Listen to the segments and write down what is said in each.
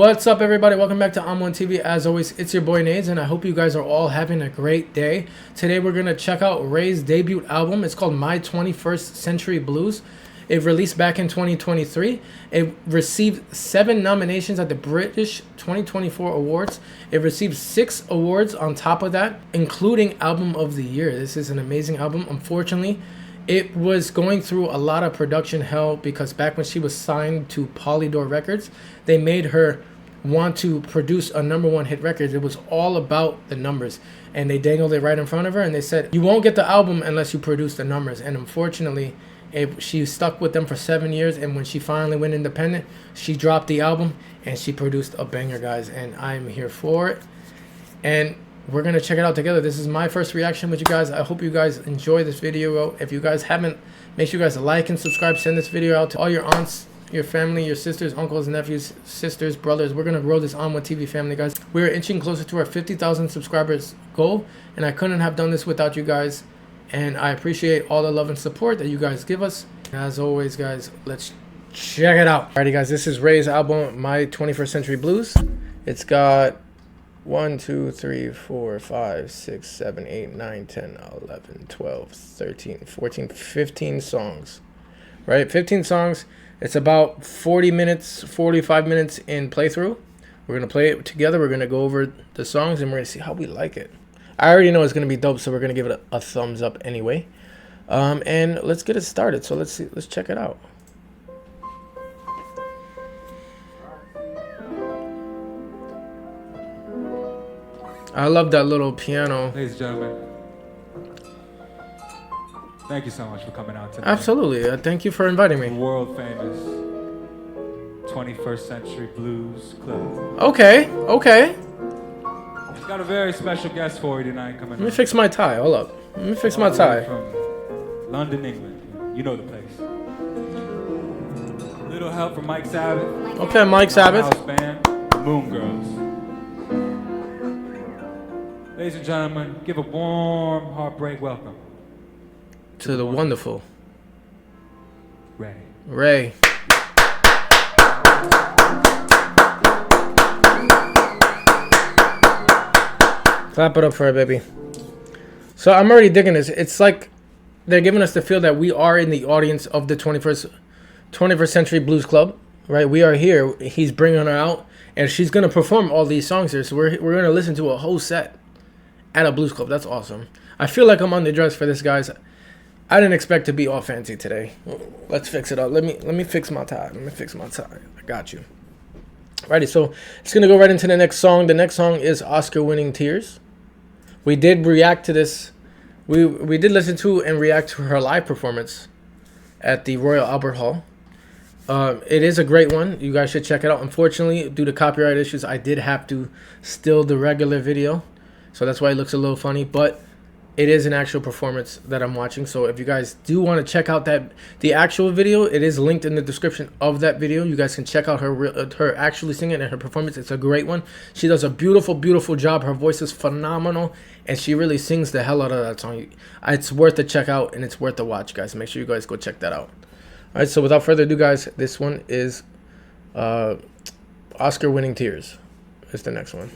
What's up, everybody? Welcome back to On1 TV. As always, it's your boy Nades, and I hope you guys are all having a great day. Today we're going to check out RAYE's debut album. It's called My 21st Century Blues. It released back in 2023. It received 7 nominations at the British 2024 Awards. It received 6 awards on top of that, including Album of the Year. This is an amazing album. Unfortunately, it was going through a lot of production hell because back when she was signed to Polydor Records, they made her want to produce a #1 hit record. It was all about the numbers, and they dangled it right in front of her, and they said, you won't get the album unless you produce the numbers. And unfortunately, she stuck with them for 7 years, and when she finally went independent, she dropped the album, and she produced a banger, guys, and I'm here for it. And we're going to check it out together. This is my first reaction with you guys. I hope you guys enjoy this video. If you guys haven't, make sure you guys like and subscribe. Send this video out to all your aunts, your family, your sisters, uncles, nephews, sisters, brothers. We're going to grow this On1 TV family, guys. We're inching closer to our 50,000 subscribers goal, and I couldn't have done this without you guys. And I appreciate all the love and support that you guys give us. As always, guys, let's check it out. Alrighty, guys, this is RAYE's album, My 21st Century Blues. It's got 1, 2, 3, 4, 5, 6, 7, 8, 9, 10, 11, 12, 13, 14, 15 songs. Right? 15 songs. It's about 40 minutes, 45 minutes in playthrough. We're going to play it together. We're going to go over the songs, and we're going to see how we like it. I already know it's going to be dope, so we're going to give it a thumbs up anyway. And let's get it started. So let's check it out. I love that little piano. Ladies and gentlemen, thank you so much for coming out tonight. Absolutely. Thank you for inviting me. The world famous 21st Century Blues Club. Okay. Got a very special guest for you tonight coming. Let me fix my tie. Hold up. Let me fix my tie. From London, England. You know the place. A little help from Mike Sabbath. Okay, Mike Sabbath. House band, the Moon Girls. Ladies and gentlemen, give a warm heartbreak welcome to the wonderful RAYE. RAYE. Clap it up for her, baby. So I'm already digging this. It's like they're giving us the feel that we are in the audience of the 21st Century Blues Club, right? We are here. He's bringing her out, and she's going to perform all these songs here. So we're going to listen to a whole set at a blues club. That's awesome. I feel like I'm underdressed for this, guys. I didn't expect to be all fancy today. Let's fix it up. Let me fix my tie. I got you. Alrighty, so it's gonna go right into the next song. The next song is Oscar-winning Tears. We did react to this. We did listen to and react to her live performance at the Royal Albert Hall. It is a great one. You guys should check it out. Unfortunately, due to copyright issues, I did have to steal the regular video. So that's why it looks a little funny, but it is an actual performance that I'm watching. So if you guys do want to check out the actual video, it is linked in the description of that video. You guys can check out her actually singing and her performance. It's a great one. She does a beautiful, beautiful job. Her voice is phenomenal, and she really sings the hell out of that song. It's worth a check out, and it's worth a watch, guys. Make sure you guys go check that out. All right, so without further ado, guys, this one is Oscar-winning Tears. It's the next one.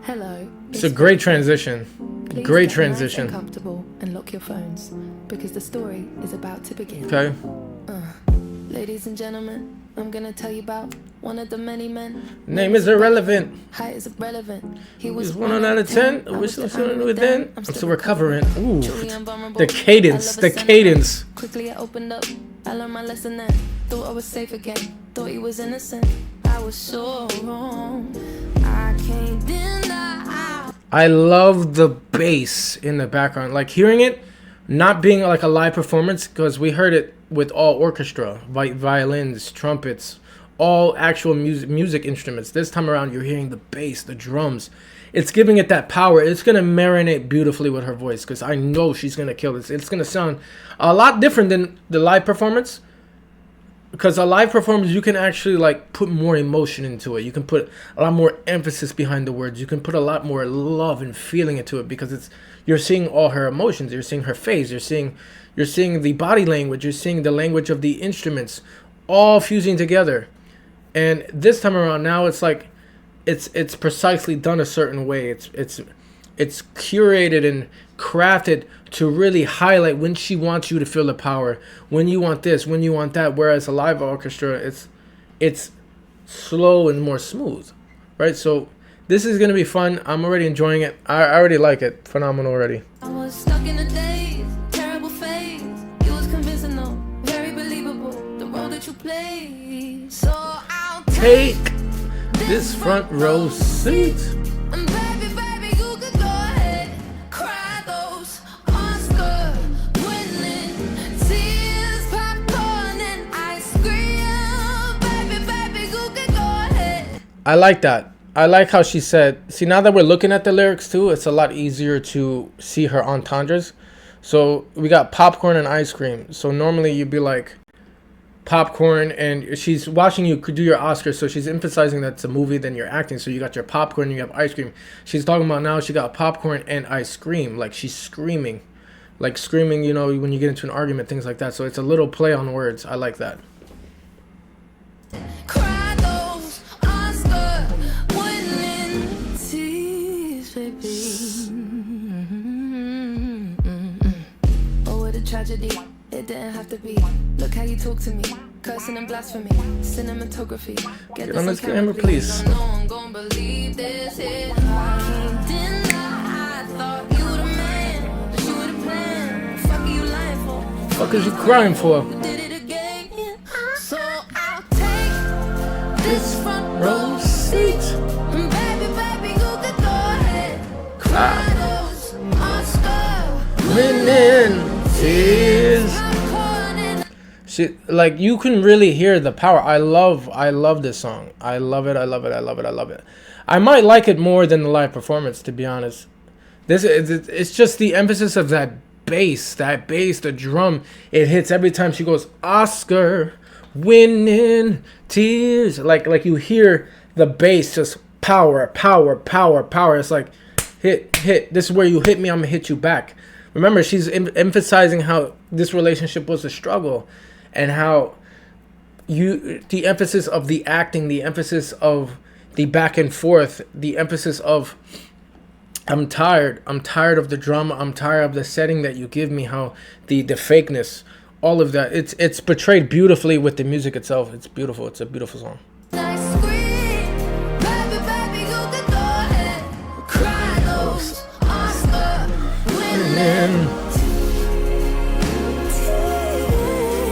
Hello. It's a great transition. Please Great get transition. Nice and comfortable and lock your phones because the story is about to begin. Okay. Ladies and gentlemen, I'm gonna tell you about one of the many men. Name is irrelevant. Height is irrelevant. He Was was 1 out of 10. I wish I was within. I'm still recovering. Ooh. Truly invulnerable. The cadence. The cadence. Quickly I opened up. I learned my lesson then. Thought I was safe again. Thought he was innocent. I was so wrong. I can't deny. I love the bass in the background. Like hearing it, not being like a live performance, because we heard it with all orchestra, violins, trumpets, all actual music instruments. This time around, you're hearing the bass, the drums. It's giving it that power. It's going to marinate beautifully with her voice, because I know she's going to kill this. It's going to sound a lot different than the live performance. because a live performance, you can actually like put more emotion into it. You can put a lot more emphasis behind the words. You can put a lot more love and feeling into it, because you're seeing all her emotions. You're seeing her face. You're seeing the body language. You're seeing the language of the instruments, all fusing together. And this time around, now it's like it's precisely done a certain way. It's curated and crafted to really highlight when she wants you to feel the power, when you want this, when you want that. Whereas a live orchestra, it's slow and more smooth, right? So this is gonna be fun. I'm already enjoying it. I already like it. Phenomenal already. I was stuck in a daze, terrible phase. It was convincing though, very believable, the role that you played. So I'll Take this front row seat. And baby, you could go ahead, cry those Oscar-winning tears, popcorn and ice cream. Baby, you could go ahead. I like that. I like how she said, see, now that we're looking at the lyrics too, it's a lot easier to see her entendres. So we got popcorn and ice cream. So normally you'd be like popcorn, and she's watching you do your Oscars, so she's emphasizing that it's a movie, then you're acting. So you got your popcorn, you have ice cream. She's talking about now she got popcorn and ice cream, like she's screaming, you know, when you get into an argument, things like that. So it's a little play on words. I like that. Cry those Oscar-winning tears, baby. Oh, what a tragedy. It didn't have to be. Look how you talk to me. Cursing and blasphemy. Cinematography. Get on this camera, please. I know I'm gonna believe this. I can't deny. I thought you were the man. That you were the plan. Fuck are you lying for? Fuck is you crying for? You did it again. So I'll take this front row seat. Baby, you could go ahead. Cry those Winning tears. She, like, you can really hear the power. I love this song. I love it. I might like it more than the live performance, to be honest. It's just the emphasis of that bass, the drum. It hits every time she goes, Oscar winning tears. Like you hear the bass just power. It's like hit. This is where you hit me, I'm gonna hit you back. Remember, she's emphasizing how this relationship was a struggle, and how the emphasis of the acting, the emphasis of the back and forth, the emphasis of I'm tired of the drama, I'm tired of the setting that you give me, how the fakeness, all of that, it's portrayed beautifully with the music itself. It's beautiful. It's a beautiful song.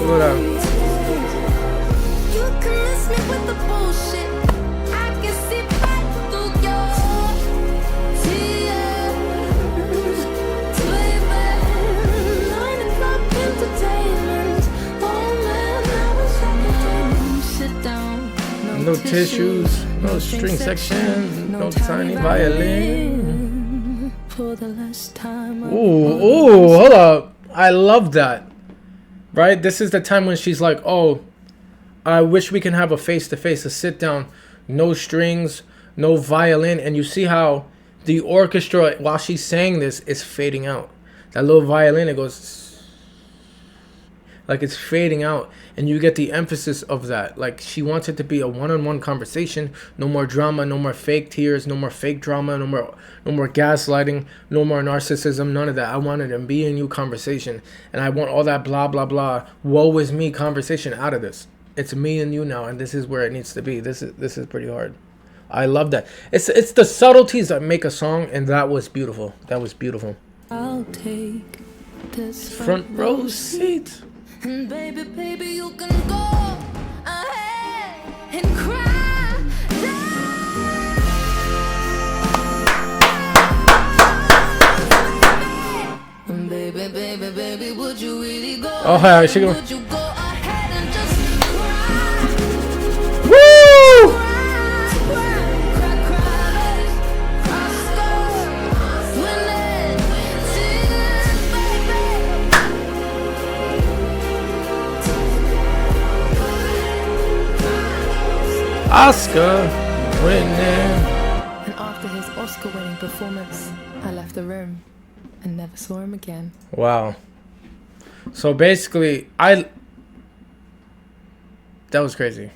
What up? You can miss me with the bullshit. I can see back through your tears, baby. 9 o'clock entertainment. Oh man, I wish I could sit down. No tissues, no string section, no tiny violin. For the last time. Ooh, hold up. I love that. Right? This is the time when she's like, oh, I wish we can have a face-to-face, a sit-down, no strings, no violin. And you see how the orchestra, while she's saying this, is fading out. That little violin, it goes, like it's fading out. And you get the emphasis of that. Like, she wants it to be a one-on-one conversation. No more drama, no more fake tears, no more fake drama, no more gaslighting, no more narcissism, none of that. I wanted a me and you conversation. And I want all that blah, blah, blah, woe is me conversation out of this. It's me and you now, and this is where it needs to be. This is pretty hard. I love that. It's the subtleties that make a song, and that was beautiful. That was beautiful. I'll take this Front row seat. And baby, you can go ahead and cry. And baby, would you really go? Oh, hi, she go. Would you go ahead and just cry? Woo! Oscar winning. And after his Oscar-winning performance, I left the room and never saw him again. Wow. So basically, that was crazy.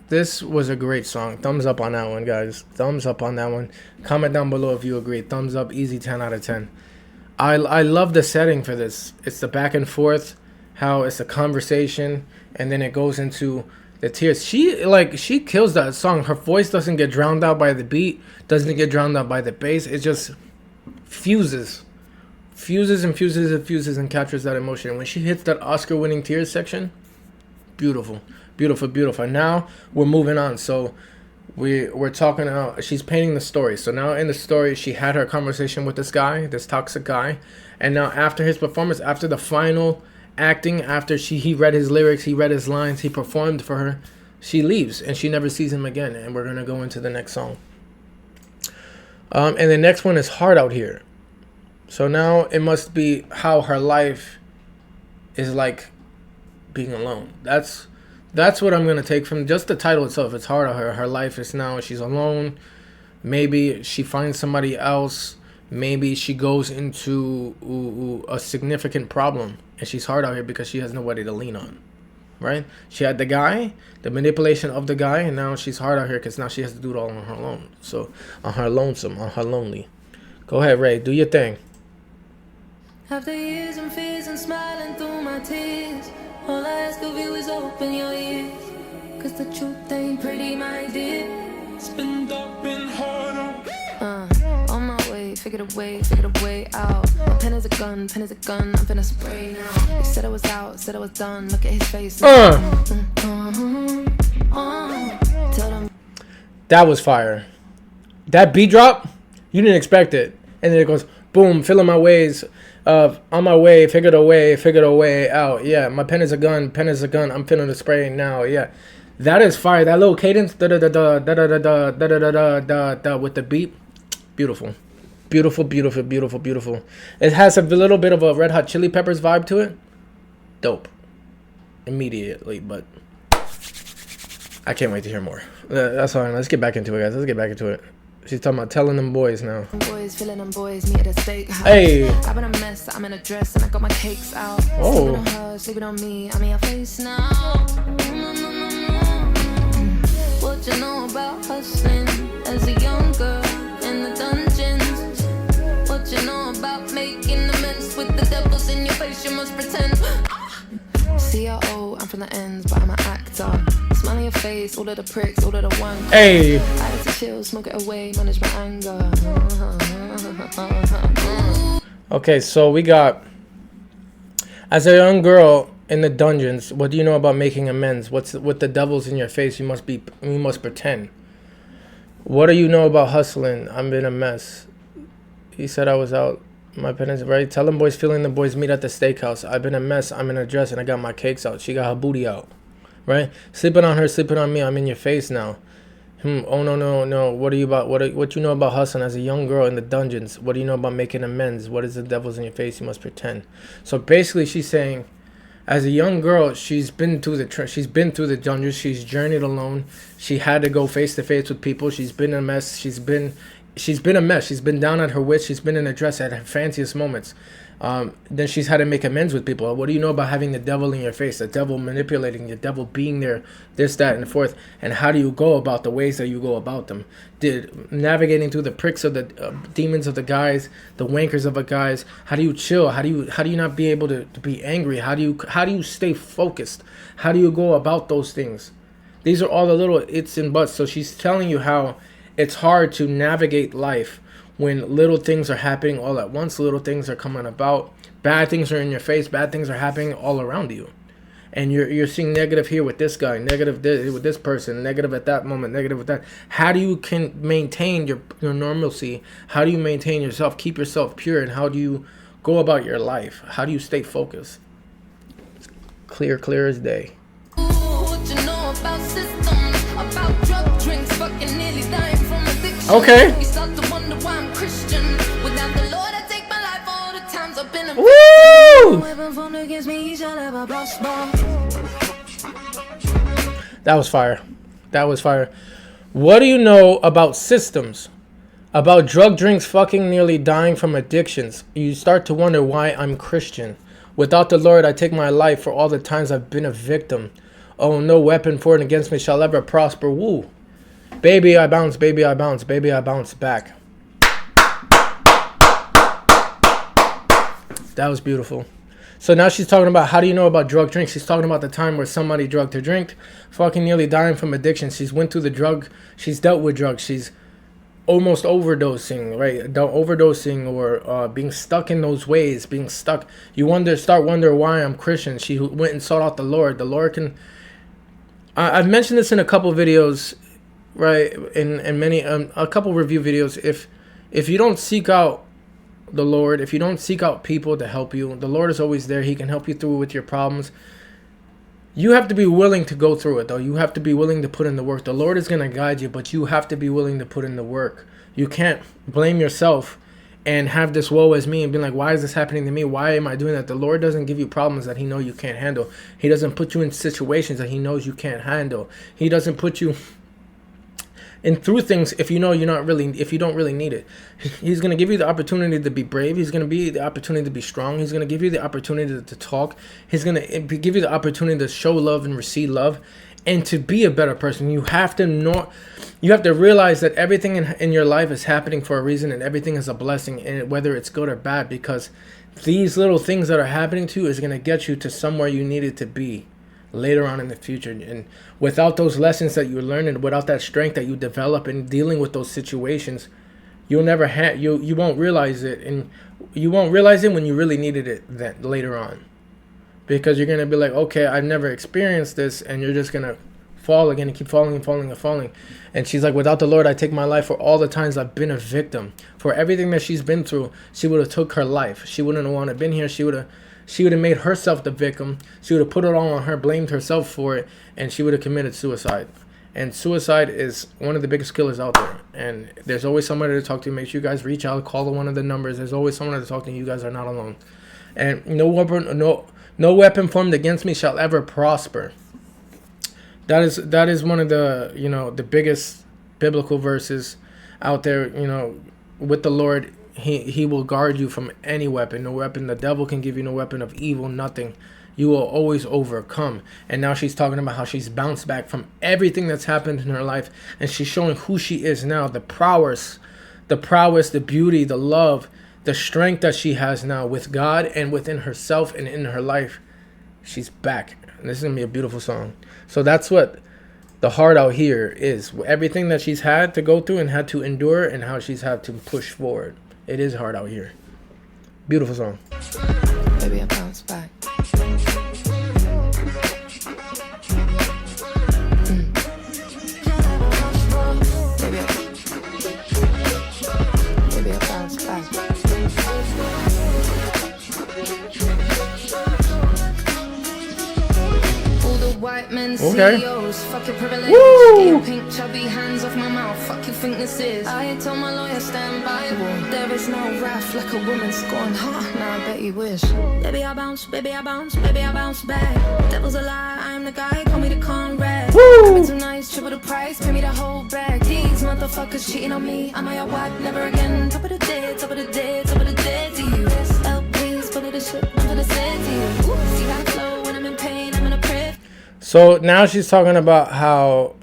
This was a great song. Thumbs up on that one, guys. Thumbs up on that one. Comment down below if you agree. Thumbs up, easy 10 out of 10. I love the setting for this. It's the back and forth, how it's a conversation, and then it goes into the tears. She kills that song. Her voice doesn't get drowned out by the beat, doesn't get drowned out by the bass. It just fuses and captures that emotion. When she hits that Oscar-winning tears section, beautiful, beautiful, beautiful. And now we're moving on. So we're talking about, she's painting the story. So now in the story, she had her conversation with this guy, this toxic guy, and now after his performance, after the final acting, after he read his lyrics, he read his lines, he performed for her, she leaves and she never sees him again. And we're gonna go into the next song. And the next one is Hard Out Here. So now it must be how her life is like being alone. That's what I'm going to take from just the title itself. It's hard on her. Her life is now, she's alone. Maybe she finds somebody else. Maybe she goes into a significant problem. And she's hard out here because she has nobody to lean on. Right? She had the guy, the manipulation of the guy. And now she's hard out here because now she has to do it all on her own. So on her lonesome, on her lonely. Go ahead, Ray. Do your thing. After years and fears and smiling through my tears, all I ask of you is open your ears. Cause the truth ain't pretty, my dear. It's been dark, been hard. On my way, figured a way out. My pen is a gun, I'm finna spray now. You said I was out, said I was done, look at his face. Tell them. That was fire. That beat drop, you didn't expect it. And then it goes, boom, feeling my ways. On my way, figured a way out. Yeah, my pen is a gun, I'm finna spray now. Yeah, that is fire. That little cadence, da da da da da da da da da da da da with the beat, beautiful, beautiful, beautiful, beautiful, beautiful. It has a little bit of a Red Hot Chili Peppers vibe to it. Dope, immediately, but I can't wait to hear more. That's all. Let's get back into it, guys. Let's get back into it. She's talking about telling them boys now. Boys, feeling them boys, meet at a steakhouse. Hey. I've been a mess, I'm in a dress, and I got my cakes out. Oh. Sleeping on her, sleeping on me, I'm in your face now. What you know about hustling as a young girl in the dungeons? What you know about making amends with the devils in your face, you must pretend. CRO, I'm from the ends, but I'm an actor. Smile on your face, all of the pricks, all of the one. Hey. I had to chill, smoke it away, manage my anger. Okay, so we got, as a young girl in the dungeons, what do you know about making amends? What's with the devils in your face? You must pretend. What do you know about hustling? I'm in a mess. He said I was out. My pen is right. Tell them boys, feeling the boys meet at the steakhouse. I've been a mess. I'm in a dress and I got my cakes out. She got her booty out. Right? Sleeping on her, sleeping on me. I'm in your face now. Oh no. What are you about? What you know about hustling as a young girl in the dungeons? What do you know about making amends? What is the devil's in your face? You must pretend. So basically, she's saying, as a young girl, she's been through the dungeons. She's journeyed alone. She had to go face to face with people. She's been a mess. She's been a mess. She's been down at her wits. She's been in a dress at her fanciest moments. Then she's had to make amends with people. What do you know about having the devil in your face, the devil manipulating, the devil being there, this, that, and the fourth? And how do you go about the ways that you go about them? Navigating through the pricks of the demons of the guys, the wankers of the guys. How do you chill? How do you not be able to be angry? How do you stay focused? How do you go about those things? These are all the little its and buts. So she's telling you how it's hard to navigate life when little things are happening all at once, little things are coming about, bad things are in your face, bad things are happening all around you. And you're seeing negative here with this guy, negative with this person, negative at that moment, negative with that. How do you can maintain your normalcy? How do you maintain yourself, keep yourself pure, and how do you go about your life? How do you stay focused? It's clear as day. Okay. Woo! That was fire. What do you know about systems? About drug drinks, fucking, nearly dying from addictions. You start to wonder why I'm Christian. Without the Lord, I take my life for all the times I've been a victim. Oh, no weapon formed against me shall ever prosper. Woo. Baby, I bounce, baby, I bounce, baby, I bounce back. That was beautiful. So now she's talking about how do you know about drug drinks. She's talking about the time where somebody drugged her drink, fucking nearly dying from addiction. She's went through the drug. She's dealt with drugs. She's almost overdosing, right? Overdosing or being stuck in those ways, being stuck. You start wonder why I'm Christian. She went and sought out the Lord. The Lord can. I've mentioned this in a couple videos, right? In many a couple review videos. If you don't seek out the Lord, if you don't seek out people to help you, the Lord is always there. He can help you through with your problems. You have to be willing to go through it, though. You have to be willing to put in the work. The Lord is going to guide you, but you have to be willing to put in the work. You can't blame yourself and have this woe as me and be like, why is this happening to me? Why am I doing that? The Lord doesn't give you problems that he knows you can't handle. He doesn't put you in situations that he knows you can't handle. He doesn't put you and through things if you know you don't really need it. He's going to give you the opportunity to be brave. He's going to give you the opportunity to be strong. He's going to give you the opportunity to talk. He's going to give you the opportunity to show love and receive love and to be a better person. You have to realize that everything in your life is happening for a reason, and everything is a blessing, and whether it's good or bad, because these little things that are happening to you is going to get you to somewhere you needed to be later on in the future. And without those lessons that you learn and without that strength that you develop in dealing with those situations, you'll never have you won't realize it, and you won't realize it when you really needed it then later on, because you're going to be like, okay, I've never experienced this, and you're just going to fall again and keep falling and falling and falling. And she's like, without the Lord, I take my life for all the times I've been a victim. For everything that she's been through, she would have took her life. She wouldn't have wanted to been here. She would have made herself the victim. She would have put it all on her, blamed herself for it, and she would have committed suicide. And suicide is one of the biggest killers out there. And there's always somebody to talk to. Make sure you guys reach out, call one of the numbers. There's always someone to talk to. You guys are not alone. And no weapon formed against me shall ever prosper. That is one of the, the biggest biblical verses out there. With the Lord, He will guard you from any weapon. No weapon the devil can give you, no weapon of evil, nothing. You will always overcome. And now she's talking about how she's bounced back from everything that's happened in her life, and she's showing who she is now, the prowess, the beauty, the love, the strength that she has now with God and within herself and in her life. She's back. And this is going to be a beautiful song. So that's what the heart out here is. Everything that she's had to go through and had to endure, and how she's had to push forward. It is hard out here. Beautiful song. Baby, I bounce back. Baby, I bounce back. White men CEOs, fuck your privilege. Get your pink chubby hands off my mouth. Fuck you think this is? I told my lawyer stand by. There is no wrath like a woman scorned. Now I bet you wish. Baby I bounce, baby I bounce, baby I bounce back. Devil's a lie, I'm the guy. Call me the Conrad. Coming too nice, triple the price. Pay me the whole bag. These motherfuckers cheating on me. I'm your wife, never again. Top of the dead, top of the dead, top of the dead to you. LPs full of the shit I'm gonna say to you. See how I flow when I'm in pain. I'm gonna pray. So now she's talking about how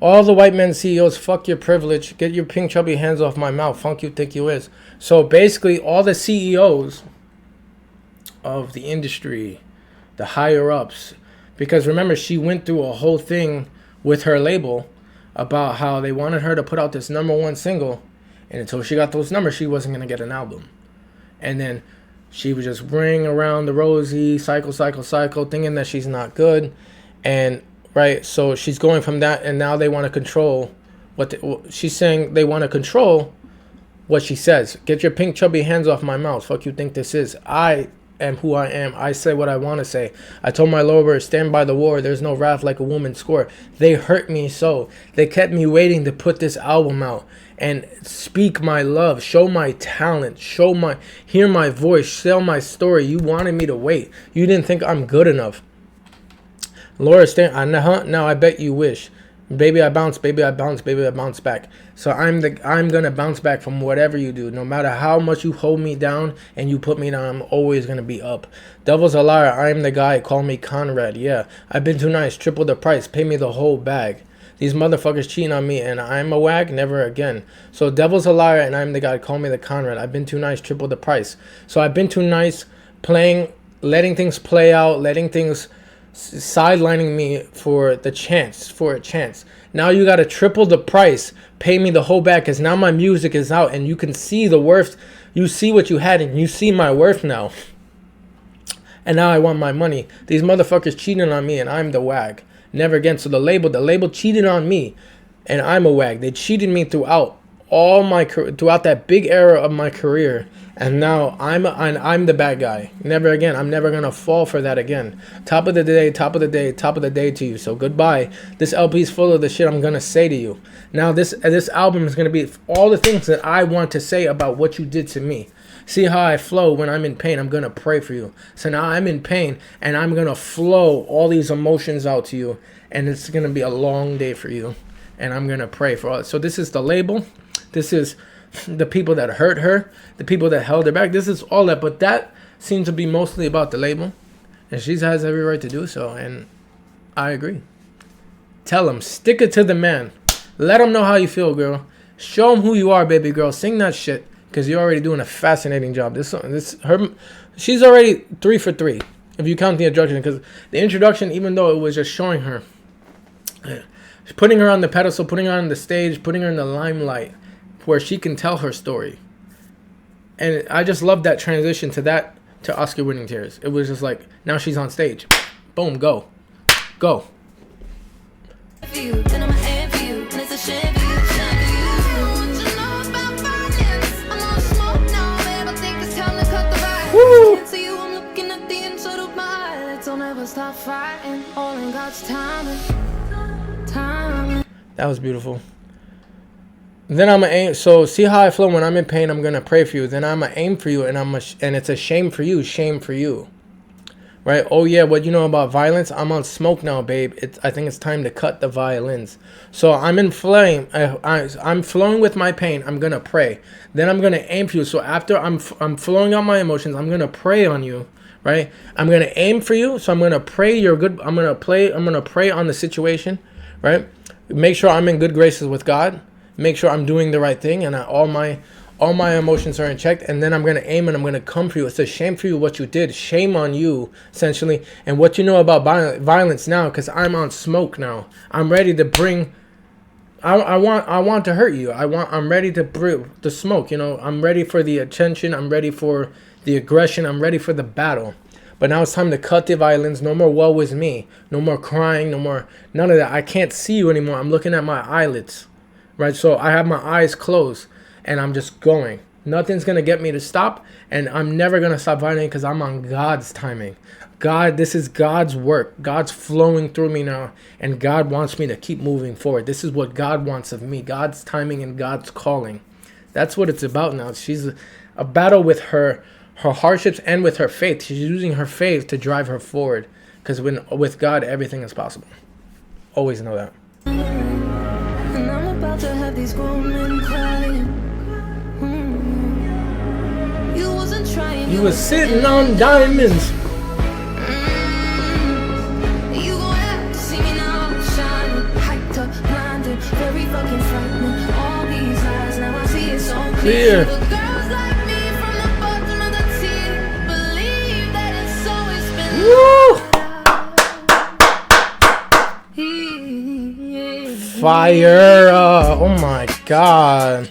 all the white men CEOs, fuck your privilege, get your pink chubby hands off my mouth, funk you think you is. So basically all the CEOs of the industry, the higher ups, because remember she went through a whole thing with her label about how they wanted her to put out this #1 single, and until she got those numbers she wasn't going to get an album. And then she would just ring around the rosy, cycle, thinking that she's not good. And, right, so she's going from that, and now they want to control she's saying they want to control what she says. Get your pink chubby hands off my mouth. Fuck you think this is? I am who I am. I say what I want to say. I told my Lord, stand by the war. There's no wrath like a woman score. They hurt me so. They kept me waiting to put this album out and speak my love, show my talent, hear my voice, tell my story. You wanted me to wait. You didn't think I'm good enough. Laura, now I bet you wish. Baby, I bounce, baby, I bounce, baby, I bounce back. So I'm gonna bounce back from whatever you do. No matter how much you hold me down and you put me down, I'm always gonna be up. Devil's a liar, I am the guy, call me Conrad. Yeah, I've been too nice, triple the price, pay me the whole bag. These motherfuckers cheating on me and I'm a wag, never again. So devil's a liar and I'm the guy, call me the Conrad. I've been too nice, triple the price. So I've been too nice, playing, letting things play out, letting things sidelining me for a chance. Now you gotta triple the price, pay me the whole bag, because now my music is out and you can see the worth. You see what you had and you see my worth now. And now I want my money. These motherfuckers cheating on me and I'm the wag, never again. So the label cheated on me and I'm a wag. They cheated me throughout throughout that big era of my career, and now I'm the bad guy. Never again. I'm never gonna fall for that again. Top of the day, top of the day, top of the day to you. So goodbye. This LP is full of the shit I'm gonna say to you. Now this album is gonna be all the things that I want to say about what you did to me. See how I flow when I'm in pain. I'm gonna pray for you. So now I'm in pain and I'm gonna flow all these emotions out to you, and it's gonna be a long day for you. And I'm gonna pray for all. So this is the label. This is the people that hurt her, the people that held her back. This is all that, but that seems to be mostly about the label, and she has every right to do so, and I agree. Tell him, stick it to the man. Let him know how you feel, girl. Show him who you are, baby girl. Sing that shit, because you're already doing a fascinating job. She's already 3 for 3, if you count the introduction, because the introduction, even though it was just showing her, putting her on the pedestal, putting her on the stage, putting her in the limelight, where she can tell her story. And I just love that transition to Oscar winning tears. It was just like, now she's on stage. Boom, go. Woo! That was beautiful. Then I'm gonna aim. So see how I flow when I'm in pain. I'm gonna pray for you. Then I'm gonna aim for you, and and it's a shame for you, right? Oh yeah, what you know about violence? I'm on smoke now, babe. I think it's time to cut the violins. So I'm in flame. I'm flowing with my pain. I'm gonna pray. Then I'm gonna aim for you. So after I'm flowing out my emotions, I'm gonna pray on you, right? I'm gonna aim for you. So I'm gonna pray you're good. I'm gonna pray on the situation, right? Make sure I'm in good graces with God. Make sure I'm doing the right thing, and all my emotions are in check. And then I'm gonna aim and I'm gonna come for you. It's a shame for you what you did. Shame on you, essentially, and what you know about violence now. Because I'm on smoke now. I'm ready to bring. I want to hurt you. I'm ready to bring the smoke. You know, I'm ready for the attention. I'm ready for the aggression. I'm ready for the battle. But now it's time to cut the violins. No more woe is me. No more crying. No more none of that. I can't see you anymore. I'm looking at my eyelids. Right, so I have my eyes closed, and I'm just going. Nothing's going to get me to stop, and I'm never going to stop fighting because I'm on God's timing. God, this is God's work. God's flowing through me now, and God wants me to keep moving forward. This is what God wants of me, God's timing and God's calling. That's what it's about now. She's a battle with her hardships and with her faith. She's using her faith to drive her forward, because with God, everything is possible. Always know that. To have these grown men crying. You wasn't trying. You was sitting on diamonds. You gon' have to see me now, shining, hyped up, blinded, very fucking frightening. All these eyes, now I see it so clear. The girls like me from the bottom of the sea believe that it's always been. Woo! Fire! Oh my god.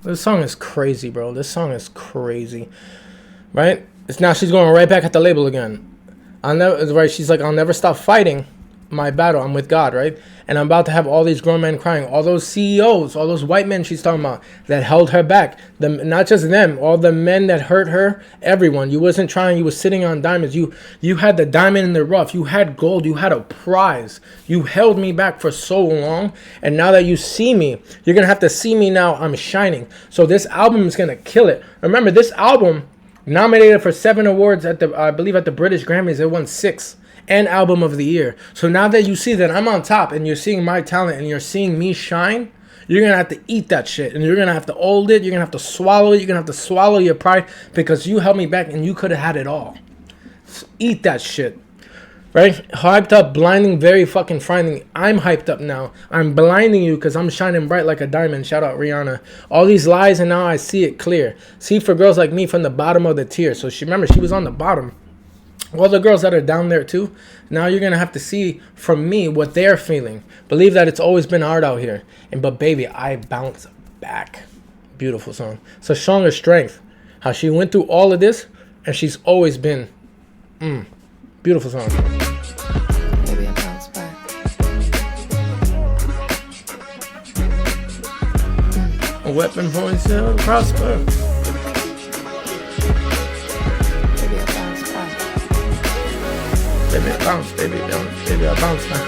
This song is crazy, bro. This song is crazy. Right? It's now she's going right back at the label again. She's like, I'll never stop fighting my battle. I'm with God, right? And I'm about to have all these grown men crying. All those CEOs, all those white men she's talking about that held her back. Not just them, all the men that hurt her, everyone. You wasn't trying, you was sitting on diamonds. You had the diamond in the rough. You had gold. You had a prize. You held me back for so long. And now that you see me, you're going to have to see me now. I'm shining. So this album is going to kill it. Remember, this album nominated for 7 awards I believe at the British Grammys. It won 6. and album of the year. So now that you see that I'm on top and you're seeing my talent and you're seeing me shine, you're going to have to eat that shit. And you're going to have to hold it. You're going to have to swallow it. You're going to have to swallow your pride because you held me back and you could have had it all. So eat that shit. Right? Hyped up, blinding, very fucking frightening. I'm hyped up now. I'm blinding you because I'm shining bright like a diamond. Shout out Rihanna. All these lies and now I see it clear. See for girls like me from the bottom of the tier. So she was on the bottom. All the girls that are down there too, now you're going to have to see from me what they're feeling. Believe that it's always been hard out here. But baby, I bounce back. Beautiful song. So Stronger Strength. How she went through all of this and she's always been. Beautiful song. Maybe I bounce back. A weapon for himself, prosper. Maybe I bounce back. Baby, I bounce, baby, baby, I bounce back.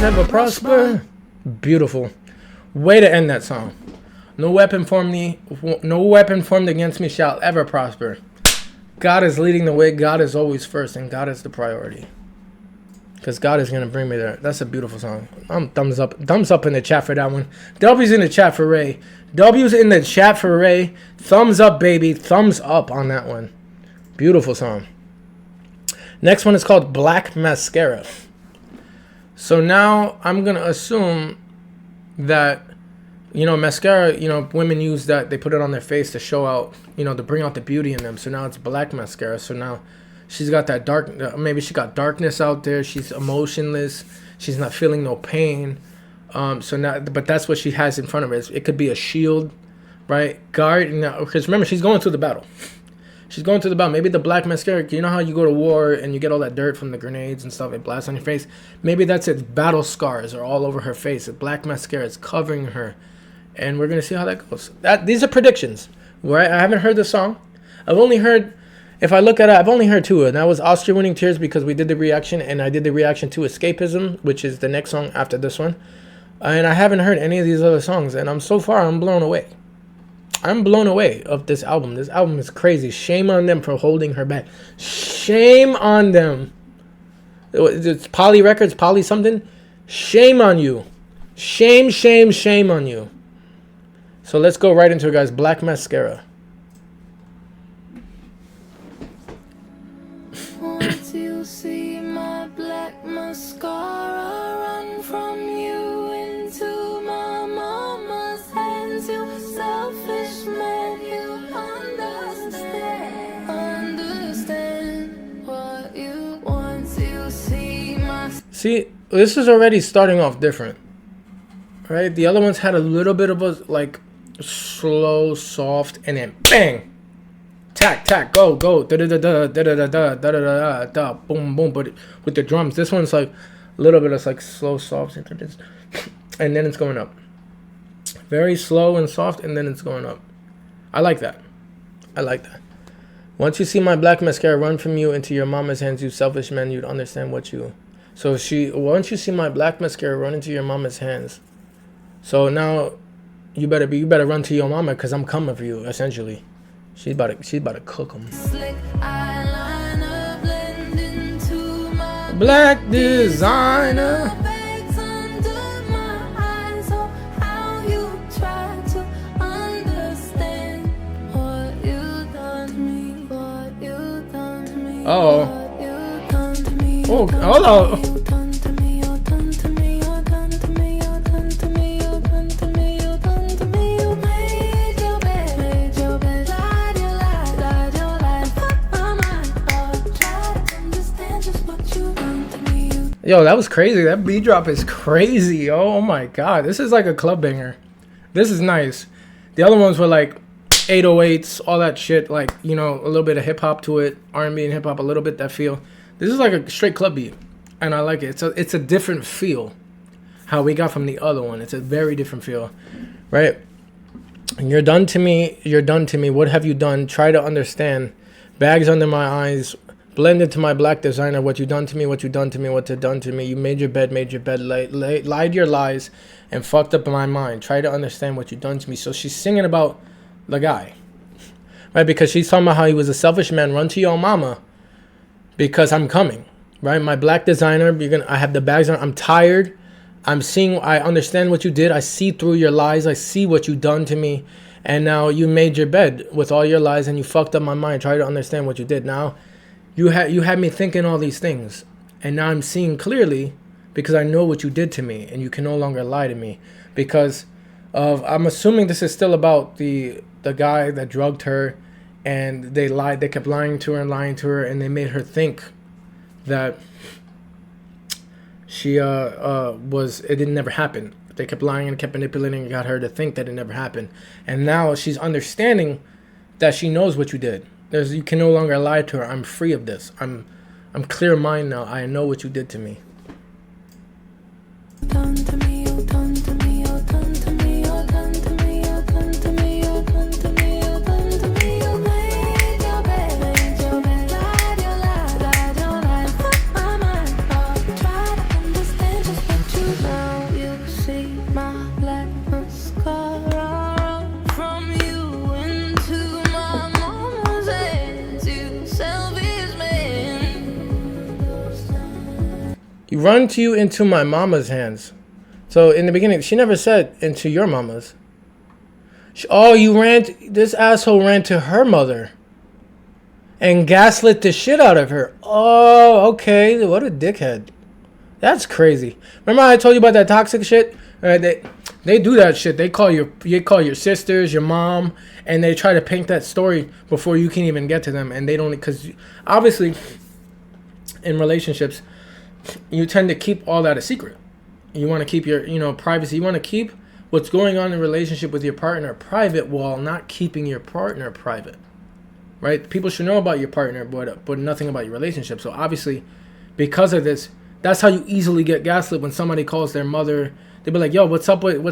Never prosper. Beautiful. Way to end that song. No weapon formed against me shall ever prosper. God is leading the way. God is always first, and God is the priority. Because God is going to bring me there. That's a beautiful song. Thumbs up. Thumbs up in the chat for that one. W's in the chat for Ray. W's in the chat for Ray. Thumbs up, baby. Thumbs up on that one. Beautiful song. Next one is called Black Mascara. So now I'm going to assume that, mascara, women use that. They put it on their face to show out, to bring out the beauty in them. So now it's black mascara. So now she's got that dark, maybe she got darkness out there. She's emotionless. She's not feeling no pain. But that's what she has in front of her. It could be a shield, right? Guard. Because remember, she's going through the battle. She's going through the battle. Maybe the black mascara, you know how you go to war and you get all that dirt from the grenades and stuff, it blasts on your face? Maybe that's it. Battle scars are all over her face. The black mascara is covering her. And we're going to see how that goes. These are predictions. Right? I haven't heard the song. I've only heard, if I look at it, I've only heard two. And that was Oscar Winning Tears because we did the reaction. And I did the reaction to Escapism, which is the next song after this one. And I haven't heard any of these other songs. And I'm blown away. I'm blown away of this album. This album is crazy. Shame on them for holding her back. Shame on them. It's Poly Records, Poly something. Shame on you. Shame, shame, shame on you. So let's go right into it, guys. Black Mascara. Once you see my black mascara run from you into my mama's hands, you selfish man, you understand what you want. You see my. See, this is already starting off different, right? The other ones had a little bit of a slow, soft, and then bang, tack, go, da da da da da da da da da da da, boom, boom. But with the drums, this one's like a little bit of slow, soft, and then it's going up. Very slow and soft, and then it's going up. I like that. Once you see my black mascara run from you into your mama's hands, you selfish man, you'd understand what you. So once you see my black mascara run into your mama's hands, so now. You better run to your mama because I'm coming for you. Essentially, she's about to cook them. Black designer. Oh, hold on. Yo, that was crazy. That beat drop is crazy. Oh my god. This is like a club banger. This is nice. The other ones were like 808s, all that shit. Like, a little bit of hip hop to it. R&B and hip hop, a little bit that feel. This is like a straight club beat. And I like it. It's a different feel. How we got from the other one. It's a very different feel. Right? And you're done to me. What have you done? Try to understand. Bags under my eyes. Blend into my black designer. What you done to me, what you done to me, what you done to me. You made your bed, lied your lies, and fucked up my mind. Try to understand what you done to me. So she's singing about the guy, right? Because she's talking about how he was a selfish man. Run to your mama, because I'm coming, right? My black designer, I have the bags on. I'm tired. I understand what you did. I see through your lies. I see what you done to me. And now you made your bed with all your lies and you fucked up my mind. Try to understand what you did. Now you had me thinking all these things. And now I'm seeing clearly because I know what you did to me and you can no longer lie to me because I'm assuming this is still about the guy that drugged her and they kept lying to her and they made her think that she it didn't never happen. They kept lying and kept manipulating and got her to think that it never happened. And now she's understanding that she knows what you did. You can no longer lie to her. I'm free of this. I'm clear of mind now. I know what you did to me. Done to me, oh, done to me, oh, done to me, oh, done to me, oh, done to me, oh, done to me, oh, done to me, oh, made your bed, lied your lie, fuck my mind, oh, try to understand just what you know. You see my black mascara from you into my mama's hands, you selfish man. You run to you into my mama's hands. So in the beginning, she never said into your mama's. This asshole ran to her mother and gaslit the shit out of her. Oh, okay. What a dickhead. That's crazy. Remember how I told you about that toxic shit? They do that shit. They call your sisters, your mom, and they try to paint that story before you can even get to them. And they don't, because obviously in relationships, you tend to keep all that a secret. You want to keep your, privacy. You want to keep what's going on in a relationship with your partner private while not keeping your partner private, right? People should know about your partner, but nothing about your relationship. So obviously, because of this, that's how you easily get gaslit when somebody calls their mother. They be like, yo, what's up with him?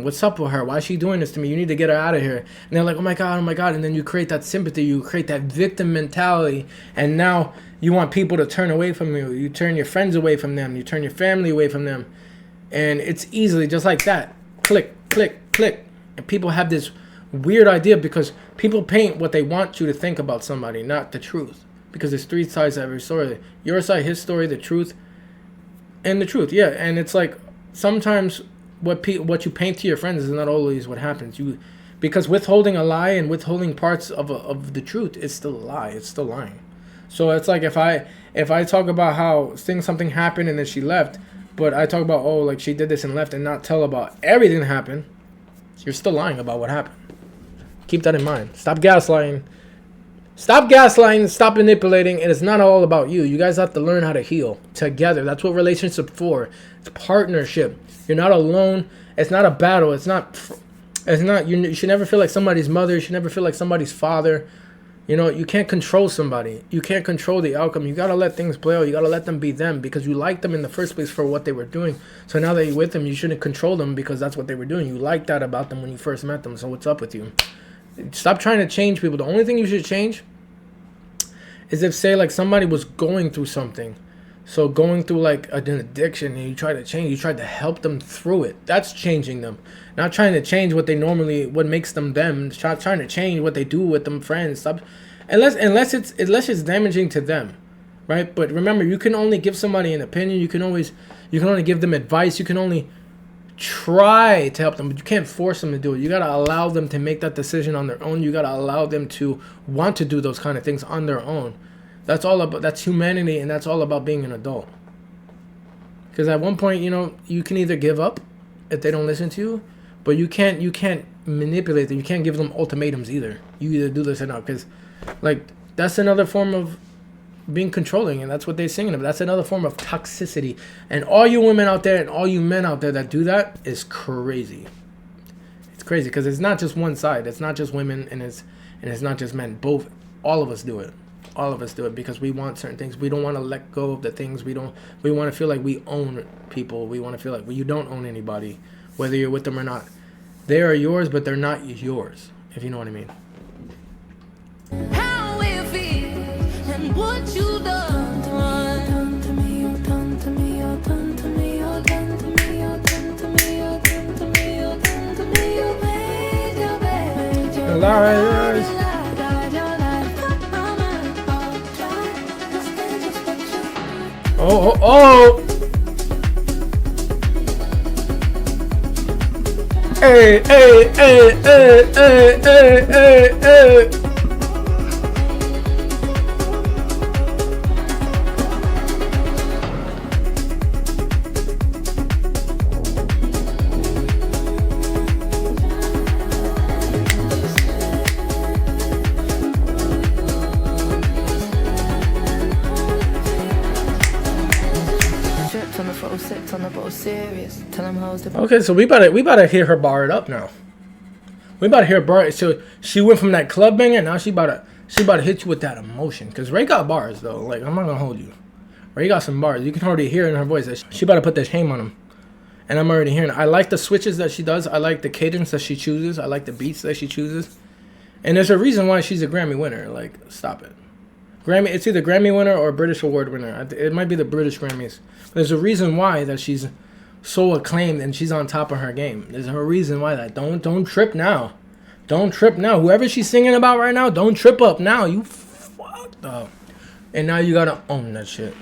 What's up with her? Why is she doing this to me? You need to get her out of here. And they're like, oh my God. And then you create that sympathy. You create that victim mentality. And now you want people to turn away from you. You turn your friends away from them. You turn your family away from them. And it's easily just like that. Click, click, click. And people have this weird idea because people paint what they want you to think about somebody, not the truth. Because there's three sides to every story. Your side, his story, the truth, and the truth. Yeah, and it's like sometimes what you paint to your friends is not always what happens. Because withholding a lie and withholding parts of the truth is still a lie. It's still lying. So it's like if I talk about how something happened and then she left, but I talk about like she did this and left and not tell about everything that happened, you're still lying about what happened. Keep that in mind. Stop gaslighting. Stop manipulating, and it's not all about you. You guys have to learn how to heal together. That's what relationships for. It's partnership. You're not alone. It's not a battle. It's not. You should never feel like somebody's mother. You should never feel like somebody's father. You can't control somebody. You can't control the outcome. You gotta let things play out. You gotta let them be them because you liked them in the first place for what they were doing. So now that you're with them, you shouldn't control them because that's what they were doing. You liked that about them when you first met them. So what's up with you? Stop trying to change people. The only thing you should change is if, say, like somebody was going through something. So going through like an addiction and you try to change, you try to help them through it. That's changing them. Not trying to change what makes them them. Trying to change what they do with them friends. Stop. Unless it's damaging to them, right? But remember, you can only give somebody an opinion. You can only give them advice. You can only try to help them, but you can't force them to do it. You got to allow them to make that decision on their own. You got to allow them to want to do those kind of things on their own. That's humanity, and that's all about being an adult. Because at one point, you can either give up if they don't listen to you, but you can't manipulate them. You can't give them ultimatums either. You either do this or not, because like that's another form of being controlling, and that's what they're singing about. That's another form of toxicity. And all you women out there and all you men out there that do that is crazy. It's crazy because it's not just one side. It's not just women and it's not just men. All of us do it. All of us do it because we want certain things. We don't want to let go of the things we want to feel like we own people. We want to feel like you don't own anybody, whether you're with them or not. They are yours, but they're not yours, if you know what I mean. How it feels and what you done to me, oh, done to me, oh, done to me, oh, done to me, oh, done to me, oh, done to me, oh, done to me, oh, made your bed, Liars. oh, oh. Hey, hey, hey, hey, hey, hey, hey, hey. Okay, so we about to hear her bar it up now. We about to hear her bar it. So she went from that club banger, now she about to hit you with that emotion. Cause Ray got bars though. Like, I'm not gonna hold you. Ray got some bars. You can already hear in her voice that she about to put that shame on him. And I'm already hearing it. I like the switches that she does. I like the cadence that she chooses. I like the beats that she chooses. And there's a reason why she's a Grammy winner. Like, stop it. Grammy, it's either Grammy winner or British award winner. It might be the British Grammys. But there's a reason why that she's so acclaimed and she's on top of her game. There's a reason why that. Don't trip now. Don't trip now. Whoever she's singing about right now, don't trip up now. You fucked up. And now you gotta own that shit.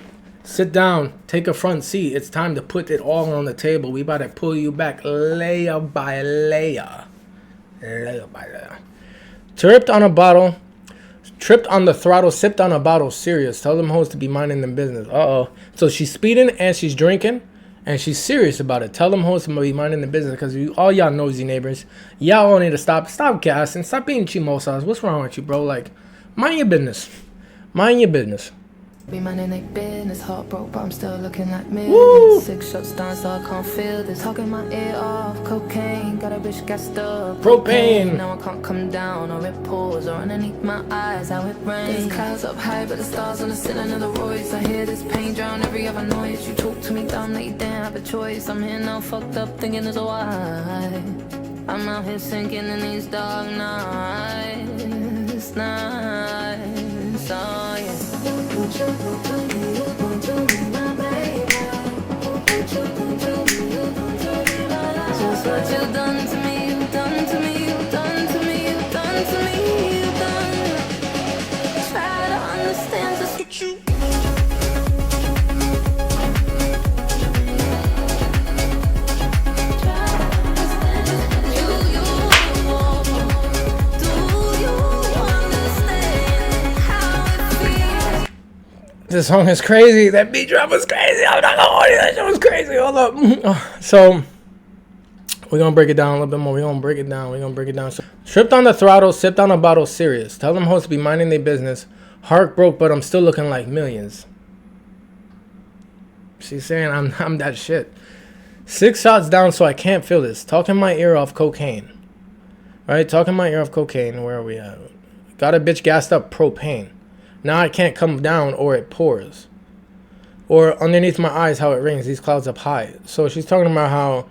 Sit down. Take a front seat. It's time to put it all on the table. We about to pull you back layer by layer. Layer by layer. Tripped on a bottle. Tripped on the throttle, sipped on a bottle, serious. Tell them hoes to be minding them business. Uh-oh. So she's speeding and she's drinking and she's serious about it. Tell them hoes to be minding the business because all y'all nosy neighbors, y'all all need to stop gassing, stop being chimosas. What's wrong with you, bro? Like, mind your business. Mind your business. Be minding their business, heart broke, but I'm still looking like millions. 6 shots down, so I can't feel this. Talking my ear off, cocaine, got a bitch gassed up. Propane. Now I can't come down, or it pours, or underneath my eyes, how it rains. There's clouds up high, but the stars on the ceiling of the Royce. I hear this pain drown every other noise. You talk to me dumb, that you didn't have a choice. I'm here now, fucked up, thinking there's a why. I'm out here sinking in these dark nights. Nights, oh yeah. Just what you done to me, you done to me, you done to me, you done to me, you done. Try to understand just what you. This song is crazy. That beat drop was crazy. I'm not gonna hold you. That shit was crazy. Hold up. So we're gonna break it down a little bit more. We're gonna break it down. So, tripped on the throttle, sipped on a bottle, serious. Tell them hoes to be minding their business. Heart broke, but I'm still looking like millions. She's saying I'm that shit. 6 shots down, so I can't feel this. Talking my ear off cocaine. Right? Talking my ear off cocaine. Where are we at? Got a bitch gassed up propane. Now I can't come down or it pours. Or underneath my eyes how it rains, these clouds up high. So she's talking about how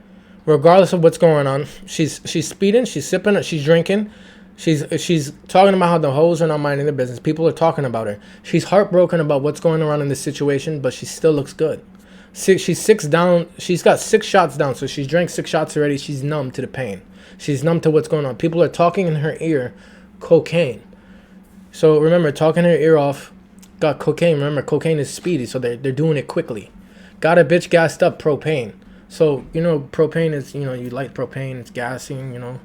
regardless of what's going on, she's speeding, she's sipping, she's drinking. She's talking about how the hoes are not minding their business. People are talking about her. She's heartbroken about what's going on in this situation, but she still looks good. She's 6 down. She's got 6 shots down, so she's drank 6 shots already. She's numb to the pain. She's numb to what's going on. People are talking in her ear, cocaine. So remember, talking her ear off, got cocaine. Remember, cocaine is speedy, so they're doing it quickly. Got a bitch gassed up, propane. So, you know, propane is, you know, you light propane, it's gassing, you know.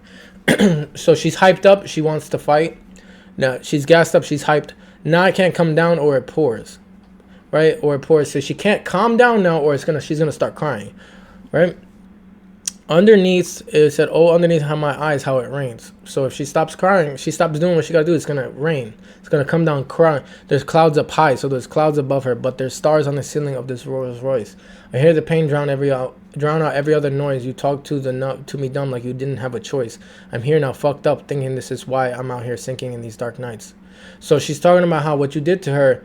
So she's hyped up, she wants to fight. Now, she's gassed up, she's hyped. Now I can't come down or it pours, right? Or it pours. So she can't calm down now or she's going to start crying, right? Underneath, it said, oh, underneath my eyes, how it rains. So if she stops crying, she stops doing what she got to do, it's going to rain. It's going to come down crying. There's clouds up high, so there's clouds above her, but there's stars on the ceiling of this Rolls Royce. I hear the pain drown out every other noise. You talk to me dumb like you didn't have a choice. I'm here now, fucked up, thinking this is why I'm out here sinking in these dark nights. So she's talking about how what you did to her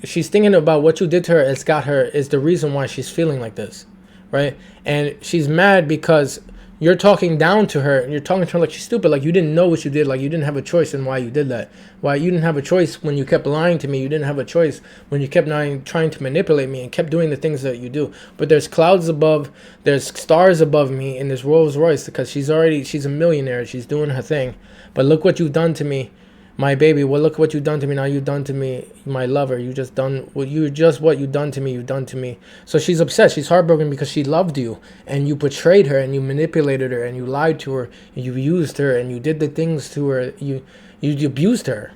she's thinking about what you did to her is the reason why she's feeling like this. Right? And she's mad because you're talking down to her and you're talking to her like she's stupid, like you didn't know what you did, like you didn't have a choice in why you did that. Why you didn't have a choice when you kept lying to me. You didn't have a choice when you kept trying to manipulate me and kept doing the things that you do. But there's clouds above, there's stars above me in this Rolls Royce because she's a millionaire. She's doing her thing. But look what you've done to me. My baby, well, look what you done to me. Now you done to me, my lover. You just done what you done to me. You done to me. So she's upset. She's heartbroken because she loved you, and you betrayed her, and you manipulated her, and you lied to her, and you used her, and you did the things to her. You abused her,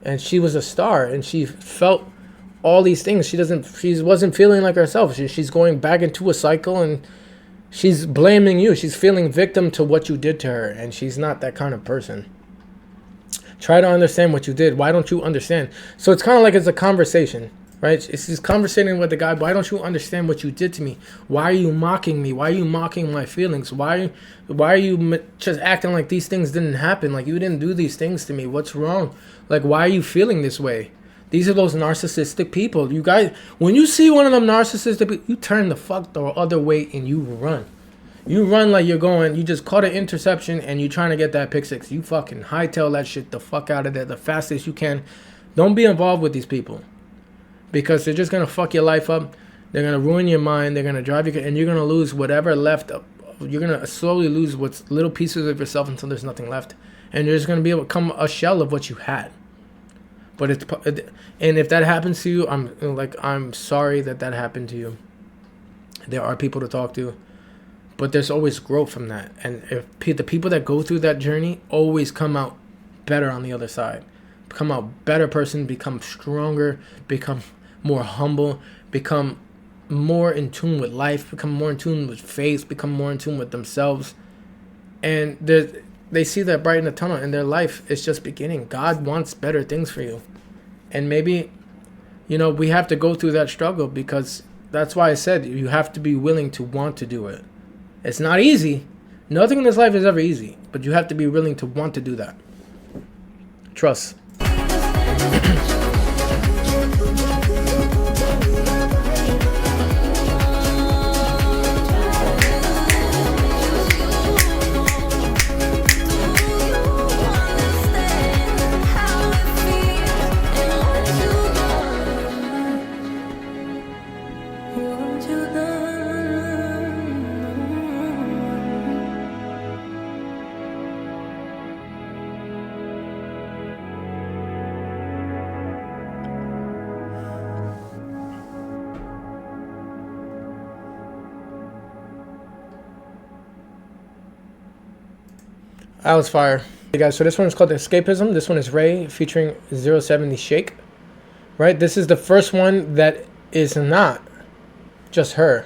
and she was a star, and she felt all these things. She wasn't feeling like herself. She's going back into a cycle, and she's blaming you. She's feeling victim to what you did to her, and she's not that kind of person. Try to understand what you did. Why don't you understand? So it's kind of like it's a conversation, right? It's just conversating with the guy. Why don't you understand what you did to me? Why are you mocking me? Why are you mocking my feelings? Why are you just acting like these things didn't happen? Like you didn't do these things to me. What's wrong? Like, why are you feeling this way? These are those narcissistic people. You guys, when you see one of them narcissistic people, you turn the fuck the other way and you run. You run like you just caught an interception and you're trying to get that pick six. You fucking hightail that shit the fuck out of there the fastest you can. Don't be involved with these people, because they're just going to fuck your life up. They're going to ruin your mind. They're going to drive you, and you're going to lose whatever left. You're going to slowly lose what's little pieces of yourself until there's nothing left. And you're just going to be able to become a shell of what you had. And if that happens to you, I'm sorry that happened to you. There are people to talk to. But there's always growth from that. And if the people that go through that journey always come out better on the other side. Come out better person, become stronger, become more humble, become more in tune with life, become more in tune with faith, become more in tune with themselves. And they see that bright in the tunnel, and their life is just beginning. God wants better things for you. And maybe, we have to go through that struggle, because that's why I said you have to be willing to want to do it. It's not easy. Nothing in this life is ever easy, but you have to be willing to want to do that. Trust. That was fire. Hey guys, so this one is called Escapism. This one is RAYE featuring 070 Shake. Right? This is the first one that is not just her.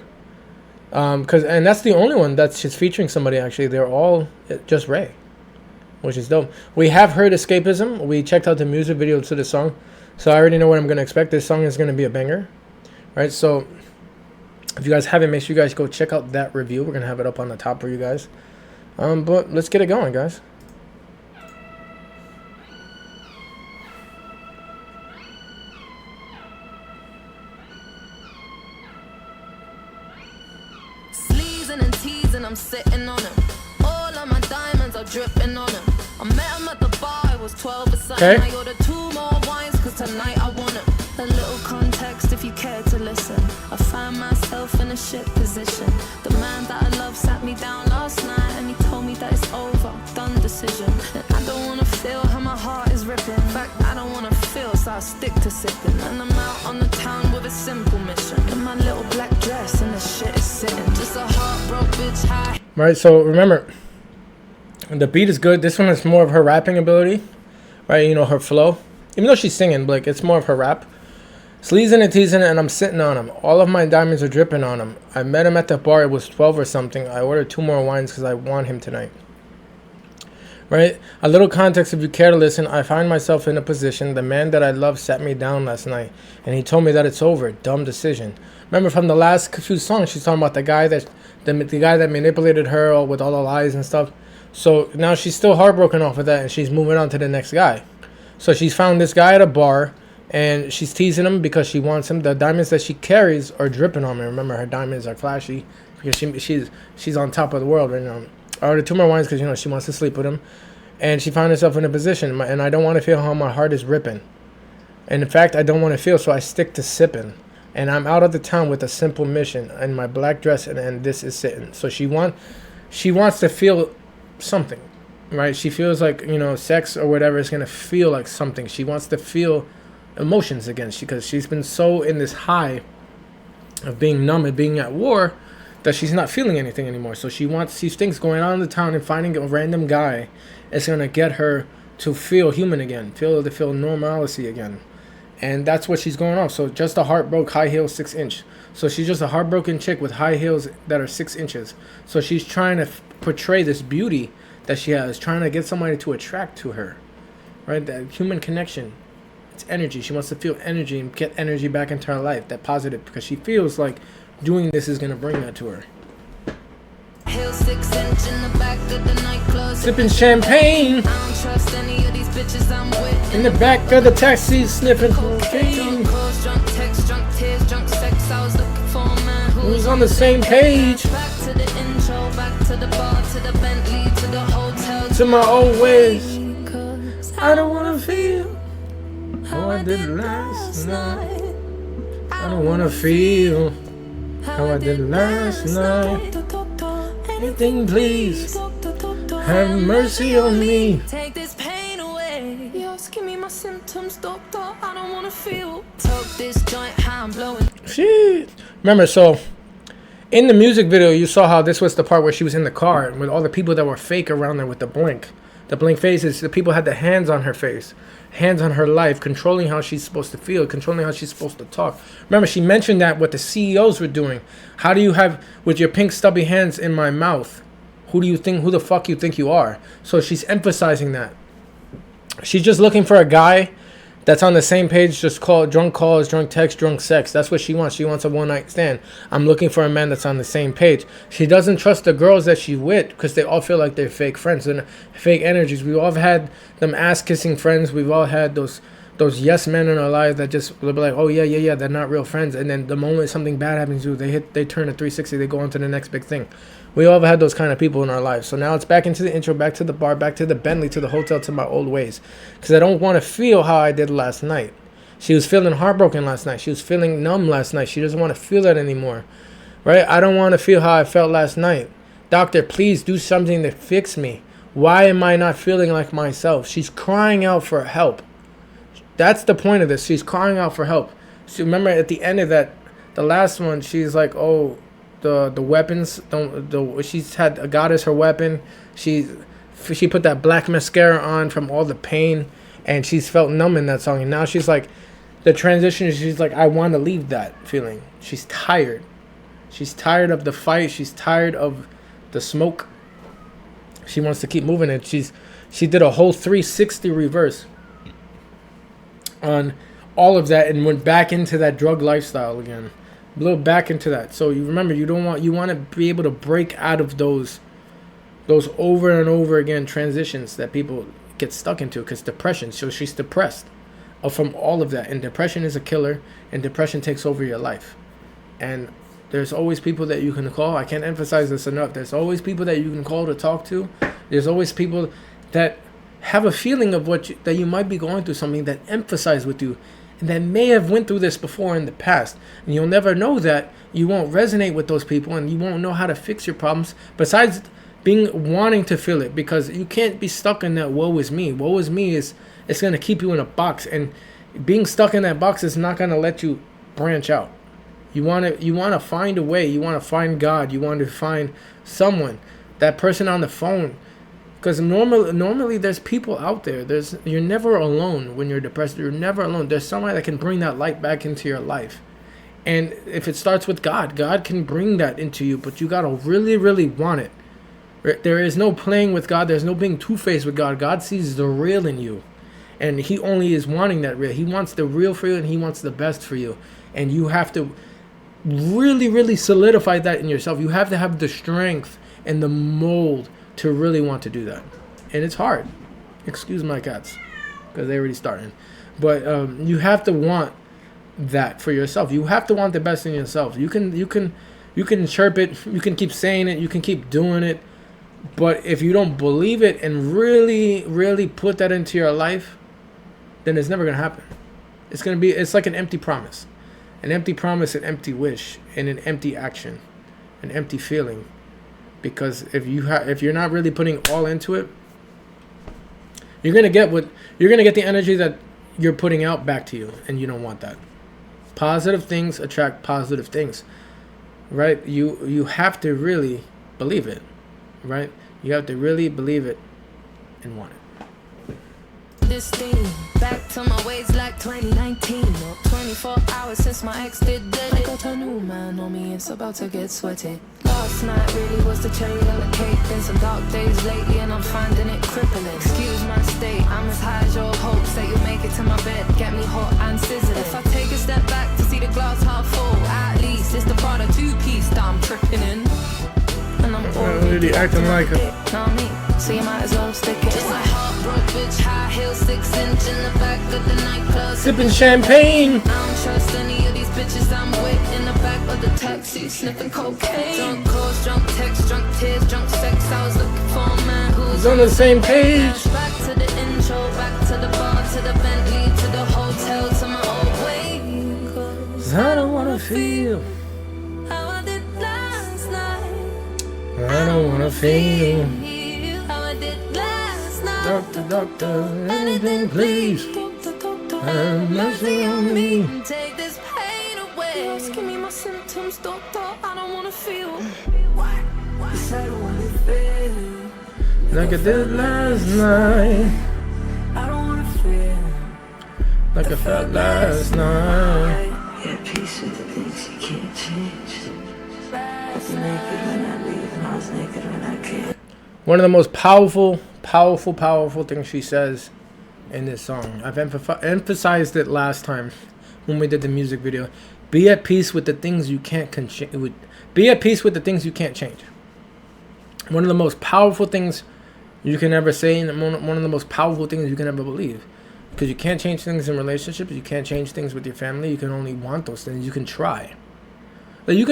And that's the only one that's just featuring somebody, actually. They're all just RAYE, which is dope. We have heard Escapism. We checked out the music video to the song, so I already know what I'm going to expect. This song is going to be a banger. Right? So if you guys haven't, make sure you guys go check out that review. We're going to have it up on the top for you guys. But let's get it going, guys. Sleezing and teasing, I'm sitting on him. All of my diamonds are dripping on him. I met him at the bar, I was 12 or something. Okay. I ordered 2 more wines, cause tonight I want him. A little context if you care to listen. I find myself in a shit position. The man that I love sat me down last night and he told me that it's over, done decision. And I don't wanna feel how my heart is ripping. In fact, I don't wanna feel, so I stick to sipping. And I'm out on the town with a simple mission. In my little black dress and the shit is sitting. Just a heartbroken bitch high. Right, so remember, the beat is good. This one is more of her rapping ability, right? Her flow. Even though she's singing, like, it's more of her rap. Sleezing and teasing, and I'm sitting on him. All of my diamonds are dripping on him. I met him at the bar. It was 12 or something. I ordered 2 more wines because I want him tonight. Right? A little context if you care to listen. I find myself in a position. The man that I love sat me down last night, and he told me that it's over. Dumb decision. Remember from the last few songs, she's talking about the guy that manipulated her with all the lies and stuff. So now she's still heartbroken off of that, and she's moving on to the next guy. So she's found this guy at a bar, and she's teasing him because she wants him. The diamonds that she carries are dripping on her. Remember, her diamonds are flashy because she's on top of the world right now. I ordered 2 more wines because, she wants to sleep with him. And she found herself in a position, and I don't want to feel how my heart is ripping. And in fact, I don't want to feel, so I stick to sipping. And I'm out of the town with a simple mission in my black dress, and this is sitting. So she wants to feel something. right? She feels like, you know, sex or whatever is gonna feel like something. She wants to feel emotions again, because she's been so in this high of being numb and being at war that she's not feeling anything anymore. So she wants these things going on in the town, and finding a random guy is gonna get her to feel human again, to feel normalcy again. And that's what she's going off. So just a heartbroken high heel 6-inch. So she's just a heartbroken chick with high heels that are 6 inches. So she's trying to portray this beauty that she has, trying to get somebody to attract to her, right? That human connection. It's energy. She wants to feel energy and get energy back into her life, that positive, because she feels like doing this is going to bring that to her. Hill 6-inch in the back of the nightclub, Sipping champagne I don't trust any of these bitches I'm with. in the back of the taxi, sniffing cocaine. Drunk calls, drunk texts, drunk tears, drunk sex. I was looking for a man Who's on the same page? Back to the intro, back to the bar, to the Bentley, to the hotel, To my old ways. 'Cause I don't want to feel how I did last night. I don't want to feel how I did last night. Anything, please. Have mercy on me. Take this pain away. Yes, give me my symptoms, doctor. I don't wanna feel. Toke this joint, how I'm blowing. Shit. Remember, so in the music video, you saw how this was the part where she was in the car with all the people that were fake around there with the blink. The blink faces, the people had the hands on her face, hands on her life, controlling how she's supposed to feel, controlling how she's supposed to talk. Remember, she mentioned that what the CEOs were doing. How do you have, with your pink stubby hands in my mouth, who the fuck you think you are? So she's emphasizing that. She's just looking for a guy that's on the same page, just drunk calls, drunk text, drunk sex. That's what she wants. She wants a one-night stand. I'm looking for a man that's on the same page. She doesn't trust the girls that she's with because they all feel like they're fake friends and fake energies. We've all had them ass-kissing friends. We've all had those yes men in our lives that just will be like, oh yeah, they're not real friends. And then the moment something bad happens to you, they turn a 360, they go on to the next big thing. We all have had those kind of people in our lives. So now it's back into the intro, back to the bar, back to the Bentley, to the hotel, to my old ways. Because I don't want to feel how I did last night. She was feeling heartbroken last night. She was feeling numb last night. She doesn't want to feel that anymore. Right? I don't want to feel how I felt last night. Doctor, please do something to fix me. Why am I not feeling like myself? She's crying out for help. That's the point of this. She's crying out for help. So remember at the end of that, the last one, she's like, oh, the weapons she's had God as her weapon. She put that black mascara on from all the pain, and she's felt numb in that song. And now she's like, the transition is, she's like, I want to leave that feeling. She's tired. She's tired of the fight. She's tired of the smoke. She wants to keep moving it. She did a whole 360 reverse on all of that and went back into that drug lifestyle again. A little back into that. So you remember, you want to be able to break out of those over and over again transitions that people get stuck into, because depression. So she's depressed from all of that, and depression is a killer, and depression takes over your life. And there's always people that you can call. I can't emphasize this enough. There's always people that you can call to talk to. There's always people that have a feeling of that you might be going through something, that empathize with you, and that may have went through this before in the past. And you'll never know that. You won't resonate with those people, and you won't know how to fix your problems besides wanting to feel it, because you can't be stuck in that woe is me. Woe is me it's going to keep you in a box, and being stuck in that box is not going to let you branch out. You want to find a way. You want to find God. You want to find someone, that person on the phone. Because normally there's people out there. You're never alone when you're depressed. You're never alone. There's somebody that can bring that light back into your life. And if it starts with God, God can bring that into you. But you got to really, really want it. There is no playing with God. There's no being two-faced with God. God sees the real in you. And he only is wanting that real. He wants the real for you, and he wants the best for you. And you have to really, really solidify that in yourself. You have to have the strength and the mold to really want to do that. And it's hard. Excuse my cats, because they're already starting. But you have to want that for yourself. You have to want the best in yourself. You can chirp it, you can keep saying it, you can keep doing it, but if you don't believe it and really, really put that into your life, then it's never gonna happen. It's like an empty promise. An empty promise, an empty wish, and an empty action, an empty feeling. Because if you're not really putting all into it, You're gonna get the energy that you're putting out back to you, and you don't want that. Positive things attract positive things, right? You have to really believe it, right? You have to really believe it and want it. This thing back to my ways like 2019. 24 hours since my ex did dead. I got a new man on me, it's about to get sweaty. Last night really was the cherry on the cake. Been some dark days lately and I'm finding it crippling. Excuse my state, I'm as high as your hopes that you'll make it to my bed, get me hot and sizzling. If I take a step back to see the glass half full, at least it's the Prada two-piece that I'm tripping in. And I'm already acting like a... Not me, so you might as well stick it. Just a heart broke bitch, high heels, 6 inch in the back of the nightclub, sipping champagne. I don't trust any of these bitches I'm with in the back of the taxi, sniffing cocaine. Drunk calls, drunk texts, drunk tears, drunk sex. I was looking for a man who's on the same page. Back to the intro, back to the bar, to the Bentley, to the hotel, to my old way. 'Cause I don't wanna feel. how I did last night. I don't wanna feel. How I did last night. Doctor, doctor, anything please. Have mercy on me. Take this pain away. Just give me my symptoms, doctor. I don't wanna feel. Yes, I don't wanna feel. Like I did last night. I don't wanna feel. Like I felt last night. At peace with the things you can't change. I was naked when I leave, and I was naked when I can't. One of the most powerful things she says in this song. I've emphasized it last time when we did the music video. Be at peace with the things you can't be at peace with the things you can't change. One of the most powerful things you can ever say, and one of the most powerful things you can ever believe. Because you can't change things in relationships, you can't change things with your family. You can only want those things. You can try. Like you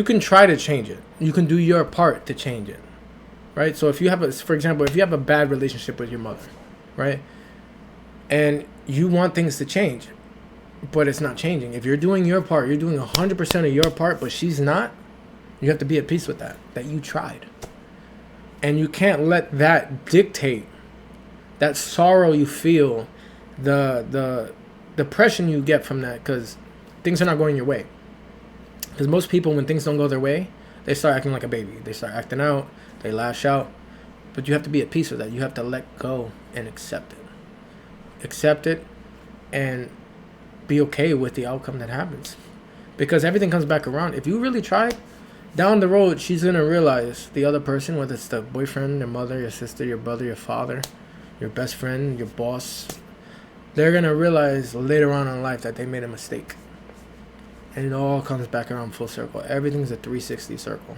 can try to change it. You can do your part to change it. Right? So if you have for example, if you have a bad relationship with your mother, right? And you want things to change, but it's not changing. If you're doing your part, you're doing 100% of your part, but she's not, you have to be at peace with that you tried. And you can't let that dictate that sorrow you feel, the depression you get from that, because things are not going your way. Because most people, when things don't go their way, they start acting like a baby. They start acting out. They lash out. But you have to be at peace with that. You have to let go and accept it. Accept it and be okay with the outcome that happens. Because everything comes back around. If you really try, down the road, she's going to realize the other person, whether it's the boyfriend, your mother, your sister, your brother, your father, your best friend, your boss, they're going to realize later on in life that they made a mistake. And it all comes back around full circle. Everything's a 360 circle.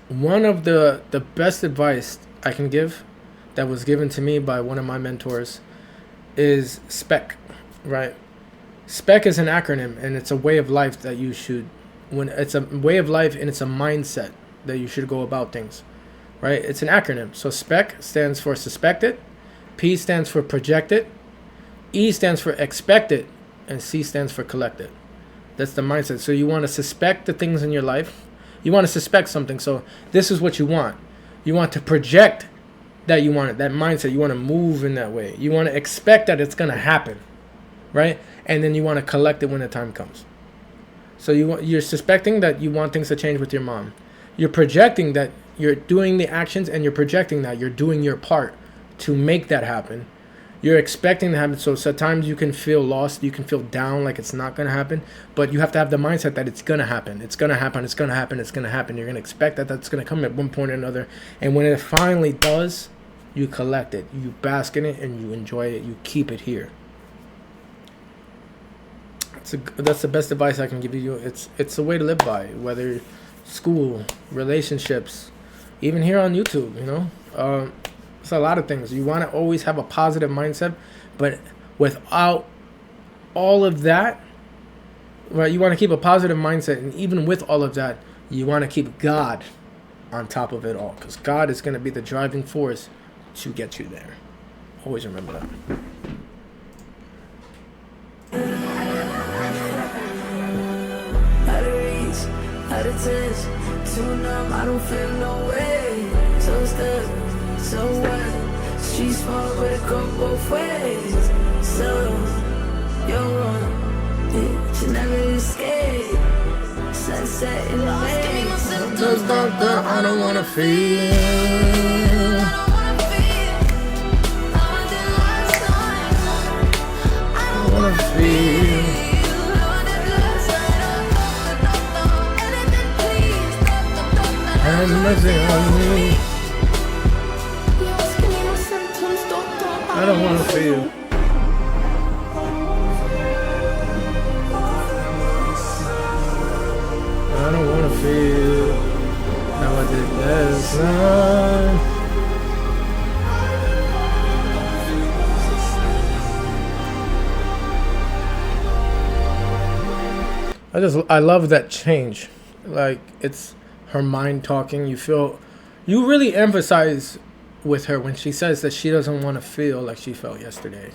One of the best advice I can give that was given to me by one of my mentors is SPEC, right? SPEC is an acronym, and it's a way of life that you should, it's a way of life and it's a mindset that you should go about things, right? It's an acronym. So SPEC stands for suspect it, P stands for project it, E stands for expect it, and C stands for collect it. That's the mindset. So you want to suspect the things in your life. You want to suspect something. So this is what you want. You want to project that you want it, that mindset. You want to move in that way. You want to expect that it's going to happen, right? And then you want to collect it when the time comes. So you're suspecting that you want things to change with your mom. You're projecting that you're doing the actions, and you're projecting that you're doing your part to make that happen. You're expecting to happen. So sometimes you can feel lost. You can feel down, like it's not going to happen. But you have to have the mindset that it's going to happen. It's going to happen. It's going to happen. It's going to happen. You're going to expect that that's going to come at one point or another. And when it finally does, you collect it. You bask in it and you enjoy it. You keep it here. That's the best advice I can give you. It's a way to live by, whether school, relationships, even here on YouTube, you know. It's a lot of things. You want to always have a positive mindset, but without all of that, right? You want to keep a positive mindset, and even with all of that, you want to keep God on top of it all, because God is going to be the driving force to get you there. Always remember that. Out of reach, out of touch, too numb, I don't feel no way. So stuck, So what? She's small, but it go both ways. So you're wrong, bitch, you never escape. Sunset in the bay. I don't wanna feel. I wanna feel. And nothing on me. I don't wanna feel. I don't wanna feel how I did last night. I love that change. Like, it's her mind talking. You really emphasize with her when she says that she doesn't want to feel like she felt yesterday.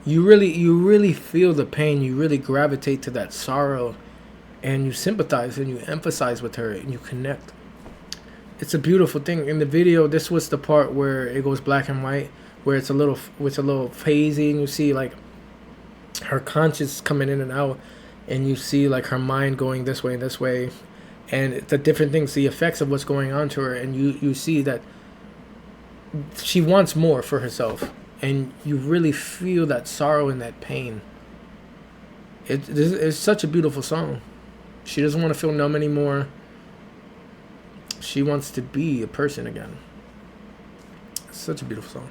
You really feel the pain. You really gravitate to that sorrow, and you sympathize and you empathize with her and you connect. It's a beautiful thing. In the video, this was the part where it goes black and white, where it's a little phasey, and you see like her conscious coming in and out, and you see like her mind going this way and this way, and the different things, the effects of what's going on to her, and you see that she wants more for herself, and you really feel that sorrow and that pain. It's such a beautiful song. She doesn't want to feel numb anymore. She wants to be a person again. It's such a beautiful song.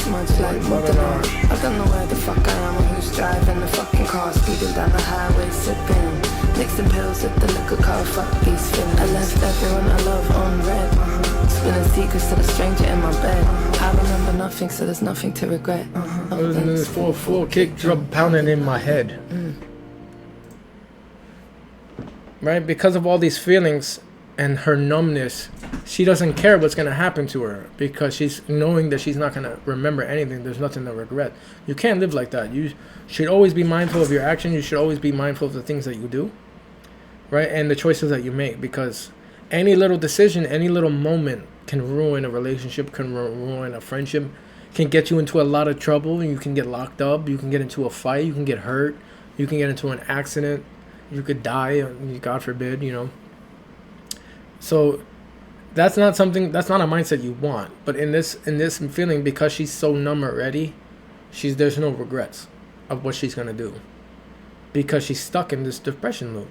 Much like Mother. I don't know where the fuck I am or who's driving the fucking car, speeding down the highway, sipping, mixing pills with the liquor car, fuck these things. I left everyone I love on red, spilling secrets to the stranger in my bed. I remember nothing, so there's nothing to regret. This full kick drum pounding in my head. Right? Because of all these feelings and her numbness, she doesn't care what's going to happen to her, because she's knowing that she's not going to remember anything. There's nothing to regret. You can't live like that. You should always be mindful of your action. You should always be mindful of the things that you do, right? And the choices that you make, because any little decision, any little moment can ruin a relationship, can ruin a friendship, can get you into a lot of trouble, and you can get locked up, you can get into a fight, you can get hurt, you can get into an accident, you could die, God forbid, you know. So that's not a mindset you want. But in this feeling, because she's so numb already, there's no regrets of what she's gonna do, because she's stuck in this depression loop,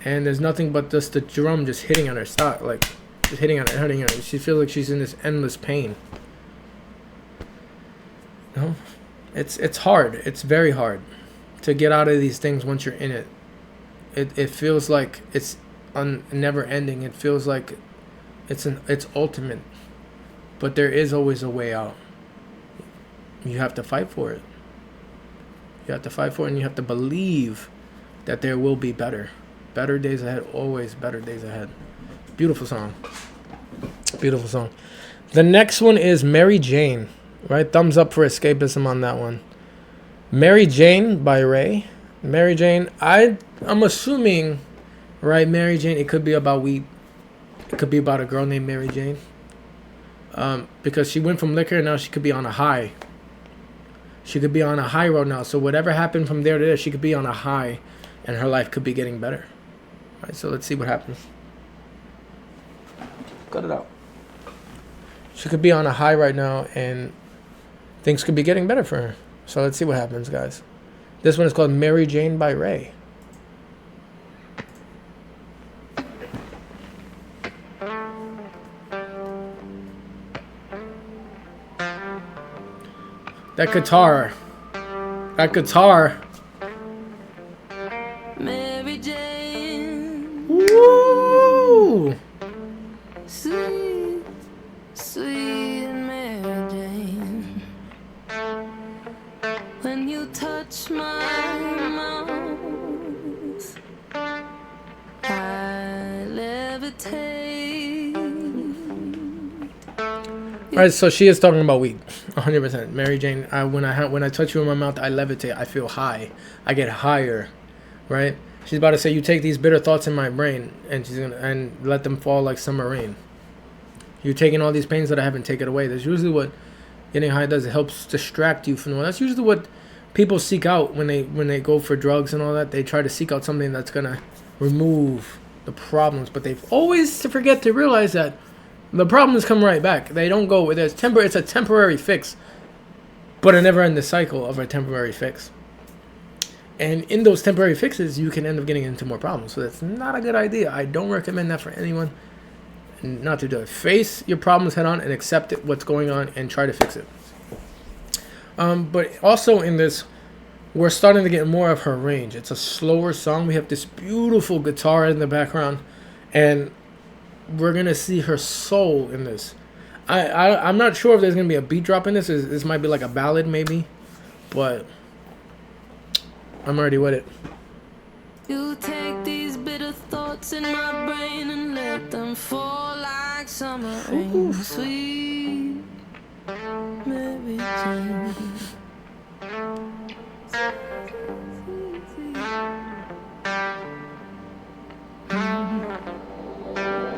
and there's nothing but just the drum just hitting on her stock, like just hitting on her. She feels like she's in this endless pain. You know? It's hard. It's very hard to get out of these things once you're in it. It feels like it's never ending. It feels like it's ultimate, but there is always a way out. You have to fight for it. You have to fight for it, and you have to believe that there will be better days ahead. Always better days ahead. Beautiful song. Beautiful song. The next one is Mary Jane. Right, thumbs up for Escapism on that one. Mary Jane by RAYE. Mary Jane. I'm assuming. Right, Mary Jane, it could be about weed. It could be about a girl named Mary Jane. Because she went from liquor, and now she could be on a high. She could be on a high road now. So whatever happened from there to there, she could be on a high, and her life could be getting better. All right, so let's see what happens. Cut it out. She could be on a high right now, and things could be getting better for her. So let's see what happens, guys. This one is called Mary Jane by RAYE. That guitar. Mary Jane. Woo! Sweet, sweet Mary Jane. When you touch my mouth, I levitate. right, so she is talking about weed, 100%. Mary Jane, when I touch you in my mouth, I levitate. I feel high. I get higher, right? She's about to say, you take these bitter thoughts in my brain, and let them fall like summer rain. You're taking all these pains that I haven't taken away. That's usually what getting high does. It helps distract you from the world. That's usually what people seek out when they go for drugs and all that. They try to seek out something that's gonna remove the problems, but they've always to forget to realize that the problems come right back. They don't go with it. It's a temporary fix, but a never-ending cycle of a temporary fix. And in those temporary fixes, you can end up getting into more problems. So that's not a good idea. I don't recommend that for anyone. Not to do it. Face your problems head on and accept it, what's going on, and try to fix it. But also in this, we're starting to get more of her range. It's a slower song. We have this beautiful guitar in the background, and we're gonna see her soul in this. I'm not sure if there's gonna be a beat drop in this. This might be like a ballad maybe, but I'm already with it. You take these bitter thoughts in my brain and let them fall like summer rain. Sweet Mary Jane.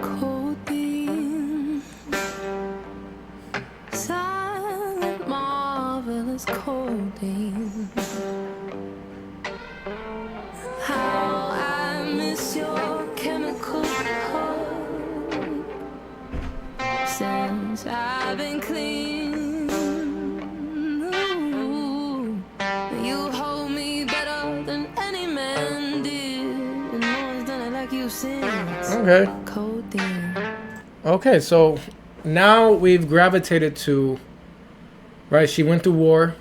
Codeine, silent, marvelous codeine. How I miss your chemical hug since I've been clean. Ooh, you hold me better than any man did, and no one's done it like you since. Okay. Codeine. Okay, so now we've gravitated to, right, she went through war.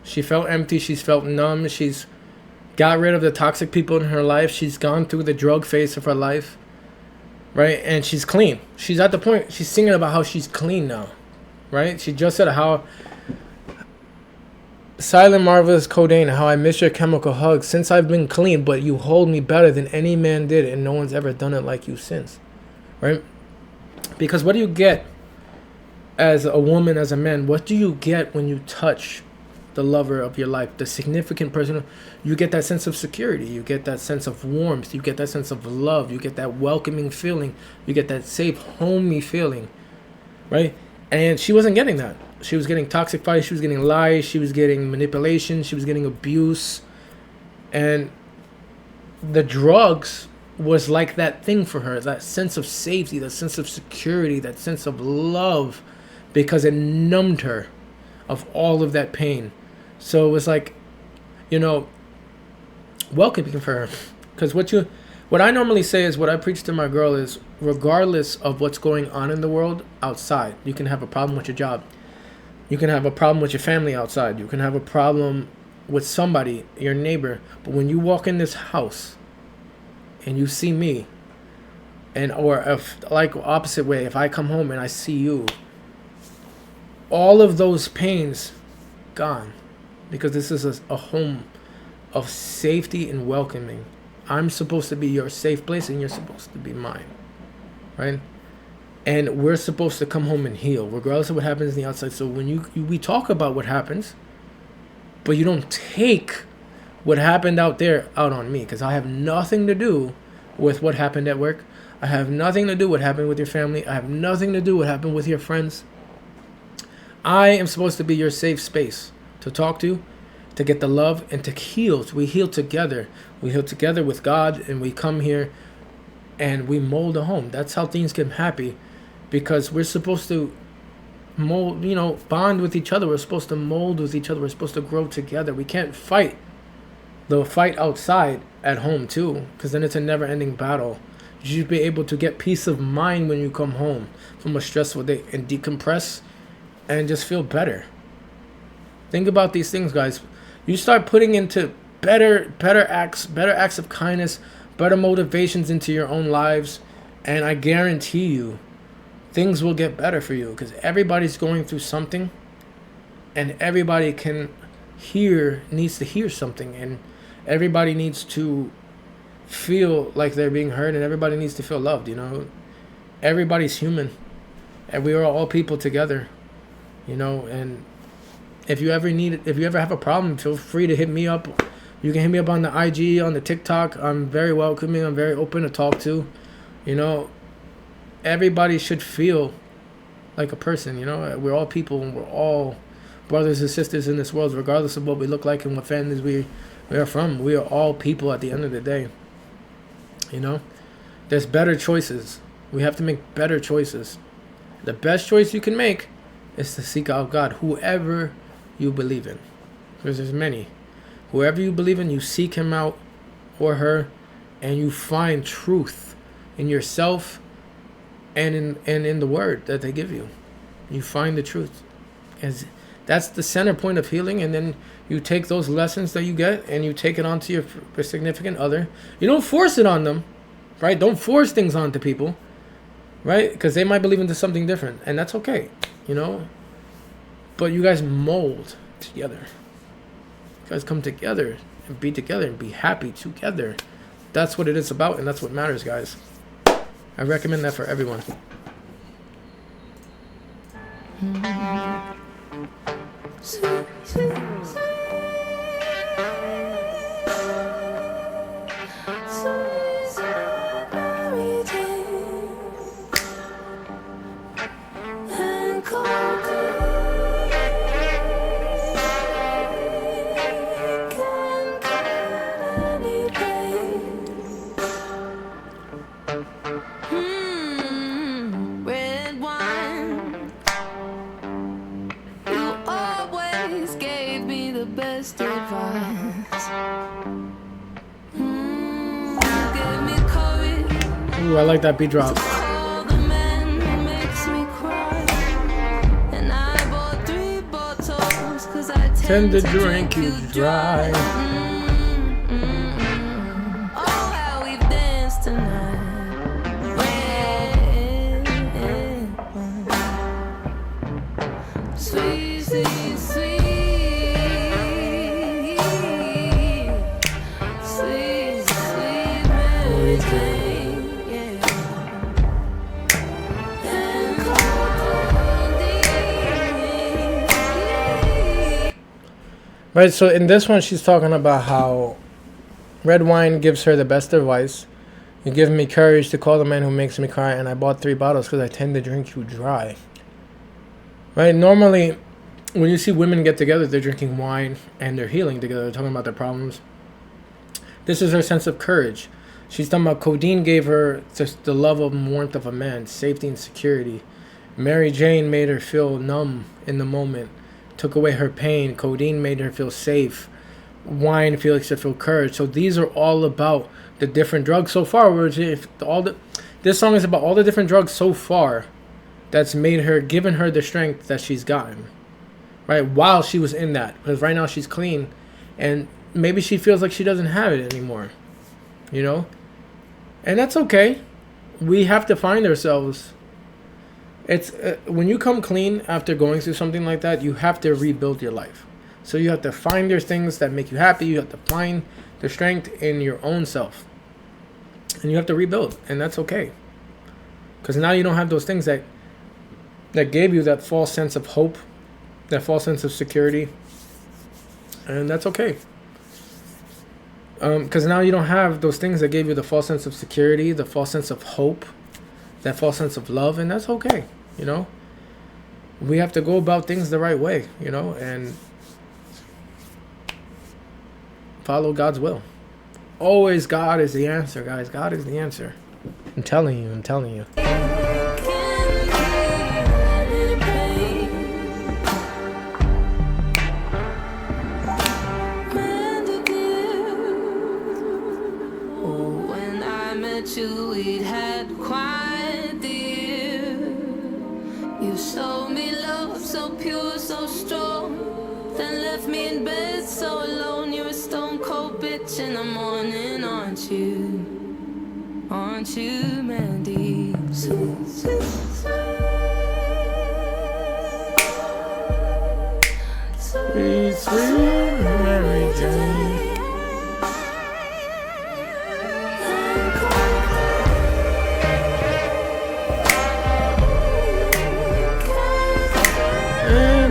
She felt empty. She's felt numb. She's got rid of the toxic people in her life. She's gone through the drug phase of her life, right? And she's clean. She's at the point, she's singing about how she's clean now, right? She just said how silent, marvelous codeine, how I miss your chemical hug since I've been clean, but you hold me better than any man did, and no one's ever done it like you since, right? Because what do you get as a woman, as a man? What do you get when you touch the lover of your life, the significant person? You get that sense of security. You get that sense of warmth. You get that sense of love. You get that welcoming feeling. You get that safe, homey feeling, right? And she wasn't getting that. She was getting toxic fights. She was getting lies. She was getting manipulation. She was getting abuse. And the drugs was like that thing for her, that sense of safety, that sense of security, that sense of love, because it numbed her of all of that pain. So it was like, welcoming for her. Because what I normally say is, what I preach to my girl is, regardless of what's going on in the world outside, you can have a problem with your job. You can have a problem with your family outside. You can have a problem with somebody, your neighbor. But when you walk in this house and you see me, or if, like, opposite way, if I come home and I see you, all of those pains gone, because this is a home of safety and welcoming. I'm supposed to be your safe place, and you're supposed to be mine, right? And we're supposed to come home and heal, regardless of what happens in the outside. So when we talk about what happens, but you don't take what happened out there out on me, because I have nothing to do with what happened at work. I have nothing to do with what happened with your family. I have nothing to do with what happened with your friends. I am supposed to be your safe space to talk to get the love, and to heal. We heal together. We heal together with God, and we come here and we mold a home. That's how things get happy, because we're supposed to mold, bond with each other. We're supposed to mold with each other. We're supposed to grow together. We can't fight the fight outside at home too, because then it's a never-ending battle. You should be able to get peace of mind when you come home from a stressful day and decompress and just feel better. Think about these things, guys. You start putting into better acts of kindness, better motivations into your own lives, and I guarantee you things will get better for you, because everybody's going through something, and everybody needs to hear something, and everybody needs to feel like they're being heard, and everybody needs to feel loved. Everybody's human, and we are all people together. you know. And if you ever have a problem, feel free to hit me up. You can hit me up on the IG, on the TikTok. I'm very welcoming. I'm very open to talk to. You know, everybody should feel like a person, you know. We're all people, and we're all brothers and sisters in this world, regardless of what we look like and what families we are from. We are all people at the end of the day, you know. There's better choices. We have to make better choices. The best choice you can make is to seek out God, whoever you believe in, because there's many. Whoever you believe in, you seek him out or her, and you find truth in yourself and in the word that they give you. You find the truth. As that's the center point of healing. And then you take those lessons that you get and you take it onto your significant other. You don't force it on them, right? Don't force things onto people, right? Because they might believe into something different, and that's okay, you know. But you guys mold together. You guys come together and be together and be happy together. That's what it is about, and that's what matters, guys. I recommend that for everyone. Sweet, sweet, sweet. Red wine. You always gave me the best advice. You gave me courage. Ooh, I like that beat drop. Call the man who makes me cry. And I bought 3 bottles 'cause I Tend to drink you dry. Oh, how we've danced tonight. Red wine. Sweet, sweet, sweet. Sweet, sweet Mary Jane. Yeah. And codeine. Right, so in this one, she's talking about how red wine gives her the best advice. You give me courage to call the man who makes me cry, and I bought 3 bottles because I tend to drink you dry. Right, normally, when you see women get together, they're drinking wine and they're healing together. They're talking about their problems. This is her sense of courage. She's talking about codeine gave her just the love and warmth of a man, safety and security. Mary Jane made her feel numb in the moment, took away her pain. Codeine made her feel safe. Wine makes her feel courage. So these are all about the different drugs so far. This song is about all the different drugs so far that's made her, given her the strength that she's gotten, right? While she was in that, because right now she's clean, and maybe she feels like she doesn't have it anymore, you know, and that's okay. We have to find ourselves. It's when you come clean after going through something like that, you have to rebuild your life. So you have to find your things that make you happy. You have to find the strength in your own self, and you have to rebuild, and that's okay. Because now you don't have those things that gave you that false sense of hope, that false sense of security, and that's okay. Because now you don't have those things that gave you the false sense of security, the false sense of hope, that false sense of love, and that's okay, you know. We have to go about things the right way, you know, and follow God's will. Always God is the answer, guys. God is the answer. I'm telling you. When I met you, we'd had quite the year. You showed me love so pure, so strong, then left me in bed so alone. You're a stone cold bitch in the morning, aren't you? Aren't you, Mandy? Sweet, sweet, Sweet, sweet Mary Jane.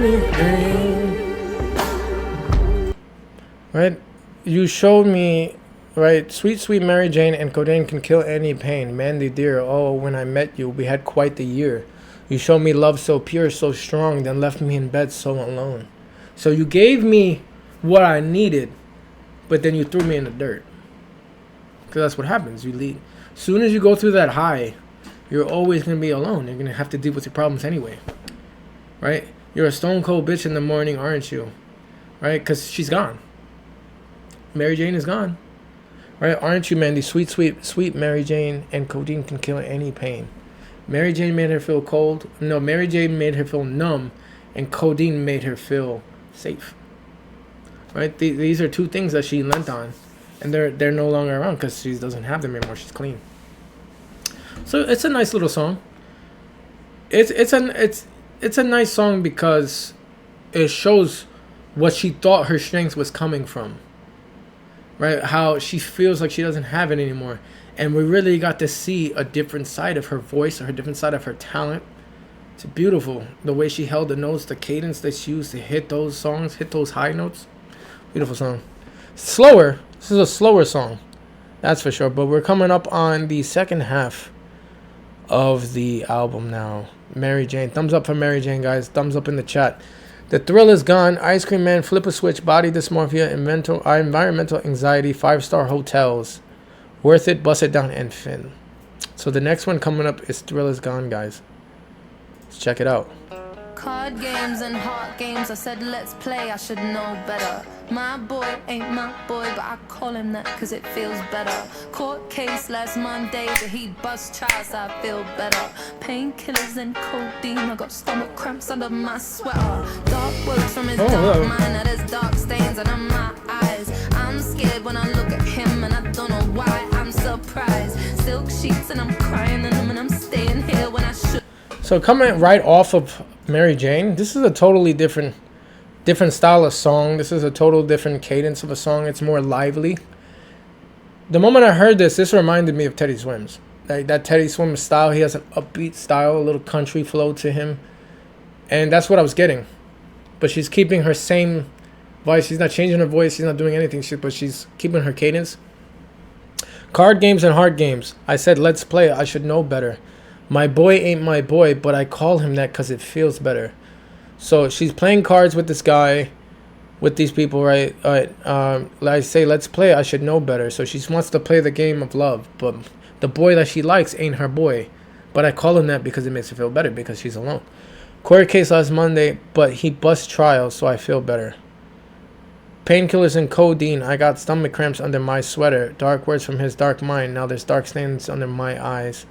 anything. Right? You showed me, right? Sweet, sweet Mary Jane and codeine can kill any pain. Mandy dear, oh, when I met you, we had quite the year. You showed me love so pure, so strong, then left me in bed so alone. So you gave me what I needed, but then you threw me in the dirt. Because that's what happens. You leave. As soon as you go through that high, you're always going to be alone. You're going to have to deal with your problems anyway. Right? You're a stone cold bitch in the morning, aren't you? Right? Because she's gone. Mary Jane is gone. Right? Aren't you, Mandy? Sweet, sweet, sweet Mary Jane, and codeine can kill any pain. Mary Jane made her feel cold. No, Mary Jane made her feel numb, and codeine made her feel safe. Right? These are two things that she lent on, and they're no longer around because she doesn't have them anymore. She's clean. So it's a nice little song. It's a nice song because it shows what she thought her strength was coming from. Right? How she feels like she doesn't have it anymore. And we really got to see a different side of her voice, or a different side of her talent. It's beautiful. The way she held the notes, the cadence that she used to hit those songs, hit those high notes. Beautiful song. Slower. This is a slower song. That's for sure. But we're coming up on the second half of the album now. Mary Jane. Thumbs up for Mary Jane, guys. Thumbs up in the chat. The Thrill is Gone. Ice Cream Man. Flip a Switch. Body Dysmorphia. Environmental Anxiety. 5-Star Hotels. Worth It, Bust It Down, and Finn. So the next one coming up is Thrill is Gone, guys. Let's check it out. Card games and heart games, I said let's play, I should know better. My boy ain't my boy, but I call him that cause it feels better. Court case last Monday, but he bust trials, so I feel better. Painkillers and codeine, I got stomach cramps under my sweater. Dark words from his dark mind, now there's dark stains under my eyes. I'm scared when I look at him and I don't know why I'm surprised. Silk sheets and I'm crying in them and I'm staying here when I should. So coming right off of Mary Jane, this is a totally different style of song. This is a total different cadence of a song. It's more lively. The moment I heard this reminded me of Teddy Swims. Like that Teddy Swims style. He has an upbeat style, a little country flow to him. And that's what I was getting. But she's keeping her same voice. She's not changing her voice. She's not doing anything. But she's keeping her cadence. Card games and heart games. I said, let's play. I should know better. My boy ain't my boy, but I call him that because it feels better. So she's playing cards with this guy, with these people, right? I say, let's play. I should know better. So she wants to play the game of love. But the boy that she likes ain't her boy. But I call him that because it makes her feel better because she's alone. Court case last Monday, but he bust trial, so I feel better. Painkillers and codeine. I got stomach cramps under my sweater. Dark words from his dark mind. Now there's dark stains under my eyes.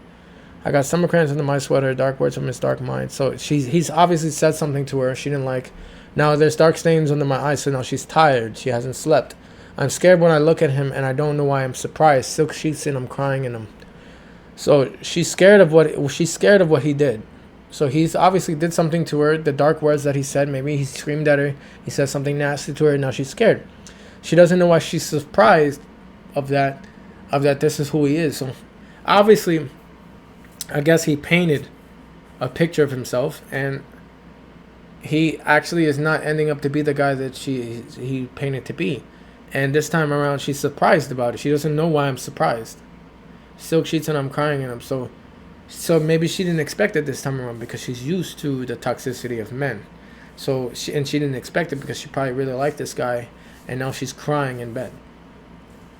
I got stomach cramps under my sweater, dark words from his dark mind. So he's obviously said something to her she didn't like. Now there's dark stains under my eyes, so now she's tired. She hasn't slept. I'm scared when I look at him, and I don't know why I'm surprised. Silk sheets and I'm crying in them. So she's scared of what he did. So he's obviously did something to her. The dark words that he said, maybe he screamed at her. He said something nasty to her, and now she's scared. She doesn't know why she's surprised of that this is who he is. So obviously, I guess he painted a picture of himself, and he actually is not ending up to be the guy that he painted to be. And this time around, she's surprised about it. She doesn't know why I'm surprised. Silk sheets and I'm crying in them. So maybe she didn't expect it this time around because she's used to the toxicity of men. So she didn't expect it because she probably really liked this guy, and now she's crying in bed.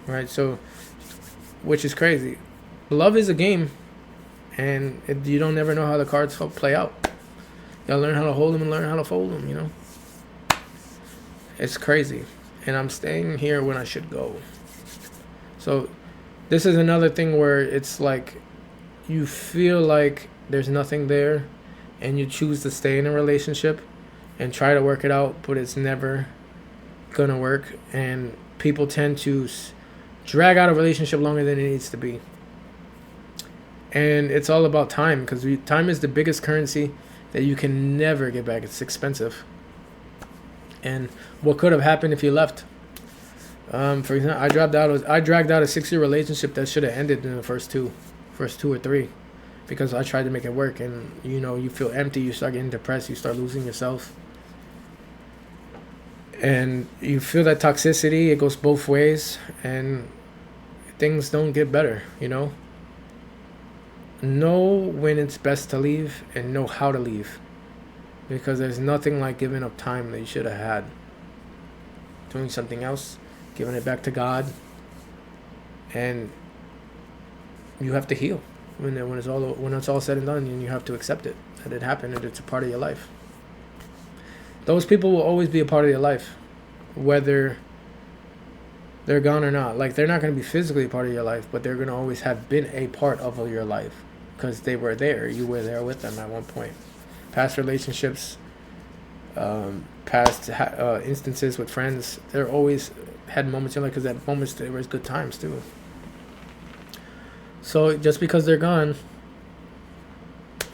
Right? So, which is crazy. Love is a game. And you don't ever know how the cards play out. You gotta learn how to hold them and learn how to fold them, you know? It's crazy. And I'm staying here when I should go. So this is another thing where it's like you feel like there's nothing there and you choose to stay in a relationship and try to work it out, but it's never gonna work. And people tend to drag out a relationship longer than it needs to be. And it's all about time, because time is the biggest currency that you can never get back. It's expensive. And what could have happened if you left? For example, I dragged out a 6-year relationship that should have ended in the first two or three, because I tried to make it work. And you feel empty. You start getting depressed. You start losing yourself. And you feel that toxicity, it goes both ways, and things don't get better, you know? Know when it's best to leave and know how to leave. Because there's nothing like giving up time that you should have had. Doing something else, giving it back to God, and you have to heal when it's all said and done, and you have to accept it, that it happened and it's a part of your life. Those people will always be a part of your life, whether they're gone or not. Like, they're not going to be physically a part of your life, but they're going to always have been a part of your life because they were there. You were there with them at one point. Past relationships, past instances with friends, they're always had moments in life, because at moments there was good times too. So just because they're gone,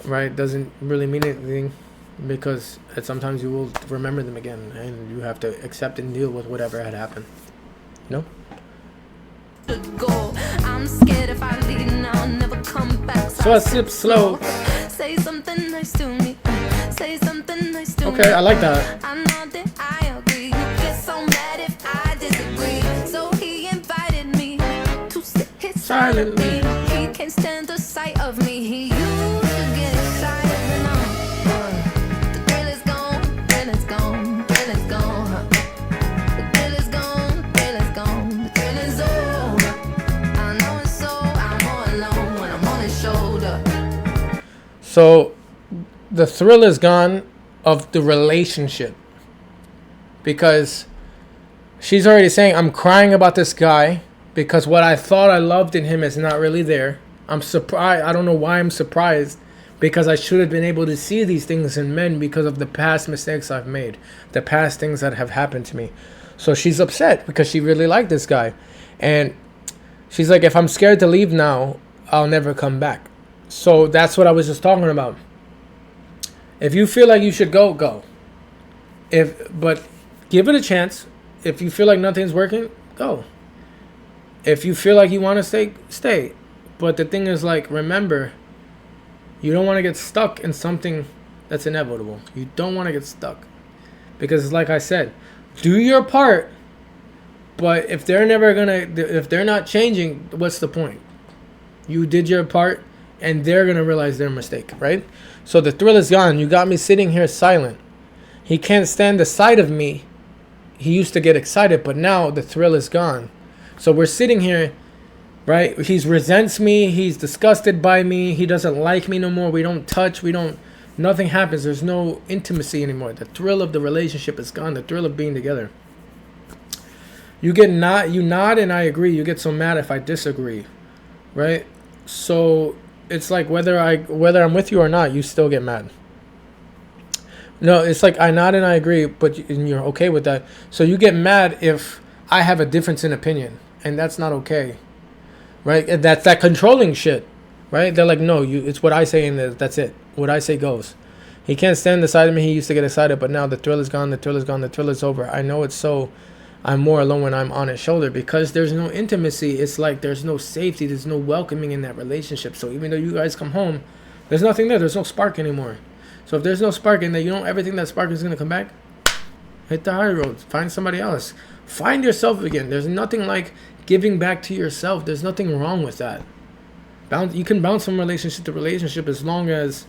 right, doesn't really mean anything, because sometimes you will remember them again, and you have to accept and deal with whatever had happened. You know? I'm scared if I leave now, never come back. So I sip slow. Say something nice to me. Say something nice to me. Okay, I like that. I know that I agree. You get so mad if I disagree. So he invited me to sit here silently. He can't stand the sight of me. He used to get excited, but now the thrill is gone, thrill is gone, thrill is gone. The thrill is gone, thrill is gone, the thrill is over. I know it's so, I'm all alone when I'm on his shoulder. So the thrill is gone of the relationship, because she's already saying, I'm crying about this guy because what I thought I loved in him is not really there. I'm surprised. I don't know why I'm surprised, because I should have been able to see these things in men because of the past mistakes I've made, the past things that have happened to me. So she's upset because she really liked this guy, and she's like, if I'm scared to leave now, I'll never come back. So that's what I was just talking about. If you feel like you should go, go. But give it a chance. If you feel like nothing's working, go. If you feel like you want to stay, stay. But the thing is, like, remember, you don't want to get stuck in something that's inevitable. You don't want to get stuck. Because like I said, do your part. But if they're not changing, what's the point? You did your part, and they're going to realize their mistake, right? So the thrill is gone. You got me sitting here silent. He can't stand the sight of me. He used to get excited, but now the thrill is gone. So we're sitting here, right? He resents me. He's disgusted by me. He doesn't like me no more. We don't touch. Nothing happens. There's no intimacy anymore. The thrill of the relationship is gone. The thrill of being together. You nod and I agree. You get so mad if I disagree, right? So it's like whether I'm with you or not, you still get mad. No, it's like I nod and I agree, and you're okay with that. So you get mad if I have a difference in opinion, and that's not okay, right? And that's that controlling shit, right? They're like, no, it's what I say, and that's it. What I say goes. He can't stand the side of me. He used to get excited, but now the thrill is gone. The thrill is gone. The thrill is over. I know it's so. I'm more alone when I'm on his shoulder, because there's no intimacy. It's like there's no safety. There's no welcoming in that relationship. So even though you guys come home, there's nothing there. There's no spark anymore. So if there's no spark and that you don't ever think that spark is going to come back, hit the high road. Find somebody else. Find yourself again. There's nothing like giving back to yourself. There's nothing wrong with that. You can bounce from relationship to relationship as long as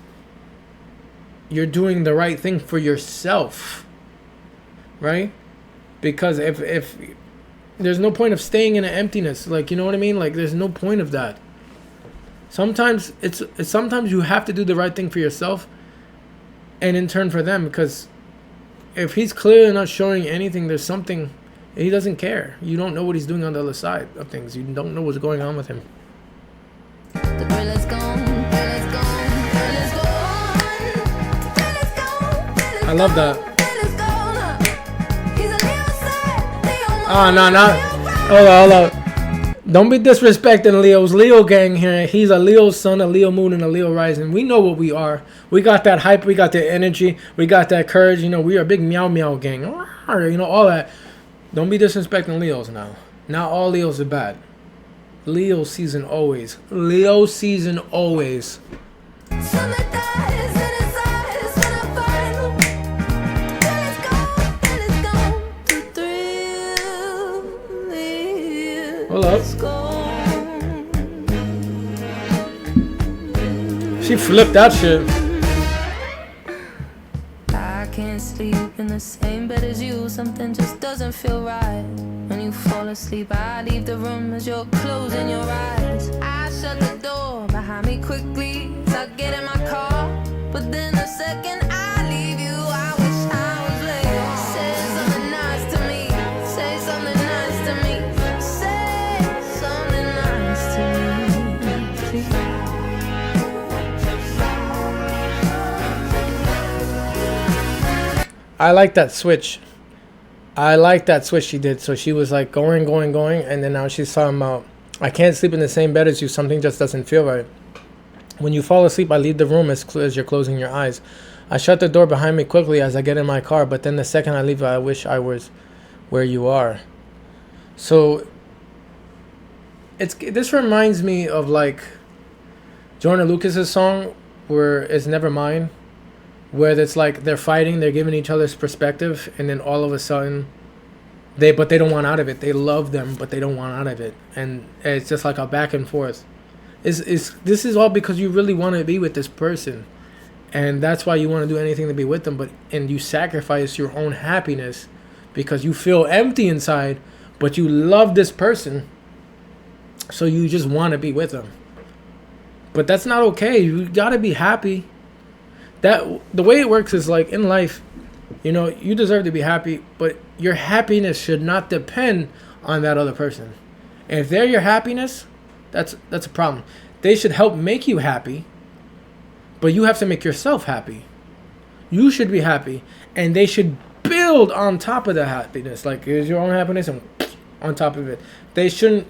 you're doing the right thing for yourself, right? Because if there's no point of staying in an emptiness, like, you know what I mean? Like, there's no point of that. Sometimes sometimes you have to do the right thing for yourself, and in turn for them, because if he's clearly not showing anything, there's something, he doesn't care. You don't know what he's doing on the other side of things. You don't know what's going on with him. The thrill is gone, thrill is gone, thrill is gone, thrill is gone, thrill is I love that. thrill is gone. He's a Leo side, Leo Oh, no, moon, hold on. Don't be disrespecting Leo's Leo gang here. He's a Leo sun, a Leo moon, and a Leo rising. We know what we are. We got that hype. We got that energy. We got that courage. You know, we are a big meow meow gang. You know, all that. Don't be disrespecting Leos now. Not all Leos are bad. Leo season always. Leo season always. Summer dies in his eyes when I find him. Thrill is gone, thrill is gone, Hold up. She flipped that shit. I can't sleep in the same bed as you. Something just doesn't feel right. When you fall asleep, I leave the room as you're closing your eyes. I shut the door behind me quickly as I get in my car. But then the second I leave you, I wish I was late. Say something nice to me. Say something nice to me. Say something nice to me, please. I like that switch. I like that switch she did. So she was like going, and then now she's talking about, I can't sleep in the same bed as you. Something just doesn't feel right. When you fall asleep, I leave the room as you're closing your eyes. I shut the door behind me quickly as I get in my car, but then the second I leave, I wish I was where you are. So this reminds me of like Jordan Lucas's song where it's Never Mind, where it's like they're fighting, they're giving each other's perspective, and then all of a sudden they don't want out of it. They love them, but they don't want out of it, and it's just like a back and forth. This is all because you really want to be with this person, and that's why you want to do anything to be with them, and you sacrifice your own happiness because you feel empty inside, but you love this person, so you just want to be with them. But that's not okay. You gotta be happy. That the way it works is like in life, you know, you deserve to be happy, but your happiness should not depend on that other person. And if they're your happiness, that's a problem. They should help make you happy, but you have to make yourself happy. You should be happy, and they should build on top of the happiness. Like, here's your own happiness, and on top of it, they shouldn't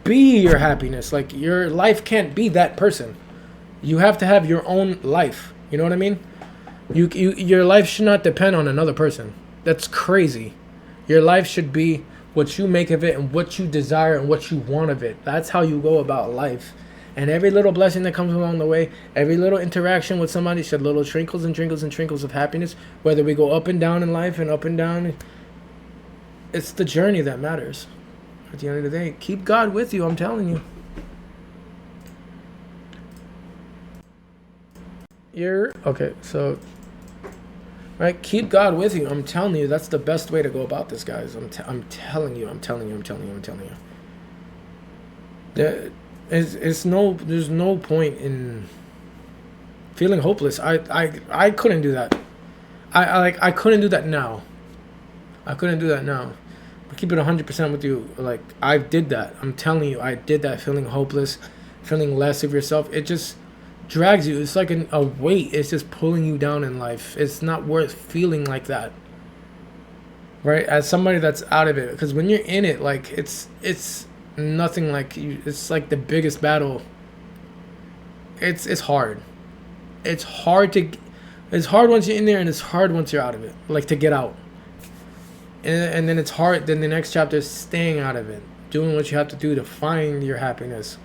be your happiness. Like, your life can't be that person. You have to have your own life. You know what I mean? Your life should not depend on another person. That's crazy. Your life should be what you make of it and what you desire and what you want of it. That's how you go about life. And every little blessing that comes along the way, every little interaction with somebody should little trinkles and trinkles and trinkles of happiness. Whether we go up and down in life and up and down, it's the journey that matters. At the end of the day, keep God with you, I'm telling you. Okay, so right, keep God with you. I'm telling you, that's the best way to go about this, guys. I'm telling you. There's no point in feeling hopeless. I couldn't do that. I couldn't do that now. But keep it 100% with you. Like, I did that. I'm telling you, I did that. Feeling hopeless, feeling less of yourself. It just drags you. It's like a weight. It's just pulling you down in life. It's not worth feeling like that, right? As somebody that's out of it, because when you're in it, like it's nothing like you. It's like the biggest battle. It's hard. It's hard once you're in there, and it's hard once you're out of it. Like, to get out, and then it's hard. Then the next chapter is staying out of it, doing what you have to do to find your happiness.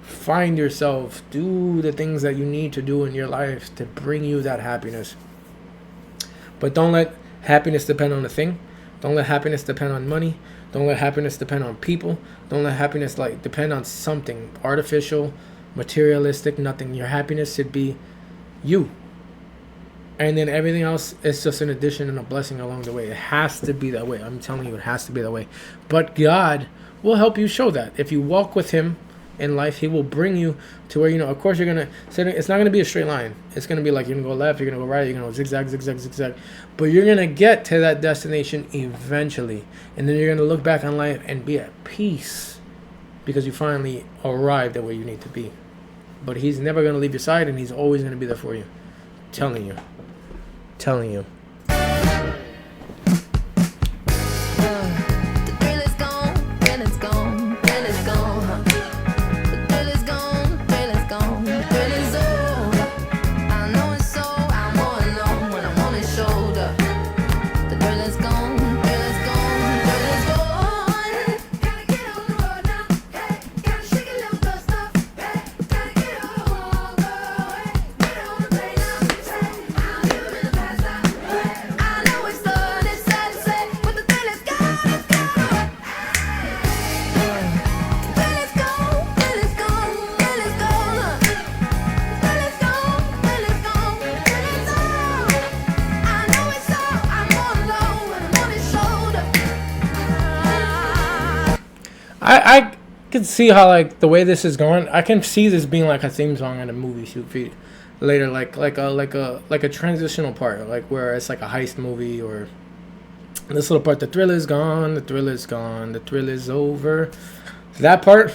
Find yourself, do the things that you need to do in your life to bring you that happiness. But don't let happiness depend on a thing. Don't let happiness depend on money. Don't let happiness depend on people. Don't let happiness depend on something artificial, materialistic, nothing. Your happiness should be you. And then everything else is just an addition and a blessing along the way. It has to be that way. I'm telling you, it has to be that way. But God will help you show that. If you walk with Him in life, He will bring you to where, of course you're gonna it's not gonna be a straight line. It's gonna be like, you're gonna go left, you're gonna go right, you're gonna go zigzag, but you're gonna get to that destination eventually, and then you're gonna look back on life and be at peace because you finally arrived at where you need to be. But He's never gonna leave your side, and He's always gonna be there for you. Telling you. I can see how like the way this is going. I can see this being like a theme song in a movie shoot later, like a transitional part, like where it's like a heist movie or this little part. The thrill is gone. The thrill is gone. The thrill is over. That part,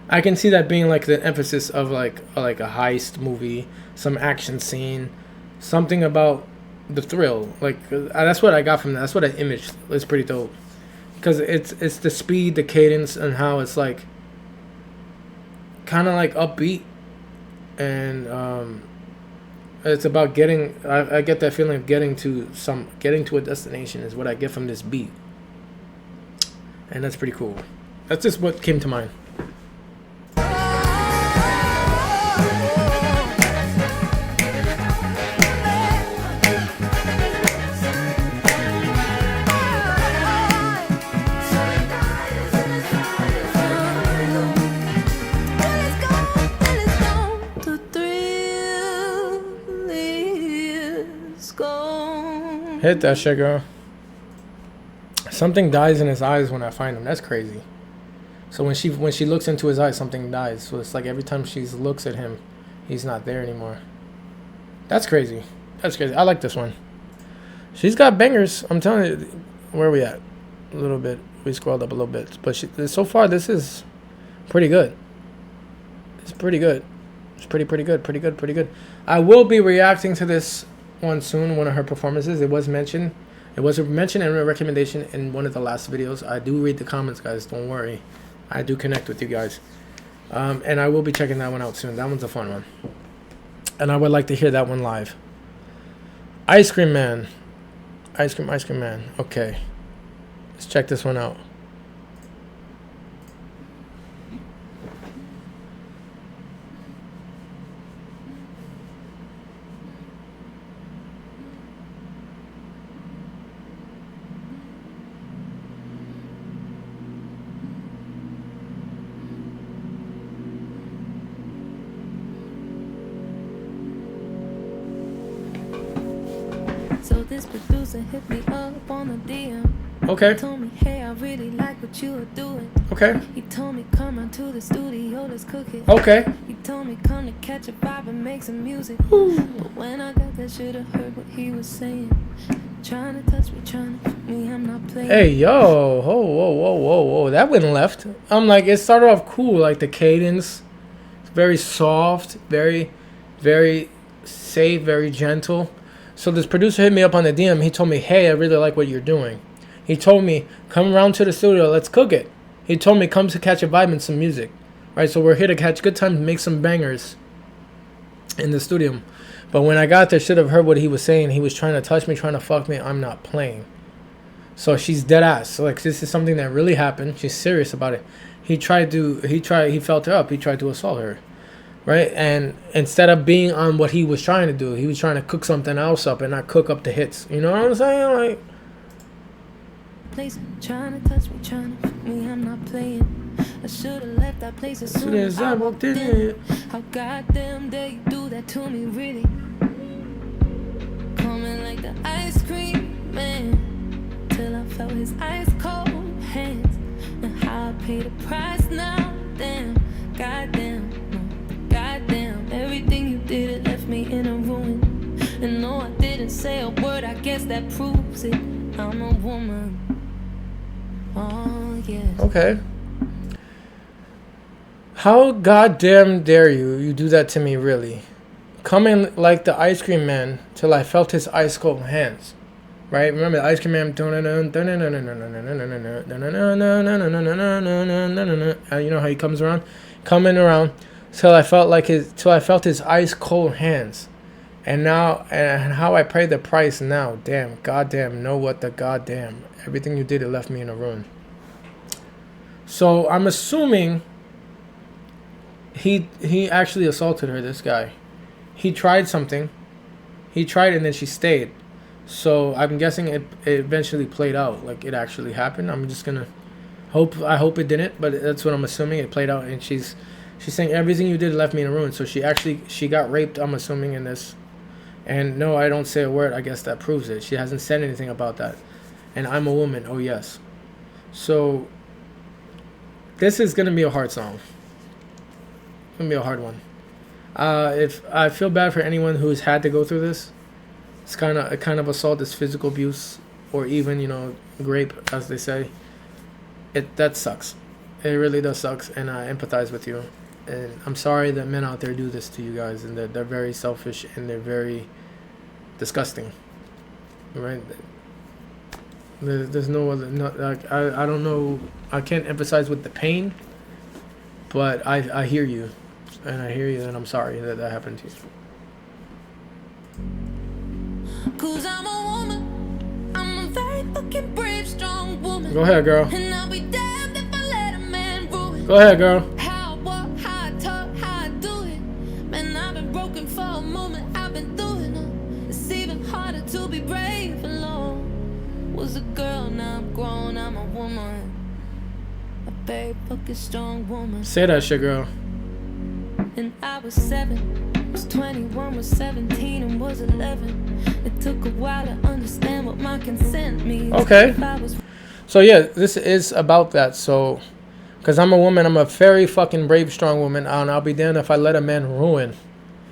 I can see that being like the emphasis of like a heist movie, some action scene, something about the thrill. Like that's what I got from that. That's what I imaged. It's pretty dope because it's the speed, the cadence, and how it's like kind of like upbeat, and it's about getting. I get that feeling of getting to a destination is what I get from this beat, and that's pretty cool. That's just what came to mind. Hit that shit, girl. Something dies in his eyes when I find him. That's crazy. So when she looks into his eyes, something dies. So it's like every time she looks at him, he's not there anymore. That's crazy. That's crazy. I like this one. She's got bangers. I'm telling you. Where are we at? A little bit. We scrolled up a little bit. But so far, this is pretty good. It's pretty good. It's pretty good. Pretty good. I will be reacting to this one soon, one of her performances. It was mentioned and a recommendation in one of the last videos. I do read the comments, guys, don't worry. I do connect with you guys, and I will be checking that one out soon. That one's a fun one, and I would like to hear that one live. Ice Cream Man. Okay, let's check this one out. This producer hit me up on a DM. Okay. He told me, hey, I really like what you were doing. Okay. He told me, come on to the studio, let's cook it. Okay. He told me, come to catch a vibe and make some music. Ooh. But when I got there, should've heard what he was saying. Trying to touch me, trying to fuck me, I'm not playing. Hey, yo. Whoa. That went left. I'm like, it started off cool, like the cadence. Very soft, very, very safe, very gentle. So this producer hit me up on the DM. He told me, hey, I really like what you're doing. He told me, come around to the studio, let's cook it. He told me, come to catch a vibe and some music. Right, so we're here to catch good times, make some bangers in the studio. But when I got there, should have heard what he was saying. He was trying to touch me, trying to fuck me. I'm not playing. So she's dead ass. So like, this is something that really happened. She's serious about it. He felt her up. He tried to assault her. Right, and instead of being on what he was trying to do, he was trying to cook something else up and not cook up the hits. You know what I'm saying? Like, place trying to touch me, trying to fuck me, I'm not playing. I should have left that place as soon as I walked in. How goddamn dare you do that to me, really? Coming like the ice cream man, till I felt his ice cold hands, and how I paid the price now. Damn, goddamn. Goddamn, everything you did, it left me in a ruin. And no, I didn't say a word, I guess that proves it. I'm a woman. Oh, yes. Okay. How goddamn dare you do that to me, really? Coming like the ice cream man till I felt his ice cold hands. Right? Remember the ice cream man? You know how he comes around? Coming around. Till I felt his ice cold hands, and how I paid the price now. Damn, goddamn, know what the goddamn. Everything you did, it left me in a ruin. So I'm assuming he actually assaulted her. This guy, he tried something, and then she stayed. So I'm guessing it eventually played out, like it actually happened. I'm just gonna I hope it didn't, but that's what I'm assuming. It played out, and she's saying everything you did left me in a ruin. So she got raped, I'm assuming, in this. And no, I don't say a word. I guess that proves it. She hasn't said anything about that. And I'm a woman. Oh, yes. So this is gonna be a hard song. It's gonna be a hard one. If I feel bad for anyone who's had to go through this, it's kind of assault, is physical abuse, or even, you know, rape, as they say. That sucks. It really does sucks, and I empathize with you. And I'm sorry that men out there do this to you guys, and that they're very selfish and they're very disgusting. Right? There's no other. No, like, I don't know. I can't emphasize with the pain, but I hear you, and and I'm sorry that happened to you. 'Cause I'm a woman. I'm a very fucking brave, strong woman. Go ahead, girl. And I'll be damned if I let a man ruin. Go ahead, girl. How I walk, how I talk, how I do it. Man, I've been broken for a moment. I've been doing it. It's even harder to be brave alone. Was a girl, now I'm grown. I'm a woman. A very fucking strong woman. Say that shit, girl. And I was 7, was 21, was 17, and was 11. It took a while to understand what my consent means. Okay. If I was So yeah, this is about that. So, because I'm a woman, I'm a very fucking brave, strong woman, and I'll be damned if I let a man ruin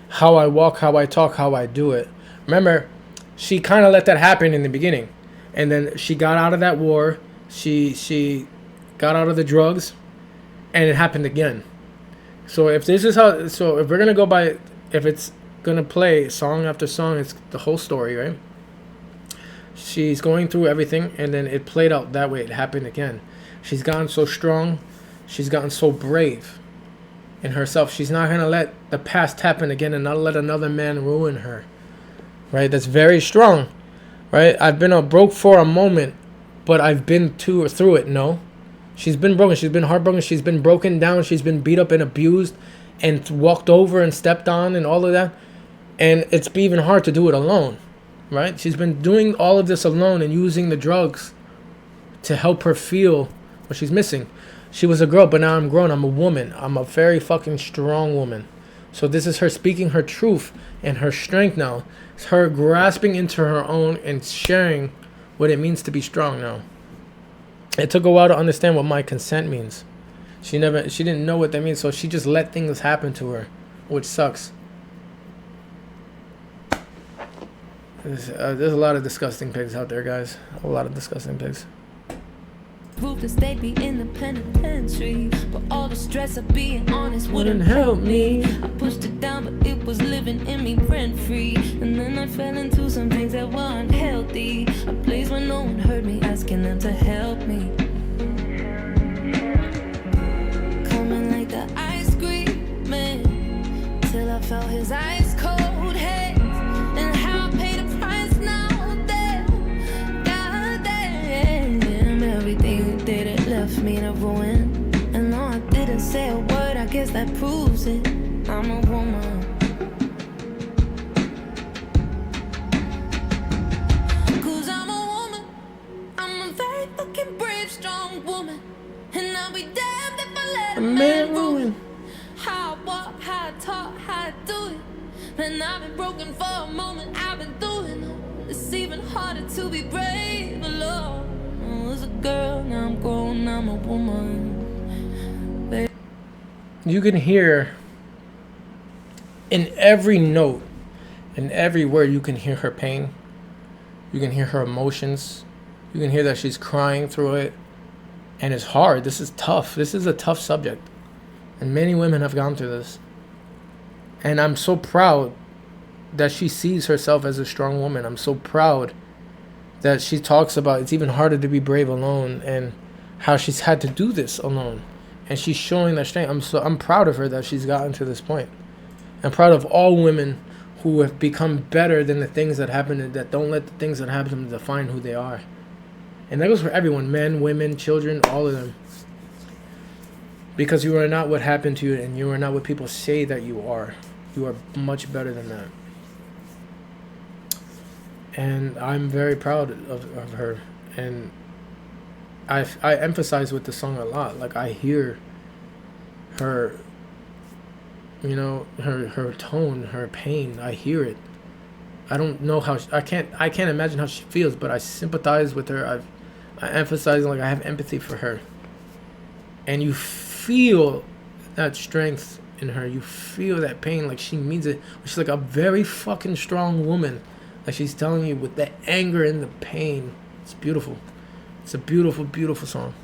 how I walk, how I talk, how I do it. Remember, she kind of let that happen in the beginning, and then she got out of that war. She got out of the drugs, and it happened again. So if this is how, so if we're gonna go by, if it's gonna play song after song, it's the whole story, right? She's going through everything, and then it played out that way. It happened again. She's gotten so strong. She's gotten so brave in herself. She's not gonna let the past happen again, and not let another man ruin her. Right? That's very strong. Right? I've been broke for a moment, but I've been through it. No, she's been broken. She's been heartbroken. She's been broken down. She's been beat up and abused, and walked over and stepped on, and all of that. And it's even hard to do it alone. Right? She's been doing all of this alone and using the drugs to help her feel what she's missing. She was a girl, but now I'm grown. I'm a woman. I'm a very fucking strong woman. So this is her speaking her truth and her strength now. It's her grasping into her own and sharing what it means to be strong now. It took a while to understand what my consent means. She didn't know what that means, so she just let things happen to her, which sucks. There's a lot of disgusting pigs out there, guys. A lot of disgusting pigs. ruthless, they'd be in the penitentiary. But all the stress of being honest Wouldn't help me. I pushed it down, but it was living in me rent free. And then I fell into some things that were unhealthy. A place where no one heard me, asking them to help me. Coming like the ice cream man, till I felt his ice cold hands. And how I paid a price now there. God damn, everything you did, it left me in a ruin. And no, I didn't say a word, I guess that proves it. I'm a woman. Cause I'm a woman. I'm a very fucking brave, strong woman. And I'll be damned if I let a man ruin how I walk, how I talk, how I do it. And I've been broken for a moment, I've been doing it. It's even harder to be brave alone. I was a girl, now I'm grown, I'm a woman. You can hear in every note, in every word, you can hear her pain. You can hear her emotions. You can hear that she's crying through it. And it's hard. This is tough. This is a tough subject. And many women have gone through this. And I'm so proud that she sees herself as a strong woman. I'm so proud that she talks about it's even harder to be brave alone and how she's had to do this alone. And she's showing that strength. I'm proud of her that she's gotten to this point. I'm proud of all women who have become better than the things that happen, and that don't let the things that happen to them define who they are. And that goes for everyone, men, women, children, all of them. Because you are not what happened to you, and you are not what people say that you are. You are much better than that. And I'm very proud of her. And I emphasize with the song a lot. Like, I hear her, you know, her tone, her pain. I hear it. I don't know how I can't imagine how she feels, but I sympathize with her. I emphasize, like, I have empathy for her. and you feel that strength in her. You feel that pain, like she means it. She's like a very fucking strong woman, like she's telling you with the anger and the pain. It's beautiful. It's a beautiful, beautiful song.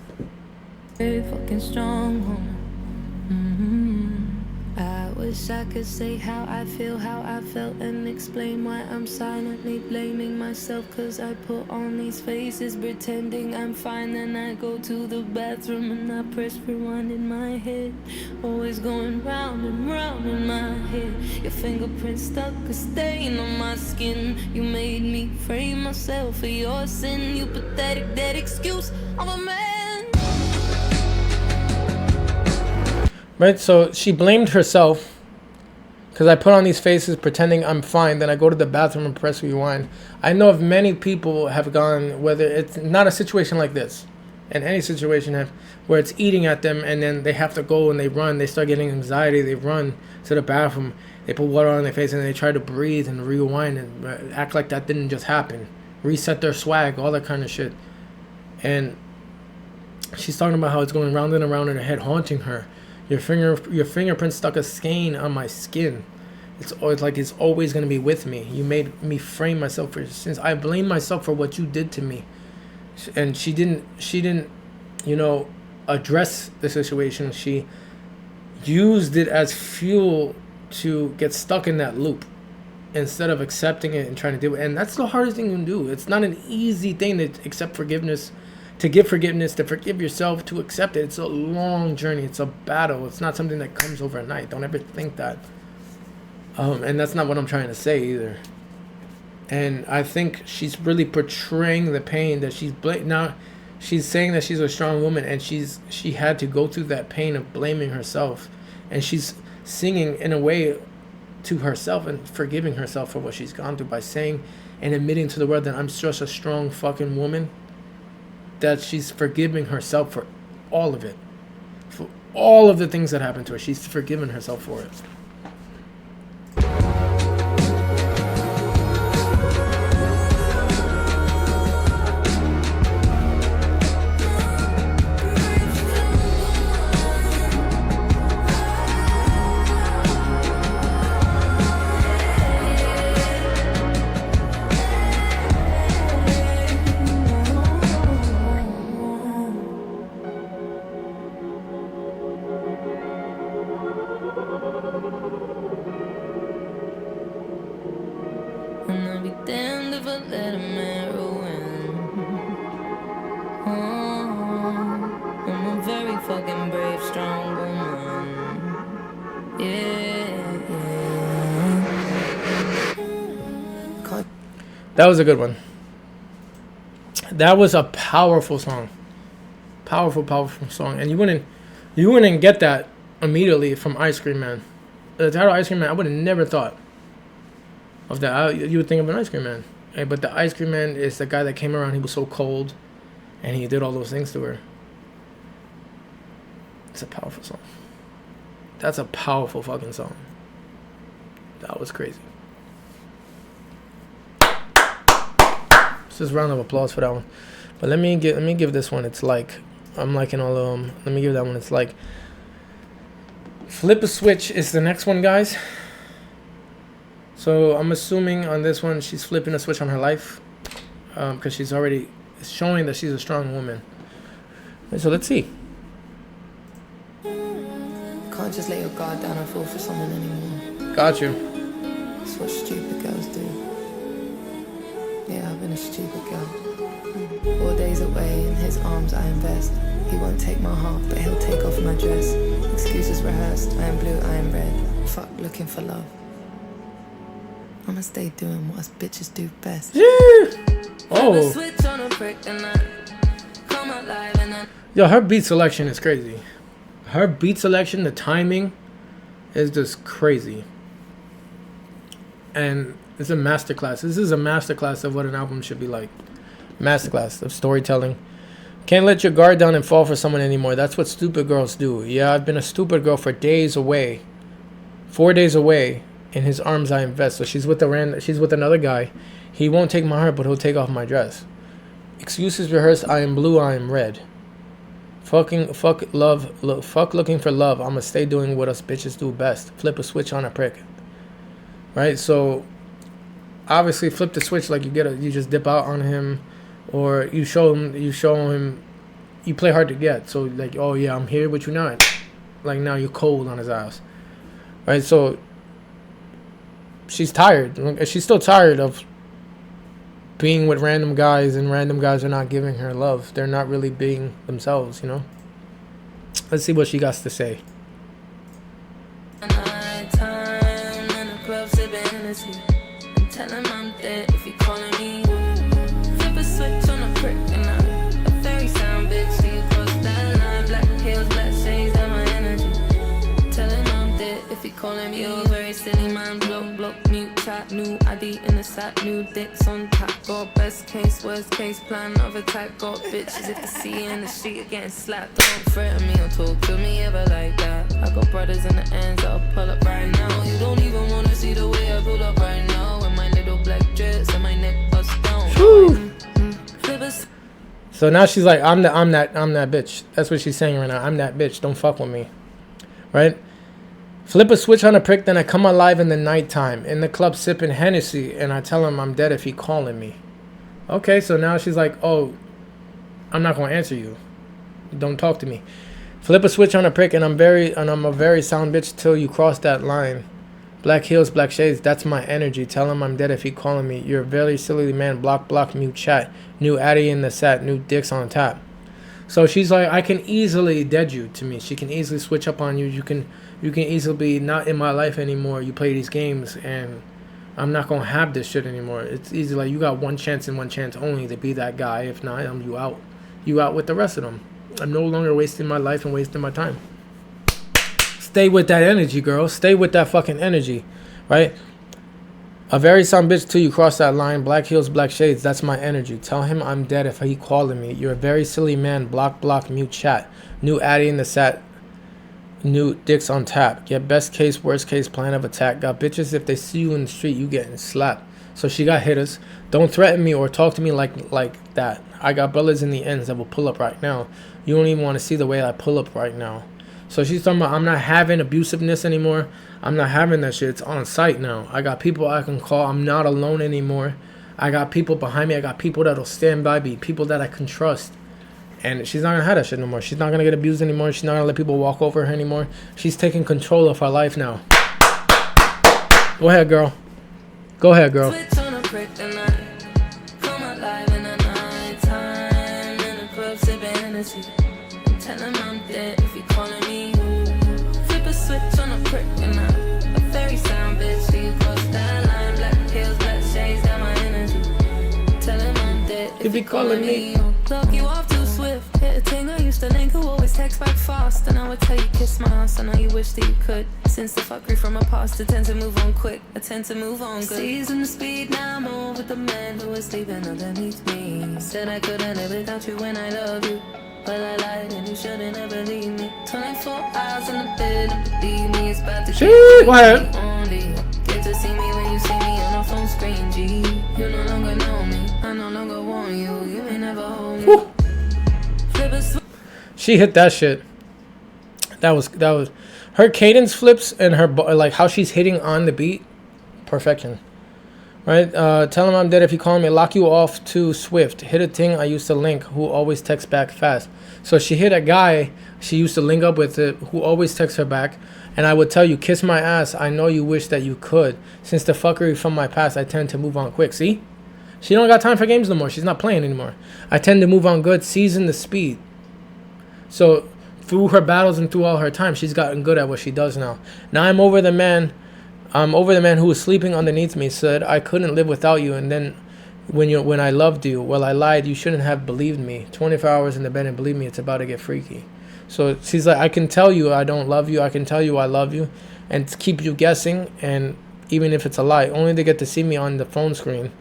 Very fucking strong woman. I wish I could say how I feel, how I felt, and explain why I'm silently blaming myself. Cause I put on these faces pretending I'm fine. Then I go to the bathroom and I press rewind in my head. Always going round and round in my head. Your fingerprints stuck a stain on my skin. You made me frame myself for your sin. You pathetic dead excuse of a man. Right, so she blamed herself because I put on these faces pretending I'm fine. Then I go to the bathroom and press rewind. I know of many people have gone, whether it's not a situation like this, in any situation where it's eating at them and then they have to go and they run. They start getting anxiety. They run to the bathroom. They put water on their face and they try to breathe and rewind and act like that didn't just happen. Reset their swag, all that kind of shit. And she's talking about how it's going round and around in her head, haunting her. Your fingerprint stuck a stain on my skin. It's always like it's always gonna be with me. You made me frame myself for your sins. I blame myself for what you did to me. And she didn't, you know, address the situation. She used it as fuel to get stuck in that loop instead of accepting it and trying to deal with it. And that's the hardest thing you can do. It's not an easy thing to accept forgiveness. To give forgiveness, to forgive yourself, to accept it. It's a long journey. It's a battle. It's not something that comes overnight. Don't ever think that. And that's not what I'm trying to say either. And I think she's really portraying the pain that she's now. She's saying that she's a strong woman, and she had to go through that pain of blaming herself, and she's singing in a way to herself and forgiving herself for what she's gone through by saying and admitting to the world that I'm such a strong fucking woman. That she's forgiving herself for all of it. For all of the things that happened to her. She's forgiven herself for it. And I'll be damned if I let a man ruin. Oh, I'm a very fucking brave, strong woman. Yeah. That was a good one. That was a powerful song. Powerful, powerful song. And you wouldn't get that immediately from Ice Cream Man. The title Ice Cream Man, I would have never thought of that. You would think of an Ice Cream Man. Hey, but the Ice Cream Man is the guy that came around. He was so cold, and he did all those things to her. It's a powerful song. That's a powerful fucking song. That was crazy. Just a round of applause for that one. But let me give this one. It's like I'm liking all of them. Let me give that one. It's like Flip a Switch is the next one, guys. So I'm assuming on this one she's flipping a switch on her life, because she's already showing that she's a strong woman. So let's see. Can't just let your guard down and fall for someone anymore. Got you. That's what stupid girls do. Yeah, I've been a stupid girl. 4 days away, in his arms I invest. He won't take my heart, but he'll take off my dress. Excuses rehearsed, I am blue, I am red. Fuck looking for love. I'ma stay doing what us bitches do best. Yeah. Oh. Yo, her beat selection is crazy. Her beat selection, the timing is just crazy. And it's a masterclass. This is a masterclass of what an album should be like. Masterclass of storytelling. Can't let your guard down and fall for someone anymore. That's what stupid girls do. Yeah, I've been a stupid girl for days away. 4 days away. In his arms I invest. So she's with another guy. He won't take my heart, but he'll take off my dress. Excuses rehearsed, I am blue, I am red. Fuck looking for love. I'ma stay doing what us bitches do best. Flip a switch on a prick. Right? So obviously flip the switch, like you just dip out on him, or you show him you play hard to get. So like, oh yeah, I'm here with you now. Like now you're cold on his ass. Right? So she's tired. She's still tired of being with random guys, and random guys are not giving her love. They're not really being themselves, you know? Let's see what she got to say. Tell him I'm dead if he calling me. Flip a switch on a prick and I'm a very sound bitch. So you cross that line. Black heels, black shades, and my energy. Tell him I'm dead if he calling me. You very silly man, block, mute, chat, new ID in the sack, new dicks on tap. Got best case, worst case, plan of attack. Got bitches if they see you in the street, are getting slapped. Don't threaten me or talk to me ever like that. I got brothers in the ends that'll pull up right now. You don't even wanna see the way I pull up right now. Black dress and my neck bust down. So now she's like, I'm that bitch. That's what she's saying right now. I'm that bitch. Don't fuck with me. Right? Flip a switch on a prick, then I come alive in the nighttime. In the club sipping Hennessy, and I tell him I'm dead if he calling me. Okay, so now she's like, oh, I'm not gonna answer you. Don't talk to me. Flip a switch on a prick, and I'm a very sound bitch till you cross that line. Black heels, black shades, that's my energy. Tell him I'm dead if he calling me. You're a very silly man. Block, mute, chat. New Addy in the set. New dicks on tap. So she's like, I can easily dead you to me. She can easily switch up on you. You can easily be not in my life anymore. You play these games, and I'm not going to have this shit anymore. It's easy. Like, you got one chance and one chance only to be that guy. If not, you out. You out with the rest of them. I'm no longer wasting my life and wasting my time. Stay with that energy, girl. Stay with that fucking energy, right? A very sound bitch till you cross that line. Black heels, black shades. That's my energy. Tell him I'm dead if he calling me. You're a very silly man. Block, mute, chat. New Addy in the set. New dicks on tap. Get best case, worst case, plan of attack. Got bitches if they see you in the street, you getting slapped. So she got hitters. Don't threaten me or talk to me like that. I got brothers in the ends that will pull up right now. You don't even want to see the way I pull up right now. So she's talking about, I'm not having abusiveness anymore. I'm not having that shit. It's on site now. I got people I can call. I'm not alone anymore. I got people behind me. I got people that'll stand by me. People that I can trust. And she's not going to have that shit no more. She's not going to get abused anymore. She's not going to let people walk over her anymore. She's taking control of her life now. Go ahead, girl. Go ahead, girl. Switch on a prick and I come alive in the nighttime in the club sipping Hennessy. Tell him I'm dead if he calling me. Flip a switch on a prick and I'm a very sound bitch. So you cross that line. Black heels, black shades, got my energy. Tell him I'm dead if he calling me. Lock you off too swift. Hit a thing I used to link who always text back fast. And I would tell you kiss my ass. I know you wish that you could. Since the fuckery from my past, I tend to move on quick. I tend to move on good. Season the speed, now I'm over the man who was sleeping underneath me. Said I couldn't live without you when I love you. But I lied and you shouldn't ever leave me. 24 hours in the bed and believe me, it's about to get only. Get to see me when you see me on a phone screen, G. You no longer know me, I no longer want you. You may never hold me. She hit that shit. That was her cadence flips and her like how she's hitting on the beat. Perfection. Right? Tell him I'm dead if you call me. Lock you off too swift. Hit a thing I used to link who always texts back fast. So she hit a guy she used to link up with who always texts her back. And I would tell you, kiss my ass. I know you wish that you could. Since the fuckery from my past, I tend to move on quick. See? She don't got time for games no more. She's not playing anymore. I tend to move on good. Season the speed. So through her battles and through all her time, she's gotten good at what she does now. Now I'm over the man who was sleeping underneath me. Said I couldn't live without you, and then when I loved you, well, I lied. You shouldn't have believed me. 24 hours in the bed, and believe me, it's about to get freaky. So she's like, I can tell you I don't love you. I can tell you I love you, and keep you guessing. And even if it's a lie, only to get to see me on the phone screen.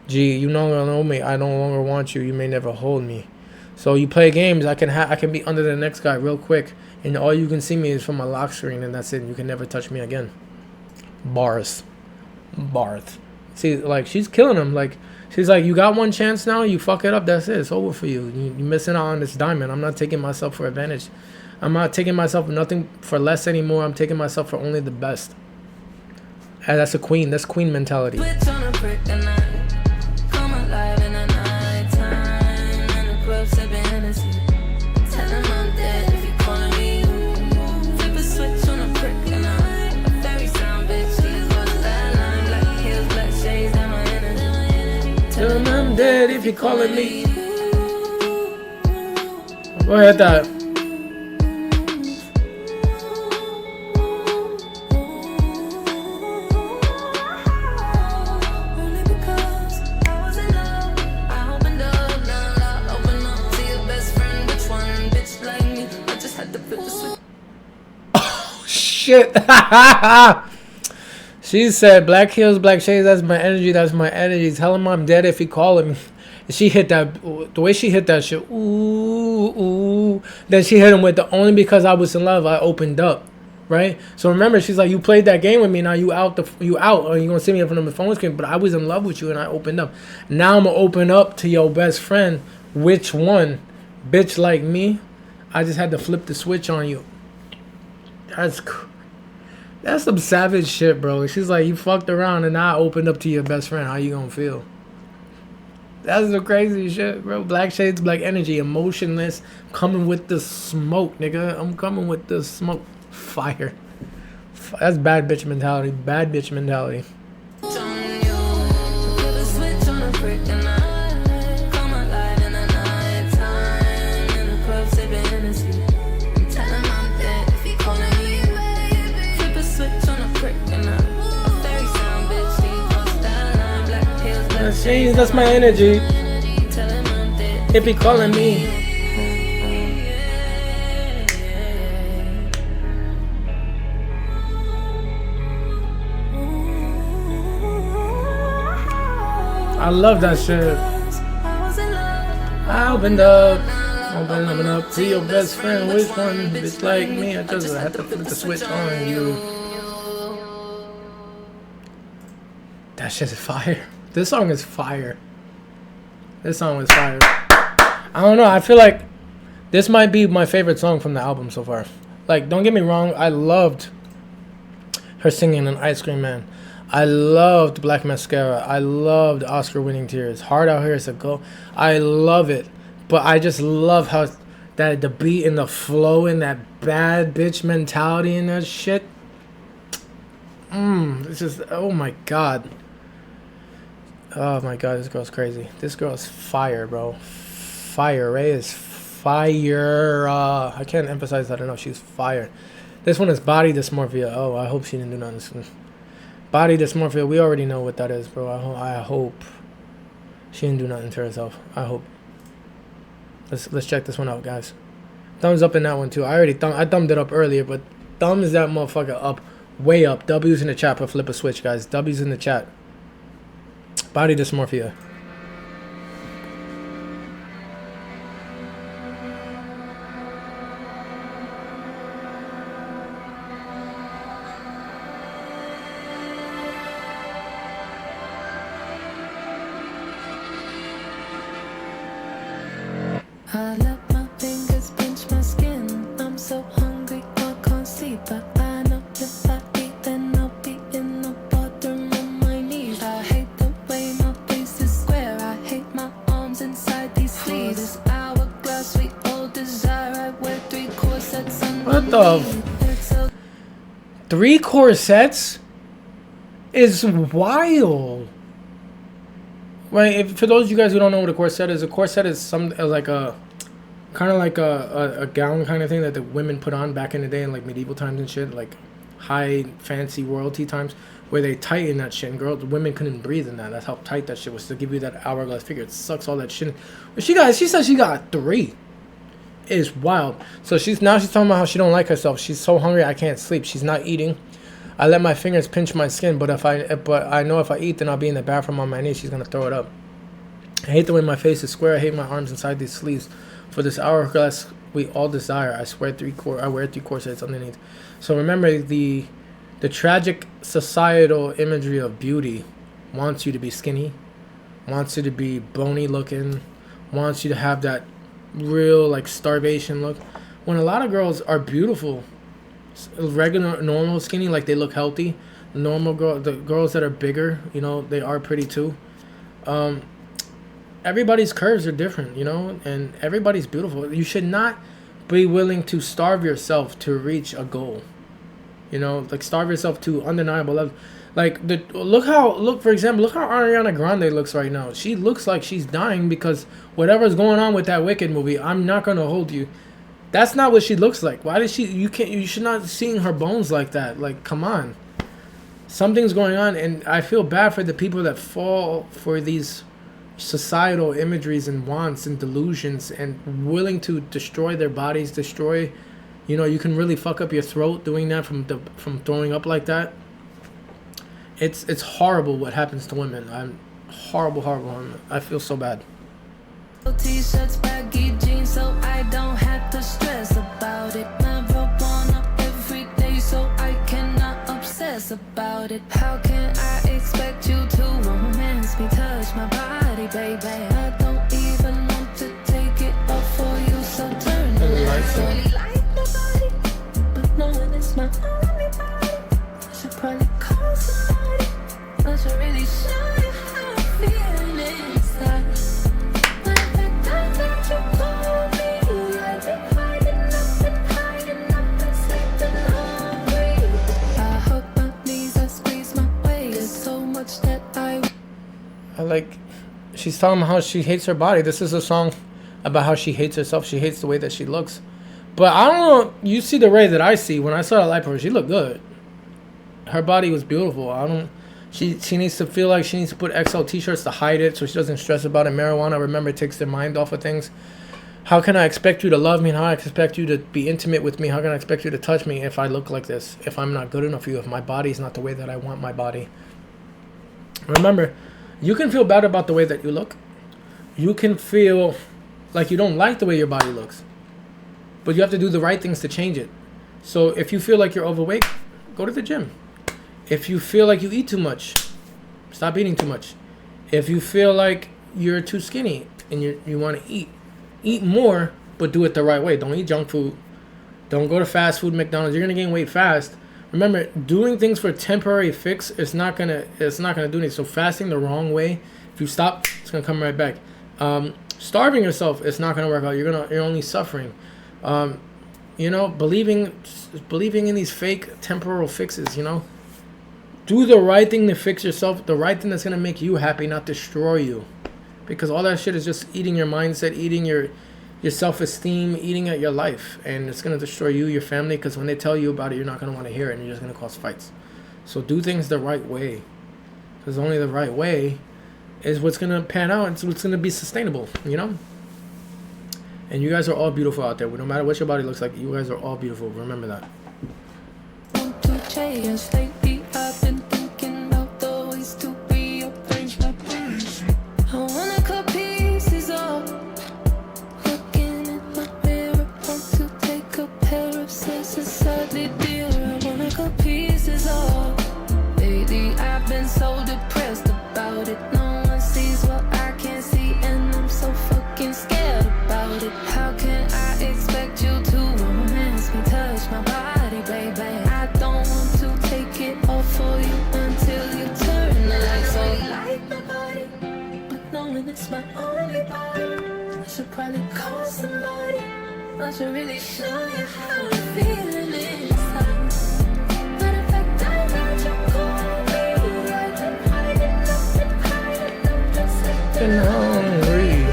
Gee, you no longer know me. I no longer want you. You may never hold me. So you play games. I can be under the next guy real quick, and all you can see me is from a lock screen, and that's it. You can never touch me again. Bars. See, like, she's killing him. Like, She's like, you got one chance now. You fuck it up. That's it. It's over for you. You're missing out on this diamond. I'm not taking myself for advantage. I'm not taking myself nothing for less anymore. I'm taking myself for only the best. And that's a queen. That's queen mentality. Switch on a brick and I come alive in the nighttime. In the club sipping Hennessy. Tell him I'm dead if you calling me. Flip a switch on a brick and I a very sound bitch. She's what's that line? Black heels, black shades, and my energy. Tell him I'm dead if you're calling me. Go ahead, that. Only because I was in love. I opened up, now I open up to your best friend. Which one? Bitch like me. I just had to flip the switch. Shit. She said, black heels, black shades, that's my energy, that's my energy. Tell him I'm dead if he calling me. She hit that, the way she hit that shit, ooh, ooh. Then she hit him with the only because I was in love, I opened up, right? So remember, she's like, you played that game with me, now you out, or you gonna see me in front of the phone screen, but I was in love with you and I opened up. Now I'm gonna open up to your best friend. Which one? Bitch like me? I just had to flip the switch on you. That's some savage shit, bro. She's like, you fucked around and I opened up to your best friend. How you gonna feel? That's the crazy shit, bro. Black shades, black energy, emotionless. Coming with the smoke, nigga. I'm coming with the smoke. Fire. That's bad bitch mentality. Bad bitch mentality. On you. Flip a switch on a brick and I come alive in the nighttime. In the club sipping Hennessy. Tell him I'm dead if he calling me. Flip a switch on a brick and I a very sound bitch. She wants that line. Black heels, black shades, That's my energy. Tell him I'm dead If he calling me. I love that shit. I was in love. I opened up to your best friend. Which one? Bitch like me. I just had to flip the switch on you. That shit is fire. This song is fire. This song is fire. I don't know. I feel like this might be my favorite song from the album so far. Like, don't get me wrong. I loved her singing in Ice Cream Man. I loved Black Mascara. I loved Oscar-winning Tears. Hard Out Here is a go. I love it. But I just love how that the beat and the flow and that bad bitch mentality and that shit. It's just, oh my god. Oh my god, this girl's crazy. This girl's fire, bro. Fire. RAYE is fire. I can't emphasize that enough. She's fire. This one is body dysmorphia. Oh, I hope she didn't do nothing. Body dysmorphia, we already know what that is, bro. I hope she didn't do nothing to herself. I hope. Let's check this one out, guys. Thumbs up in that one too. I thumbed it up earlier, but thumbs that motherfucker up, way up. W's in the chat for flip a switch, guys. W's in the chat. Body dysmorphia. I let my fingers pinch my skin. I'm so hungry, I can't sleep. But I know if I eat, then I'll be in the bathroom on my knees. I hate the way my face is square. I hate my arms inside these sleeves. This hourglass we all desire. I wear 3 corsets underneath. What the? 3 corsets is wild. Right, if, for those of you guys who don't know what a corset is some like a kind of like a gown kind of thing that the women put on back in the day in like medieval times and shit, like high fancy royalty times, where they tighten that shit and women couldn't breathe in that. That's how tight that shit was to give you that hourglass figure. It sucks all that shit. But she said she got 3. It's wild. So she's talking about how she don't like herself. She's so hungry I can't sleep. She's not eating. I let my fingers pinch my skin, but I know if I eat, then I'll be in the bathroom on my knees. She's gonna throw it up. I hate the way my face is square. I hate my arms inside these sleeves. For this hourglass we all desire, I wear 3 corsets underneath. So remember, the tragic societal imagery of beauty wants you to be skinny, wants you to be bony looking, wants you to have that real like starvation look. When a lot of girls are beautiful, regular, normal, skinny, like they look healthy. The girls that are bigger, you know, they are pretty too. Everybody's curves are different, you know, and everybody's beautiful. You should not be willing to starve yourself to reach a goal. You know, like starve yourself to undeniable level. Like look for example, look how Ariana Grande looks right now. She looks like she's dying because whatever's going on with that Wicked movie, I'm not gonna hold you. That's not what she looks like. Why does she? You should not seeing her bones like that. Like, come on. Something's going on, and I feel bad for the people that fall for these societal imageries and wants and delusions and willing to destroy their bodies, you know, you can really fuck up your throat doing that from throwing up like that. It's horrible what happens to women. I'm horrible. I feel so bad. T-shirts, baggy jeans, so I don't have to stress about it. Never wanna every day, so I cannot obsess about it. How can I expect you to romance me, touch my body, baby? I don't even want to take it off for you, so turn the lights on. Really like my body, but knowing it's my only body, I should probably call somebody. I should really show you how I feel inside. She's talking about how she hates her body. This is a song about how she hates herself. She hates the way that she looks. But I don't know. You see the Ray that I see. When I saw that light for her, she looked good. Her body was beautiful. She needs to feel like she needs to put XL t-shirts to hide it so she doesn't stress about it. Marijuana, remember, it takes their mind off of things. How can I expect you to love me, and how I expect you to be intimate with me? How can I expect you to touch me if I look like this? If I'm not good enough for you, if my body's not the way that I want my body. Remember, you can feel bad about the way that you look. You can feel like you don't like the way your body looks. But you have to do the right things to change it. So if you feel like you're overweight, go to the gym. If you feel like you eat too much, stop eating too much. If you feel like you're too skinny and you want to eat more, but do it the right way. Don't eat junk food. Don't go to fast food, McDonald's. You're gonna gain weight fast. Remember, doing things for a temporary fix is not gonna do anything. So fasting the wrong way, if you stop, it's gonna come right back. Starving yourself, it's not gonna work out. You're only suffering. You know, believing in these fake temporal fixes. You know, do the right thing to fix yourself. The right thing that's gonna make you happy, not destroy you. Because all that shit is just eating your mindset, eating your self-esteem, eating at your life. And it's going to destroy you, your family, because when they tell you about it, you're not going to want to hear it, and you're just going to cause fights. So do things the right way. Because only the right way is what's going to pan out. It's what's going to be sustainable, you know? And you guys are all beautiful out there. No matter what your body looks like, you guys are all beautiful. Remember that. So depressed about it. No one sees what I can see, and I'm so fucking scared about it. How can I expect you to romance me, touch my body, baby? I don't want to take it off for you until you turn the lights on. I like my body, but knowing it's my only body, I should probably call somebody. I should really show you how I'm feeling inside. But in fact, I got you call. Hungry.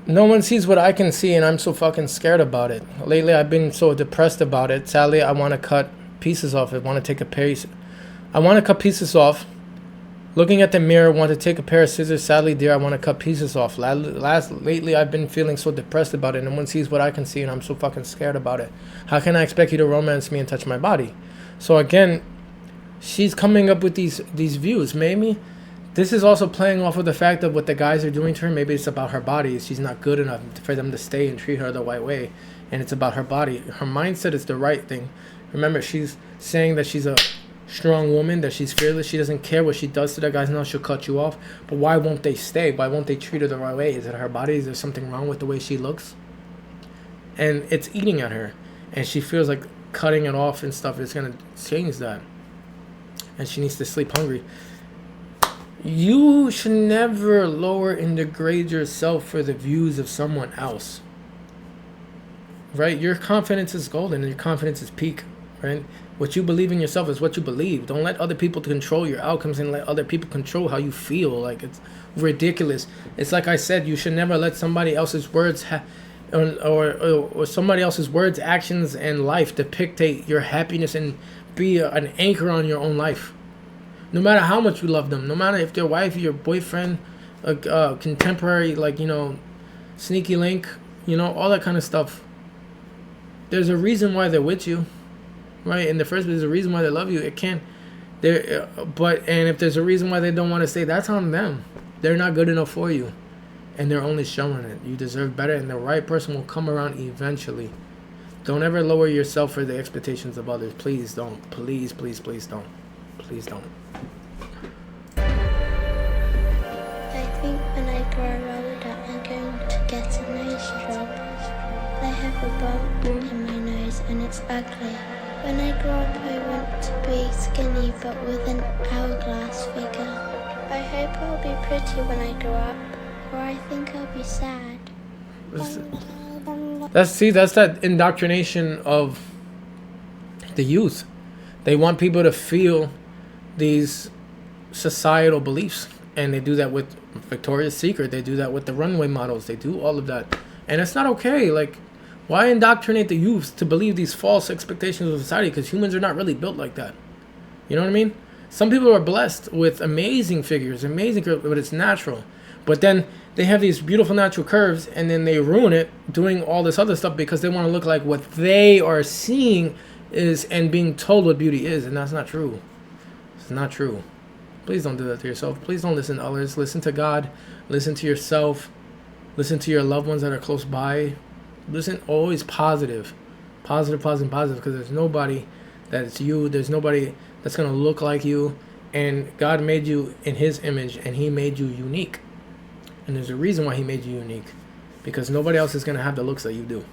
No one sees what I can see, and I'm so fucking scared about it. Lately, I've been so depressed about it. Sadly, I want to cut pieces off. I want to take a piece. I want to cut pieces off. Looking at the mirror, want to take a pair of scissors. Sadly, dear, I want to cut pieces off. Lately, I've been feeling so depressed about it. No one sees what I can see, and I'm so fucking scared about it. How can I expect you to romance me and touch my body? So again, she's coming up with these views. Maybe this is also playing off of the fact of what the guys are doing to her. Maybe it's about her body. She's not good enough for them to stay and treat her the right way. And it's about her body. Her mindset is the right thing. Remember, she's saying that she's a strong woman, that she's fearless. She doesn't care what she does to that guy's now. She'll cut you off. But why won't they stay? Why won't they treat her the right way? Is it her body? Is there something wrong with the way she looks? And it's eating at her. And she feels like cutting it off and stuff is going to change that. And she needs to sleep hungry. You should never lower and degrade yourself for the views of someone else. Right? Your confidence is golden and your confidence is peak. Right? What you believe in yourself is what you believe. Don't let other people control your outcomes and let other people control how you feel. Like, it's ridiculous. It's like I said, you should never let somebody else's words or somebody else's words, actions, and life dictate your happiness and be an anchor on your own life. No matter how much you love them, no matter if their wife, your boyfriend, a contemporary, like, you know, sneaky link, you know, all that kind of stuff. There's a reason why they're with you. Right, in the first place, there's a reason why they love you. It can't, and if there's a reason why they don't want to stay, that's on them. They're not good enough for you, and they're only showing it. You deserve better, and the right person will come around eventually. Don't ever lower yourself for the expectations of others. Please don't. Please, please, please don't. Please don't. I think when I grow older, I'm going to get a nose job. I have a bump in my nose, and it's ugly. When I grow up, I want to be skinny but with an hourglass figure. I hope I'll be pretty when I grow up, or I think I'll be sad. That's that indoctrination of the youth. They want people to feel these societal beliefs, and they do that with Victoria's Secret. They do that with the runway models. They do all of that, and it's not okay. Like, why indoctrinate the youth to believe these false expectations of society? Because humans are not really built like that. You know what I mean? Some people are blessed with amazing figures, but it's natural. But then they have these beautiful natural curves, and then they ruin it doing all this other stuff because they want to look like what they are seeing is and being told what beauty is, and that's not true. It's not true. Please don't do that to yourself. Please don't listen to others. Listen to God. Listen to yourself. Listen to your loved ones that are close by. Listen, always positive, because there's nobody that it's you. There's nobody that's going to look like you. And God made you in his image, and he made you unique. And there's a reason why he made you unique, because nobody else is going to have the looks that you do.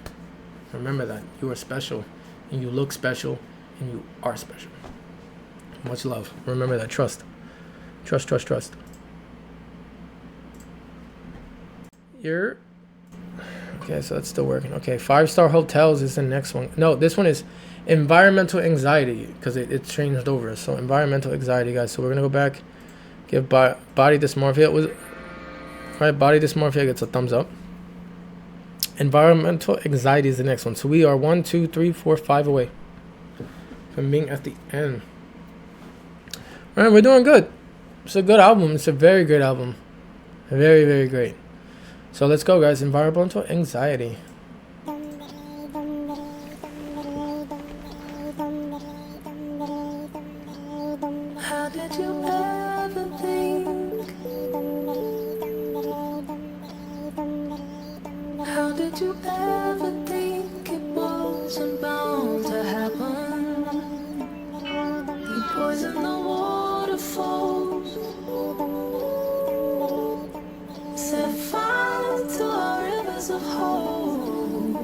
Remember that. You are special, and you look special, and you are special. Much love. Remember that. Trust. Trust, trust, trust. Okay, so that's still working. Okay, 5-star hotels is the next one. No, this one is environmental anxiety, because it changed over. So environmental anxiety, guys. So we're going to go back. Give body dysmorphia. Body dysmorphia gets a thumbs up. Environmental anxiety is the next one. So we are 1, 2, 3, 4, 5 away from being at the end. All right, we're doing good. It's a good album. It's a very great album. Very, very great. So let's go, guys. Environmental anxiety. How did you ever think? How did you ever think it wasn't bound to happen? You poison the waterfalls, set fire to our rivers of hope.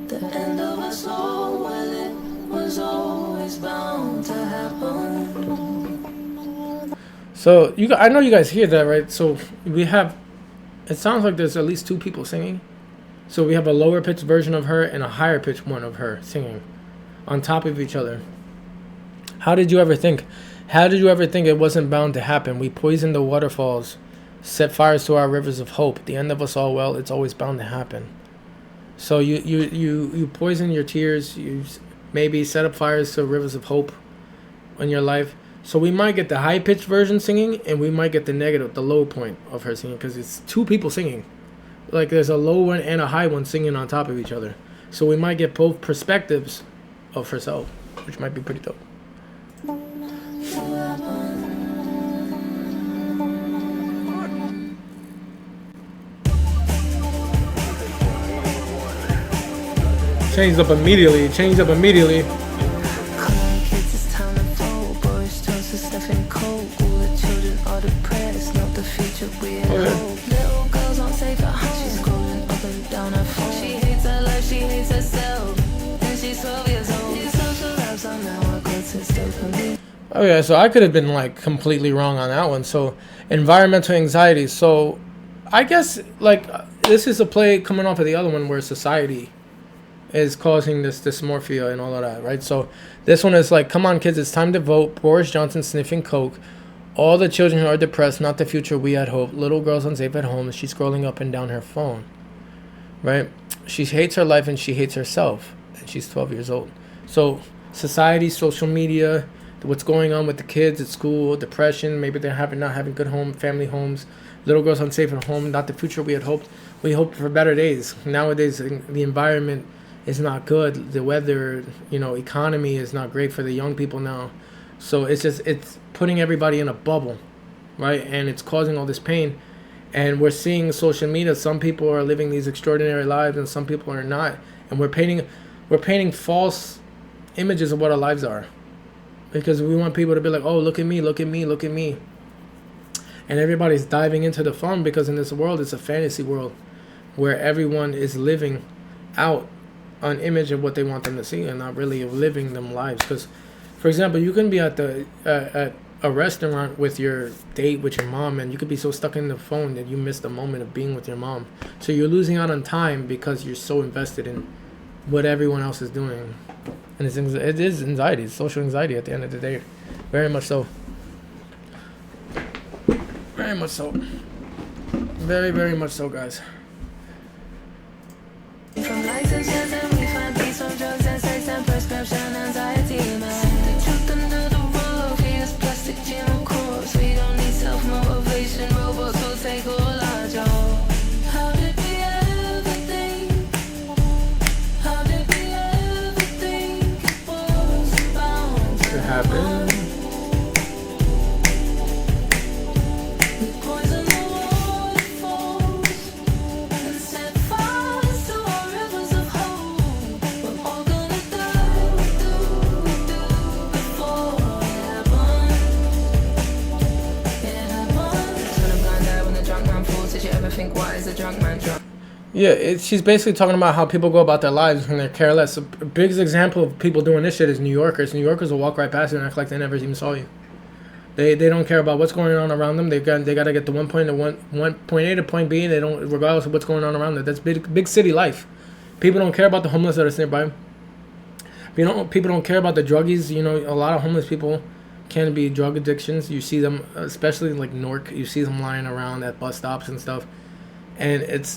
The end of us all, well, it was always bound to happen. So I know you guys hear that, right? So we have, it sounds like there's at least 2 people singing. So we have a lower pitched version of her and a higher pitched one of her singing on top of each other. How did you ever think? How did you ever think it wasn't bound to happen? We poisoned the waterfalls, set fires to our rivers of hope. The end of us all, well, it's always bound to happen. So you poison your tears. You maybe set up fires to rivers of hope in your life. So we might get the high-pitched version singing, and we might get the low point of her singing, because it's 2 people singing. Like, there's a low one and a high one singing on top of each other. So we might get both perspectives of herself, which might be pretty dope. Changed up immediately. Come on, kids, it's time to fold. are depressed, not the future we hope. Little girls aren't safe at home. She's scrolling up and down her phone. She hates her life, she hates herself, and she's 12 years old. These social lives are now a consistent for me. Okay, so I could have been like completely wrong on that one. So environmental anxiety. So I guess like this is a play coming off of the other one where society is causing this dysmorphia and all of that, right? So this one is like, come on kids, it's time to vote. Boris Johnson sniffing coke. All the children who are depressed, not the future we had hoped. Little girls unsafe at home. She's scrolling up and down her phone, right? She hates her life and she hates herself, and she's 12 years old. So society, social media, what's going on with the kids at school, depression, maybe they're not having good family homes. Little girls unsafe at home, not the future we had hoped. We hoped for better days. Nowadays, the environment is not good. The weather, economy is not great for the young people now. So it's putting everybody in a bubble, right? And it's causing all this pain. And we're seeing social media. Some people are living these extraordinary lives, and some people are not. And we're painting false images of what our lives are, because we want people to be like, oh, look at me, look at me, look at me. And everybody's diving into the fun, because in this world, it's a fantasy world where everyone is living out an image of what they want them to see and not really living them lives. Because, for example, you can be at a restaurant with your date with your mom, and you could be so stuck in the phone that you miss the moment of being with your mom. So you're losing out on time because you're so invested in what everyone else is doing. And it is anxiety. It's social anxiety at the end of the day. Very much so. Very much so. Very, very much so, guys. From licenses and we find peace from drugs and sex and prescription anxiety, man. The truth under the rug, here's plastic gym course. We don't need self-motivation, robots will take all our job. How did we ever think? How did we ever think it was bound to happen? Yeah, she's basically talking about how people go about their lives and they're careless. A big example of people doing this shit is New Yorkers. New Yorkers will walk right past you and act like they never even saw you. They don't care about what's going on around them. They got to get to one point A to point B. They don't, regardless of what's going on around them. That's big city life. People don't care about the homeless that are nearby. People don't care about the druggies. A lot of homeless people can be drug addictions. You see them, especially like Newark. You see them lying around at bus stops and stuff, and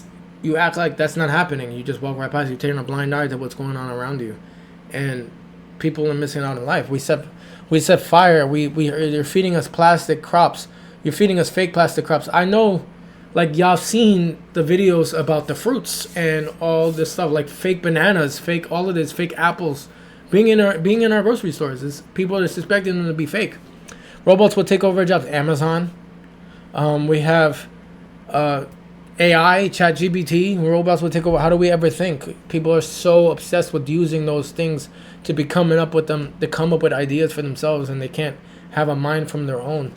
you act like that's not happening. You just walk right past. You're taking a blind eye to what's going on around you, and people are missing out on life. We set fire. You're feeding us plastic crops. You're feeding us fake plastic crops. I know, like, y'all seen the videos about the fruits and all this stuff, like fake bananas, fake all of this, fake apples, being in our grocery stores. People are suspecting them to be fake. Robots will take over jobs. Amazon. We have AI, ChatGPT, robots will take over. How do we ever think? People are so obsessed with using those things to be coming up with them, to come up with ideas for themselves, and they can't have a mind from their own.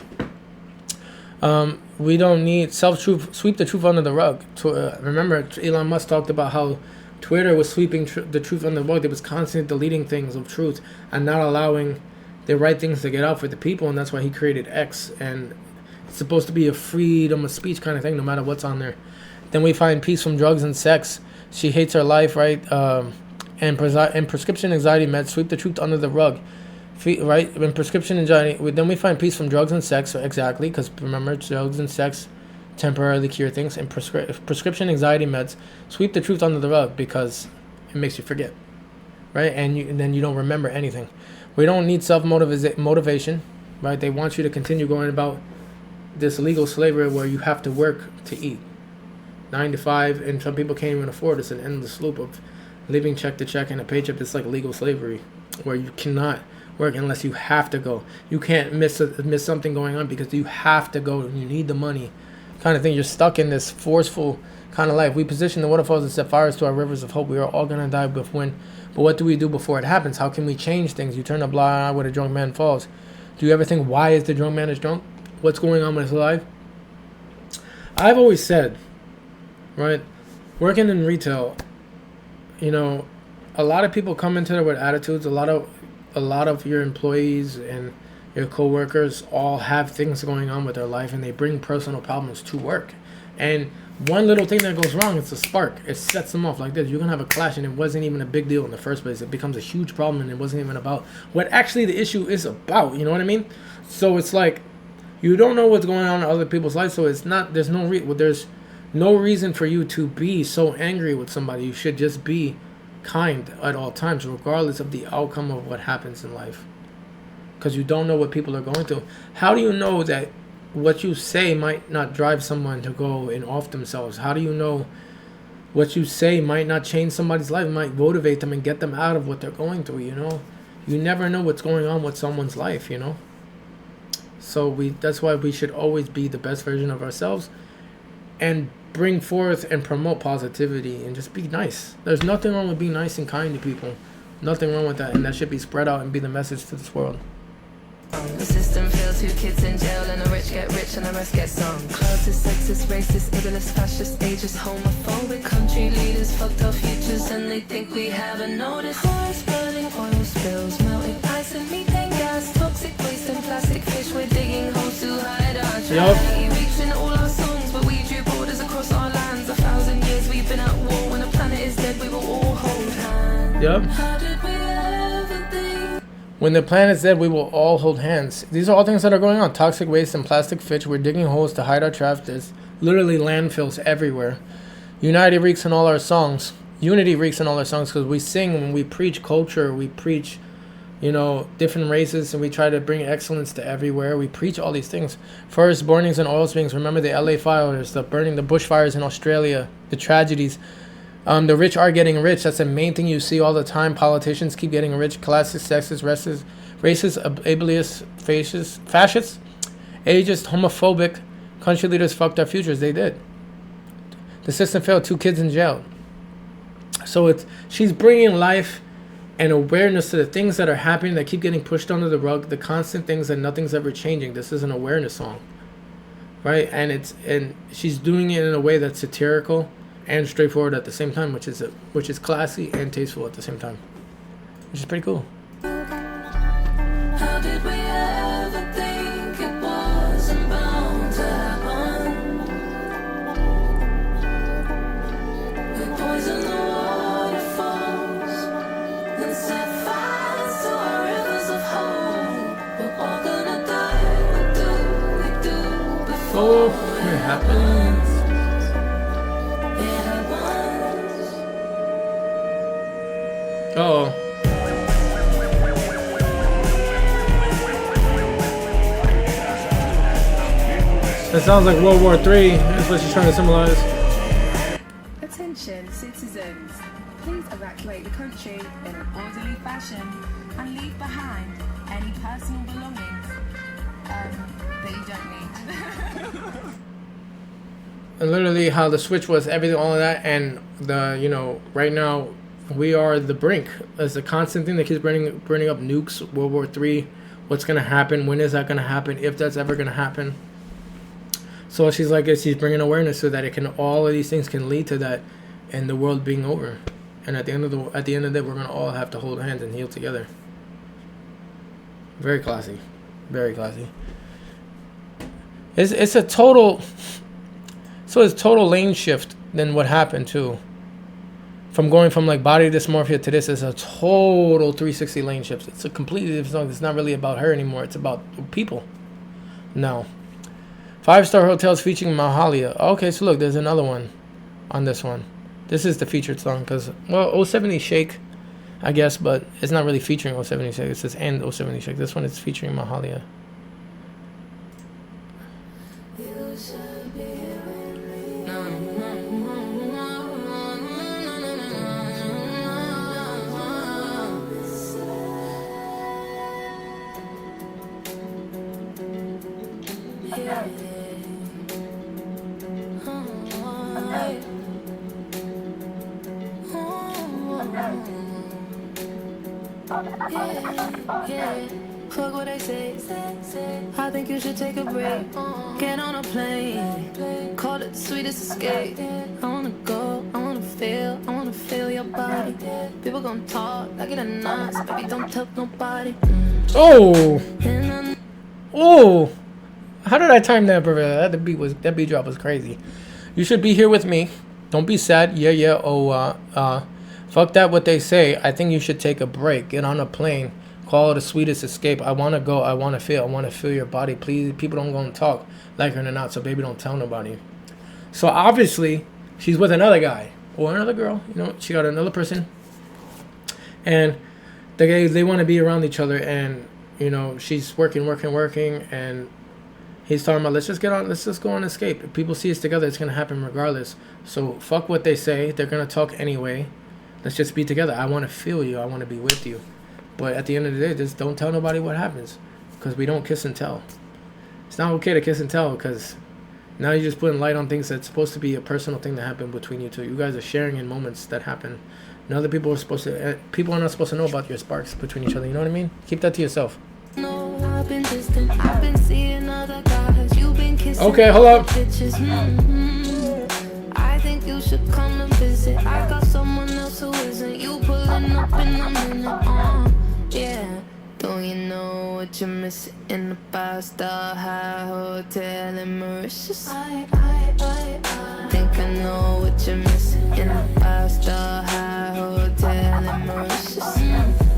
We don't need self-truth, sweep the truth under the rug. Remember, Elon Musk talked about how Twitter was sweeping the truth under the rug. It was constantly deleting things of truth and not allowing the right things to get out for the people, and that's why he created X. And it's supposed to be a freedom of speech kind of thing, no matter what's on there. Then we find peace from drugs and sex. She hates her life, right? And prescription anxiety meds, sweep the truth under the rug, right? And prescription anxiety. Then we find peace from drugs and sex, exactly, because remember, drugs and sex temporarily cure things. And prescription anxiety meds, sweep the truth under the rug because it makes you forget, right? And then you don't remember anything. We don't need self-motivation, right? They want you to continue going about this legal slavery where you have to work to eat 9 to 5, and some people can't even afford it. It's an endless loop of living check to check and a paycheck. It's like legal slavery where you cannot work unless you have to go. You can't miss something going on because you have to go and you need the money kind of thing. You're stuck in this forceful kind of life. We position the waterfalls and set fires to our rivers of hope. We are all going to die with wind. But what do we do before it happens? How can we change things? You turn a blind eye where the drunk man falls. Do you ever think, why is the drunk man drunk? what's going on with his life. I've always said, right, working in retail, you know, a lot of people come into there with attitudes. A lot of your employees and your coworkers all have things going on with their life, and they bring personal problems to work. And one little thing that goes wrong, it's a spark. It sets them off like this. You're gonna have a clash, and it wasn't even a big deal in the first place. It becomes a huge problem, and it wasn't even about what actually the issue is about. You know what I mean? So it's like you don't know what's going on in other people's lives. So it's not. There's no reason for you to be so angry with somebody. You should just be kind at all times, regardless of the outcome of what happens in life, because you don't know what people are going through. How do you know that what you say might not drive someone to go and off themselves? How do you know what you say might not change somebody's life, might motivate them and get them out of what they're going through? You know, you never know what's going on with someone's life, you know. So that's why we should always be the best version of ourselves and bring forth and promote positivity and just be nice. There's nothing wrong with being nice and kind to people. Nothing wrong with that, and that should be spread out and be the message to this world. The system fails, 2 kids in jail, and the rich get rich and the rest get some. Classist, sexist, racist, ableist, fascist, ageist, homophobic. Country leaders fucked our futures and they think we haven't noticed. Cars burning, oil spills, melted ice and methane gas, toxic waste and plastic fish. We're digging holes to hide our tragedy. Reaching all our songs, but we drew borders across our lands. 1,000 years we've been at war. When the planet is dead, we will all hold hands. Yep. How did we ever think? When the planet's dead, we will all hold hands. These are all things that are going on. Toxic waste and plastic fish. We're digging holes to hide our trash. There's literally landfills everywhere. Unity reeks in all our songs. Unity reeks in all our songs because we sing when we preach culture. We preach, you know, different races, and we try to bring excellence to everywhere. We preach all these things. Forest burnings and oil spillings. Remember the LA fires, the bushfires in Australia, the tragedies. The rich are getting rich. That's the main thing you see all the time. Politicians keep getting rich. Classist, sexist, racist, ableist, fascist, ageist, homophobic. Country leaders fucked our futures. They did. The system failed. 2 kids in jail. So she's bringing life and awareness to the things that are happening that keep getting pushed under the rug. The constant things that nothing's ever changing. This is an awareness song, right? And she's doing it in a way that's satirical and straightforward at the same time, which is classy and tasteful at the same time, which is pretty cool. How did we ever think it wasn't bound to happen? We poisoned the waterfalls and set fires to our rivers of hope. We're all gonna die. We do before It happens. Uh-oh. That sounds like World War III. That's what she's trying to symbolize. Attention, citizens. Please evacuate the country in an orderly fashion and leave behind any personal belongings that you don't need. And literally how the switch was, everything, all of that, and right now we are the brink. There's a constant thing that keeps bringing up nukes, World War III. What's going to happen? When is that going to happen? If that's ever going to happen. So she's bringing awareness so that all of these things can lead to that and the world being over. And at the end of the day, we're going to all have to hold hands and heal together. Very classy. Very classy. It's a total lane shift than what happened too. From going from like body dysmorphia to this is a total 360 lane shift. It's a completely different song. It's not really about her anymore. It's about people. No. 5-star hotels featuring Mahalia. Okay, so look, there's another one on this one. This is the featured song because, 070 Shake, I guess, but it's not really featuring 070 Shake. It says and 070 Shake. This one is featuring Mahalia. Yeah. Fuck what they say. I think you should take a break. Get on a plane. Call it the sweetest escape. I wanna go, I wanna feel your body. People gon' talk like it or not, so baby don't tell nobody. Oh, oh! How did I time that, brother? That beat drop was crazy. You should be here with me. Don't be sad. Yeah. Oh, fuck that. What they say. I think you should take a break. Get on a plane. Call it the sweetest escape. I wanna go. I wanna feel your body. Please, people don't go and talk like her or not. So baby, don't tell nobody. So obviously, she's with another guy or another girl. You know, she got another person, and they want to be around each other. And you know, she's working, and he's talking about let's just go on escape. If people see us together, it's gonna happen regardless. So fuck what they say. They're gonna talk anyway. Let's just be together. I want to feel you. I want to be with you. But at the end of the day, just don't tell nobody what happens, because we don't kiss and tell. It's not okay to kiss and tell, because now you're just putting light on things that's supposed to be a personal thing that happened between you two. You guys are sharing in moments that happen. And other people are not supposed to know about your sparks between each other. You know what I mean? Keep that to yourself. No, I've been distant. I've been seeing other guys. You've been kissing. Okay, hold up. I think you should come and visit. I got someone else who isn't. You pulling up in a minute. Yeah. Don't you know what you're missing in the 5-star high hotel in Mauritius? I think I know what you're missing in the 5-star high hotel in Mauritius.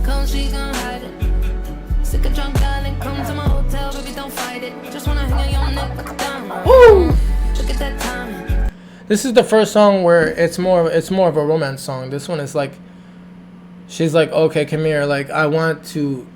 Come, she gon' hide it. Sick of drunk darling, come to my hotel, baby, don't fight it. Just wanna hang on your neck like a diamond. Woo! Look at that timing. This is the first song where it's more of a romance song. This one is like, she's like, okay, come here, like I want to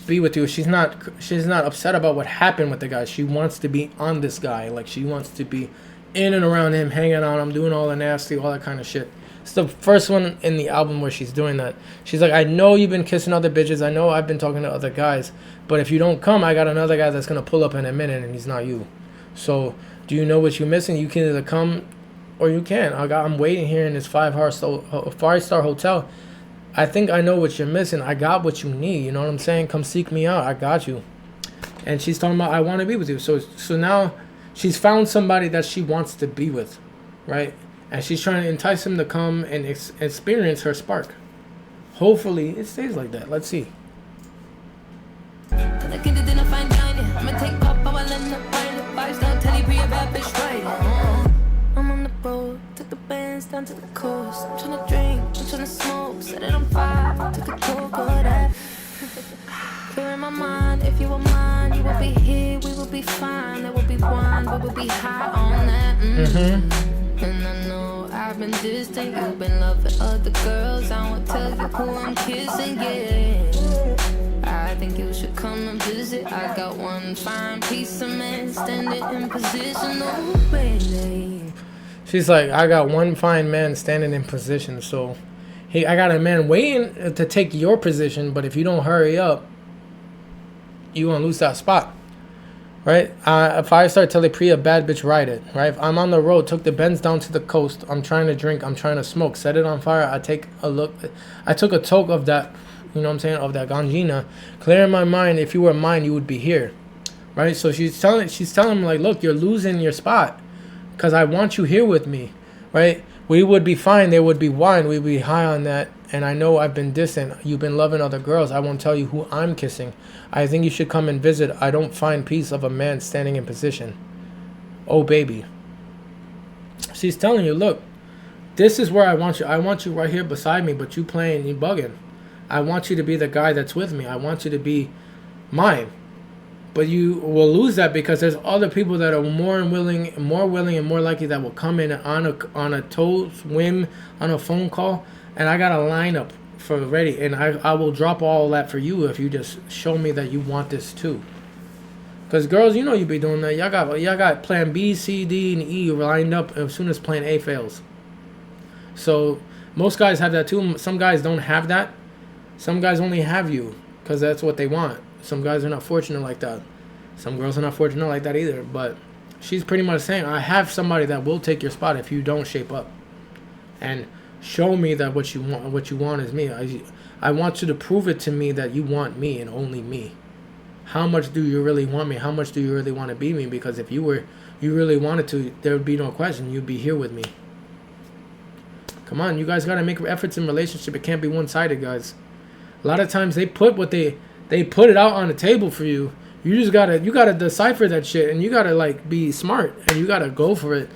be with you. She's not upset about what happened with the guy. She wants to be on this guy. Like she wants to be in and around him, hanging on him, doing all the nasty, all that kind of shit. It's the first one in the album where she's doing that. She's like, I know you've been kissing other bitches. I know I've been talking to other guys. But if you don't come, I got another guy that's going to pull up in a minute and he's not you. So do you know what you're missing? You can either come or you can't. I'm waiting here in this 5-star hotel. I think I know what you're missing. I got what you need. You know what I'm saying? Come seek me out. I got you. And she's talking about, I want to be with you. So now she's found somebody that she wants to be with, right? And she's trying to entice him to come and experience her spark. Hopefully it stays like that. Let's see. I'm on the boat, took the bands down to the coast. I'm tryna drink, I'm tryna smoke, set it on fire, took a toke of that. Clear in my mind, if you were mine, you would be here, we would be fine. There would be wine, we would be high on that. And I know I've been distant, you've been loving other girls. I won't tell you who I'm kissing, yeah. I think you should come and visit. I got one fine piece of man standing in position, oh baby. She's like, I got one fine man standing in position. So, hey, I got a man waiting to take your position. But if you don't hurry up, you gonna lose that spot, right? 5-star Telepria, bad bitch, ride it, right? If I'm on the road, took the Benz down to the coast. I'm trying to drink, I'm trying to smoke, set it on fire. I took a toke of that, you know what I'm saying, of that ganjina. Clear in my mind, if you were mine, you would be here, right? So she's telling him like, look, you're losing your spot, because I want you here with me, right? We would be fine. There would be wine. We'd be high on that. And I know I've been distant. You've been loving other girls. I won't tell you who I'm kissing. I think you should come and visit. I don't find peace of a man standing in position. Oh, baby. She's telling you, look, this is where I want you. I want you right here beside me, but you playing, you bugging. I want you to be the guy that's with me. I want you to be mine. But you will lose that because there's other people that are more willing and more likely that will come in on a tow swim, on a phone call, and I got a lineup for ready, and I will drop all that for you if you just show me that you want this too. Because girls, you know you be doing that. Y'all got plan B, C, D, and E lined up as soon as plan A fails. So most guys have that too. Some guys don't have that. Some guys only have you because that's what they want. Some guys are not fortunate like that. Some girls are not fortunate like that either. But she's pretty much saying, I have somebody that will take your spot if you don't shape up. And show me that what you want is me. I want you to prove it to me that you want me and only me. how much do you really want me? How much do you really want to be me? Because if you really wanted to, there would be no question. You'd be here with me. Come on, you guys gotta make efforts in relationship. It can't be one-sided, guys. A lot of times they put they put it out on the table for you. You gotta decipher that shit, and you gotta like be smart, and you gotta go for it.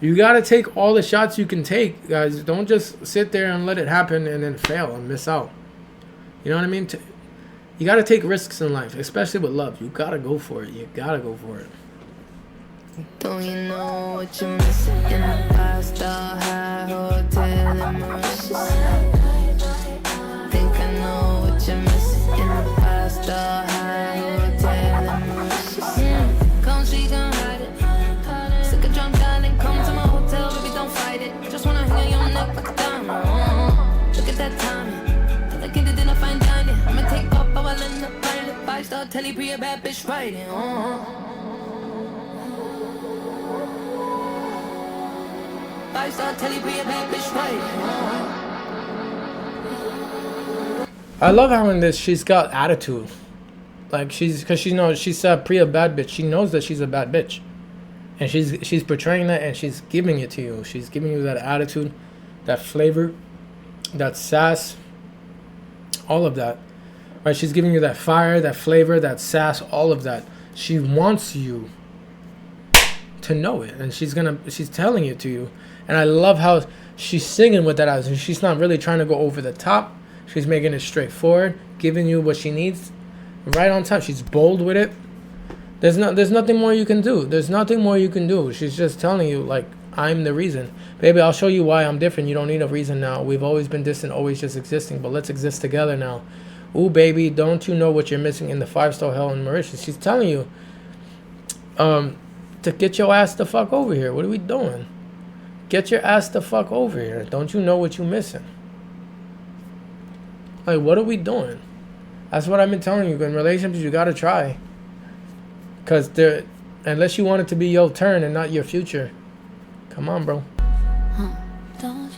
You gotta take all the shots you can take, guys. Don't just sit there and let it happen and then fail and miss out. You know what I mean? You gotta take risks in life, especially with love. You gotta go for it. You gotta go for it. Don't you know what you're missing in the 5-star high hotel in Mauritius? Think I know what you're missing in the 5-star high hotel in Mauritius. Come see, come hide it. Sick of drunk darling, come to my hotel, baby, don't fight it. Just wanna hang on your neck like a diamond. Look at that timing. Till I get it, then I find dining. I'ma take off, I will end up pilot. 5-star telly, be a bad bitch riding. I love how in this she's got attitude, like because she knows she's Priya bad bitch. She knows that she's a bad bitch, and she's portraying that, and she's giving it to you. She's giving you that attitude, that flavor, that sass, all of that, right? She's giving you that fire, that flavor, that sass, all of that. She wants you to know it, and she's telling it to you. And I love how she's singing with that attitude. She's not really trying to go over the top. She's making it straightforward, giving you what she needs right on top. She's bold with it. There's nothing more you can do. There's nothing more you can do. She's just telling you, like, I'm the reason. Baby, I'll show you why I'm different. You don't need a reason now. We've always been distant, always just existing, but let's exist together now. Ooh, baby, don't you know what you're missing in the 5-star hell in Mauritius? She's telling you to get your ass the fuck over here. What are we doing? Get your ass the fuck over here. Don't you know what you're missing? Like, what are we doing? That's what I've been telling you. In relationships, you gotta try. Because unless you want it to be your turn and not your future. Come on, bro. Don't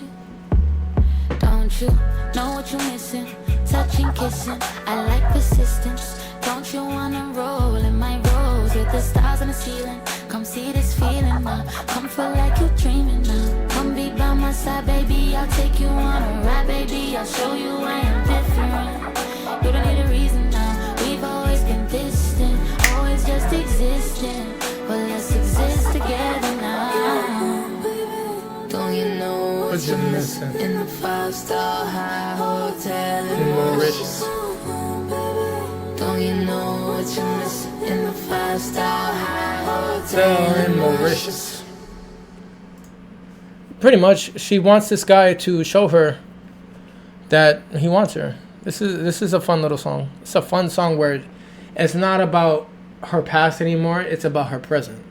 you know what you're missing? Touching, kissing, I like persistence. Don't you wanna roll in my rose with the stars on the ceiling? Come see this feeling now. Come feel like you're dreaming now. Come be by my side, baby. I'll take you on a ride, baby. I'll show you I am different. You don't need a reason now. We've always been distant, always just existing. Well, let's exist together now. Don't you know what you're missing in the 5-star high hotel in Mauritius? Don't you know what you're missing in the 5-star high hotel in Mauritius? Pretty much, she wants this guy to show her that he wants her. This is a fun little song. It's a fun song where it's not about her past anymore. It's about her present.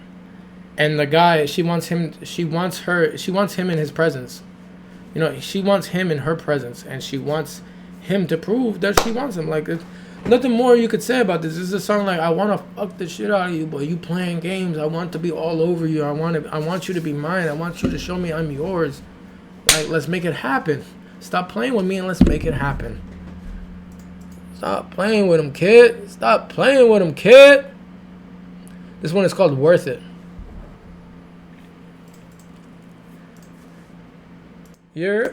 And the guy, she wants him in his presence. You know, she wants him in her presence, and she wants him to prove that she wants him. Like, nothing more you could say about this. This is a song like, I want to fuck the shit out of you, but you playing games. I want to be all over you. I want you to be mine. I want you to show me I'm yours. Like, let's make it happen. Stop playing with me and let's make it happen. Stop playing with him, kid. Stop playing with him, kid. This one is called Worth It. I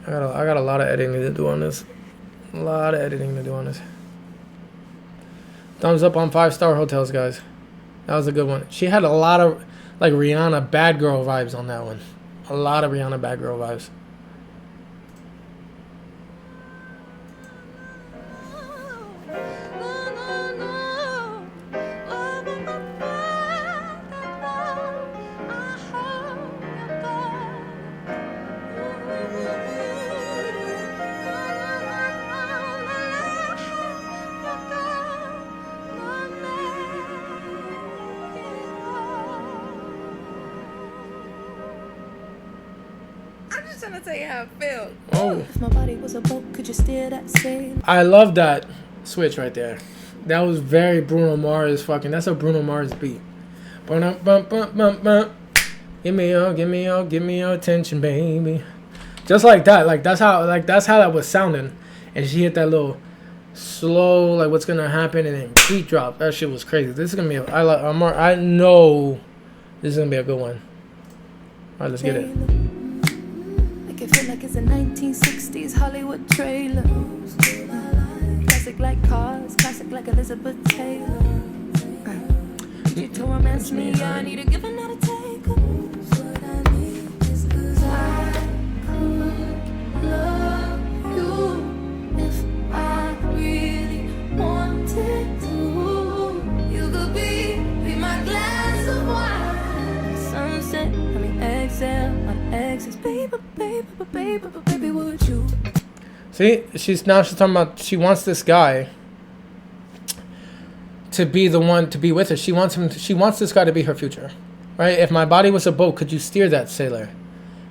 got a lot of editing to do on this. A lot of editing to do on this. Thumbs up on 5-star hotels, guys. That was a good one. She had a lot of like Rihanna bad girl vibes on that one. A lot of Rihanna bad girl vibes. Trying to tell you how I feel. Oh. If my body was a boat, could you steer that sail? I love that switch right there. That was very Bruno Mars fucking. That's a Bruno Mars beat. Give me your attention, baby. Just like that. Like that's how that was sounding. And she hit that little slow, like what's gonna happen, and then beat drop. That shit was crazy. This is gonna be I know this is gonna be a good one. All right, let's get it. Make it feel like it's a 1960s Hollywood trailer. Classic like cars, classic like Elizabeth Taylor. You to romance me, I need a give and not a take. What I need is 'cause I could love you if I really wanted to. You could be my glass of wine. Sunset, I mean exhale, my exes, baby, would you? See, she's talking about she wants this guy to be the one to be with her. She wants this guy to be her future, right? If my body was a boat, could you steer that sailor?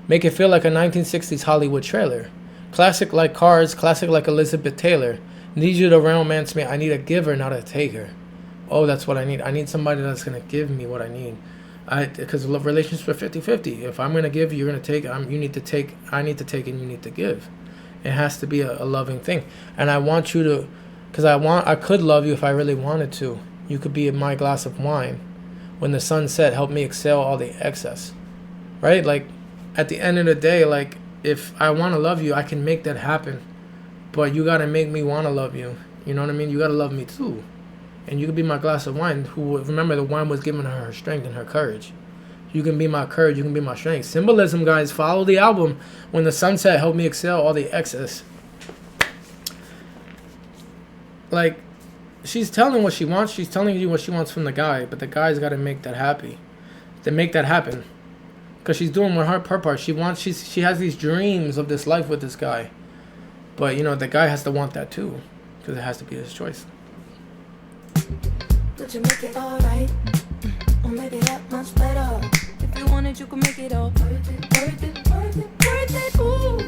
Make it feel like a 1960s Hollywood trailer. Classic like cars, classic like Elizabeth Taylor. Need you to romance me. I need a giver, not a taker. Oh, that's what I need. I need somebody that's gonna give me what I need. Because relationships are 50-50. If I'm gonna give, you're gonna take. You need to take. I need to take, and you need to give. It has to be a loving thing. And I want you to, because I could love you if I really wanted to. You could be my glass of wine. When the sun set, help me exhale all the excess. Right? Like, at the end of the day, like, if I want to love you, I can make that happen. But you got to make me want to love you. You know what I mean? You got to love me too. And you can be my glass of wine. Who, remember, the wine was giving her strength and her courage. You can be my courage. You can be my strength. Symbolism, guys. Follow the album. When the sunset, help me exhale all the excess. Like, she's telling what she wants. She's telling you what she wants from the guy. But the guy's got to make that happy. To make that happen. Because she's doing her part. She has these dreams of this life with this guy. But, you know, the guy has to want that too. Because it has to be his choice. Would you make it alright? Or maybe that much better. If you want it, you can make it all worth it, worth it, worth it, worth it. Ooh,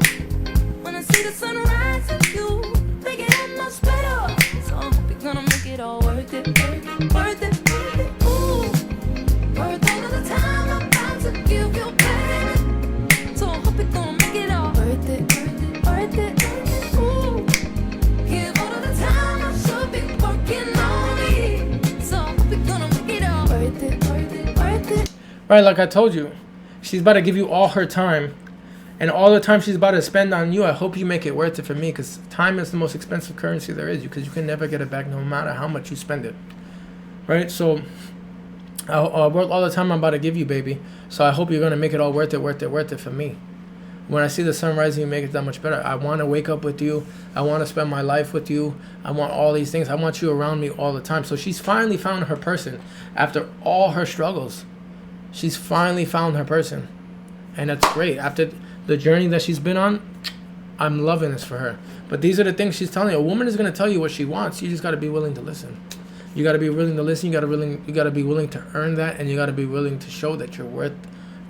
when I see the sunrise with you, make it that much better. So I hope you're gonna make it all worth it, worth it, worth it, worth it. Ooh, worth all of the time I'm about to give you, baby. So I hope you're gonna make it all worth it, worth it, worth it, worth it. Ooh, give all of the time I should be working on me. So I hope you're gonna make it all worth it, worth it, worth it. Right, like I told you, she's about to give you all her time. And all the time she's about to spend on you, I hope you make it worth it for me. Because time is the most expensive currency there is. Because you can never get it back no matter how much you spend it. Right? So, worth all the time I'm about to give you, baby. So I hope you're going to make it all worth it, worth it, worth it for me. When I see the sun rising, you make it that much better. I want to wake up with you. I want to spend my life with you. I want all these things. I want you around me all the time. So she's finally found her person after all her struggles. She's finally found her person. And that's great. After the journey that she's been on, I'm loving this for her. But these are the things she's telling you. A woman is going to tell you what she wants. You just got to be willing to listen. You got to be willing to listen. You got to be willing to earn that. And you got to be willing to show that you're worth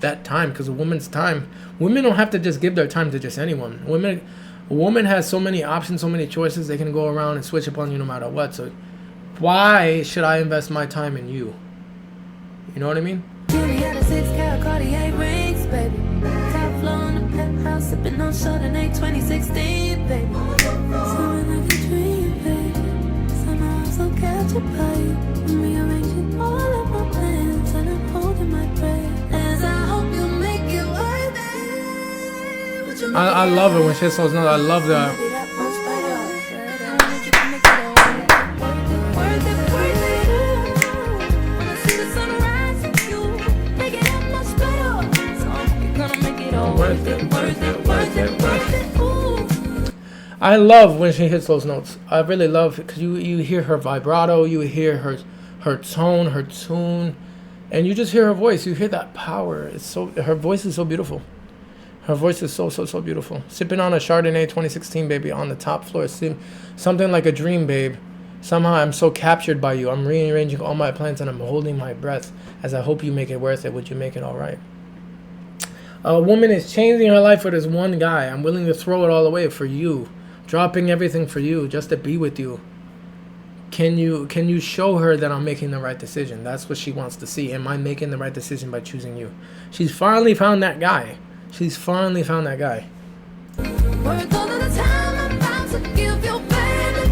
that time. Because a woman's time, women don't have to just give their time to just anyone. A woman has so many options, so many choices. They can go around and switch up on you no matter what. So why should I invest my time in you? You know what I mean? Jimmy had a 6-carat Cartier rings, baby. Top floor in the penthouse, sipping on Chardonnay 2016, baby. Something like a dream, baby. Somehow I'm so captured by you. I'm rearranging all of my plans, and I'm holding my breath as I hope you make it worth it. Would you make I love it when she says no. I love that. it that much better? I wanted you to make it all worth it, worth it, worth it. When I see the sunrise with you, make it that much better. So I hope you're gonna make it all worth it, worth it, worth it, worth it. Ooh. I love when she hits those notes. I really love it because you hear her vibrato, you hear her tone, her tune, and you just hear her voice. You hear that power. Her voice is so beautiful. Her voice is so beautiful. Sipping on a Chardonnay 2016, baby, on the top floor. Something like a dream, babe. Somehow I'm so captured by you. I'm rearranging all my plans and I'm holding my breath as I hope you make it worth it. Would you make it all right? A woman is changing her life for this one guy. I'm willing to throw it all away for you. Dropping everything for you just to be with you. Can you show her that I'm making the right decision? That's what she wants to see. Am I making the right decision by choosing you? She's finally found that guy. She's finally found that guy. Worth all of the time I'm about to give you, baby.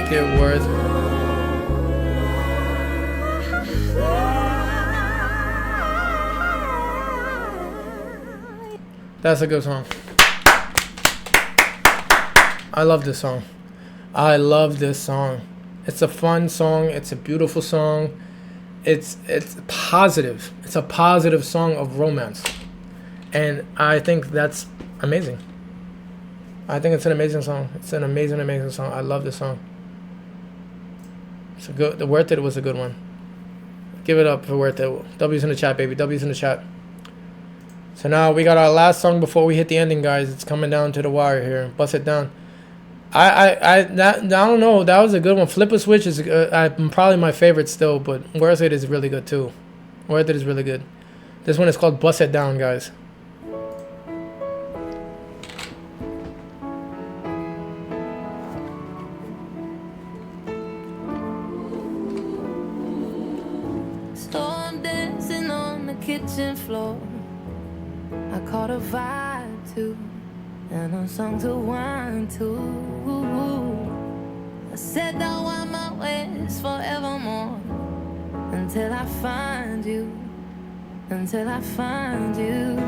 make it worth. That's a good song. I love this song. I love this song. It's a fun song. It's a beautiful song. It's positive. It's a positive song of romance. And I think that's amazing. I think it's an amazing song. It's an amazing, amazing song. I love this song. It's a good. The Worth It was a good one. Give it up for Worth It. W's in the chat, baby. W's in the chat. So now we got our last song before we hit the ending, guys. It's coming down to the wire here. Bust it down. I don't know. That was a good one. Flip a Switch is probably my favorite still, but Worth It is really good too. Worth It is really good. This one is called Bust It Down, guys. Storm dancing on the kitchen floor. I caught a vibe too, and a song to whine to. I said I want my ways forevermore, until I find you, until I find you.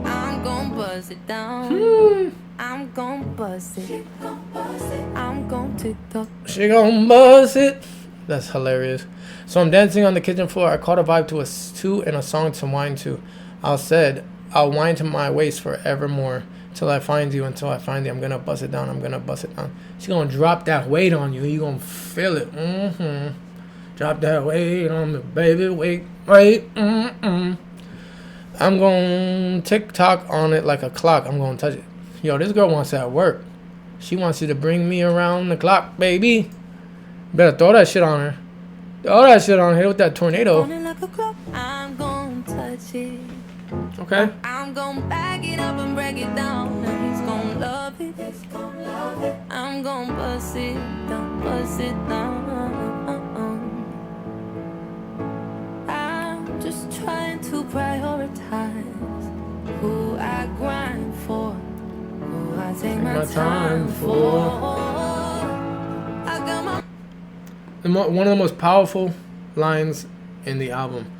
I'm gon' bust it down. I'm gon' bust it. I'm gon' TikTok. She gon' bust it. That's hilarious. So I'm dancing on the kitchen floor. I caught a vibe to a stew and a song to whine to. I'll whine to my waist forevermore till I find you, until I find you. I'm gonna bust it down. I'm gonna bust it down. She's gonna drop that weight on you. You gonna feel it. Drop that weight on me, baby. Wait. I'm gonna TikTok on it like a clock. I'm gonna touch it. Yo, this girl wants that work. She wants you to bring me around the clock, baby. Better throw that shit on her. Throw that shit on her. Hit with that tornado. I'm gonna touch it. Okay. I'm gonna back it up and break it down, and he's gonna love it. I'm gonna bust it down, bust it down. I'm just trying to prioritize who I grind for, who I take my time for. I got my One of the most powerful lines in the album.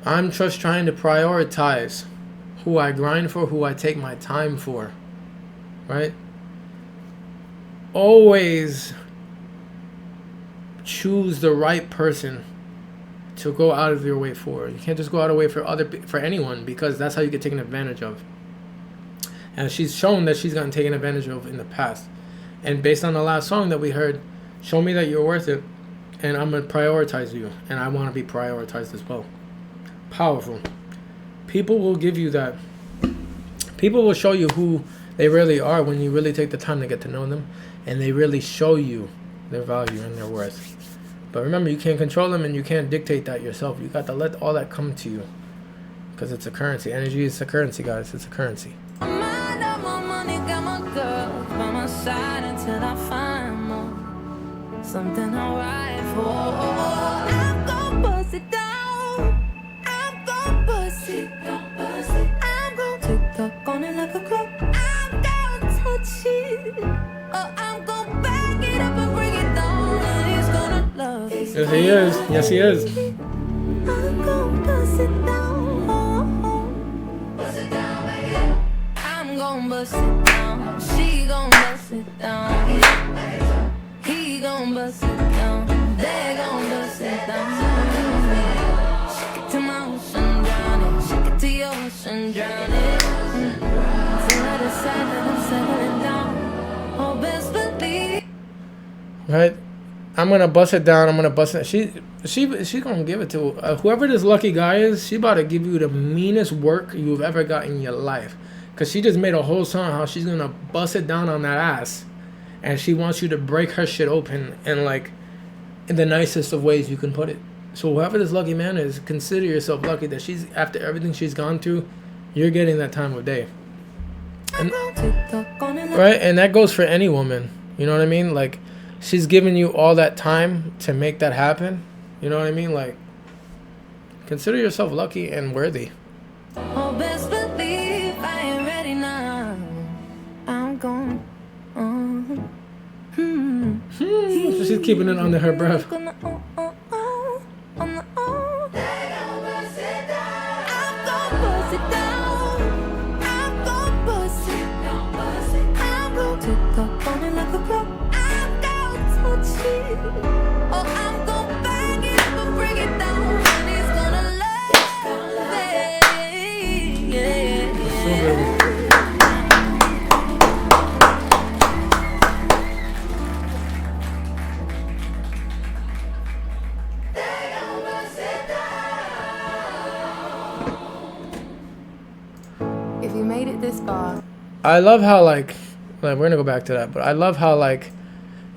I'm just trying to prioritize who I grind for, who I take my time for. Right? Always choose the right person to go out of your way for. You can't just go out of your way for anyone, because that's how you get taken advantage of. And she's shown that she's gotten taken advantage of in the past. And based on the last song that we heard, show me that you're worth it, and I'm going to prioritize you, and I want to be prioritized as well. Powerful. People will give you that. People will show you who they really are when you really take the time to get to know them, and they really show you their value and their worth. But remember, you can't control them, and you can't dictate that yourself. You got to let all that come to you, because it's a currency. Energy is a currency, guys. It's a currency. mind up my money, got my girl by my side until I find more. Something I'll ride for. I'm gon' bust it down. I'm gon' bust it. I'm gon' TikTok on it like a clock. I'm gon' touch it. Oh, I'm gon' back it up and bring it down. And he's gonna love it. Yes, he is. Yes, he is. I'm gon' bust it down. I'm gon' bust it down. She gon' bust it down. He gon' bust it down. They gon' bust it down. Shake it to my ocean, drown it. Shake it to your ocean, drown it. Till I decide that I'm settling down. Oh, best believe. Right? I'm gonna bust it down. I'm gonna bust it. She gonna give it to whoever this lucky guy is. She about to give you the meanest work you've ever got in your life. Cause she just made a whole song how she's gonna bust it down on that ass, and she wants you to break her shit open, and like in the nicest of ways you can put it. So whoever this lucky man is, consider yourself lucky that she's, after everything she's gone through, you're getting that time of day. And, right? And that goes for any woman. You know what I mean? Like, she's giving you all that time to make that happen. You know what I mean? Like, consider yourself lucky and worthy. Oh, best believe I ain't ready now. I'm gone. keeping it under her breath. If you made it this far, I love how like we're gonna go back to that, but I love how like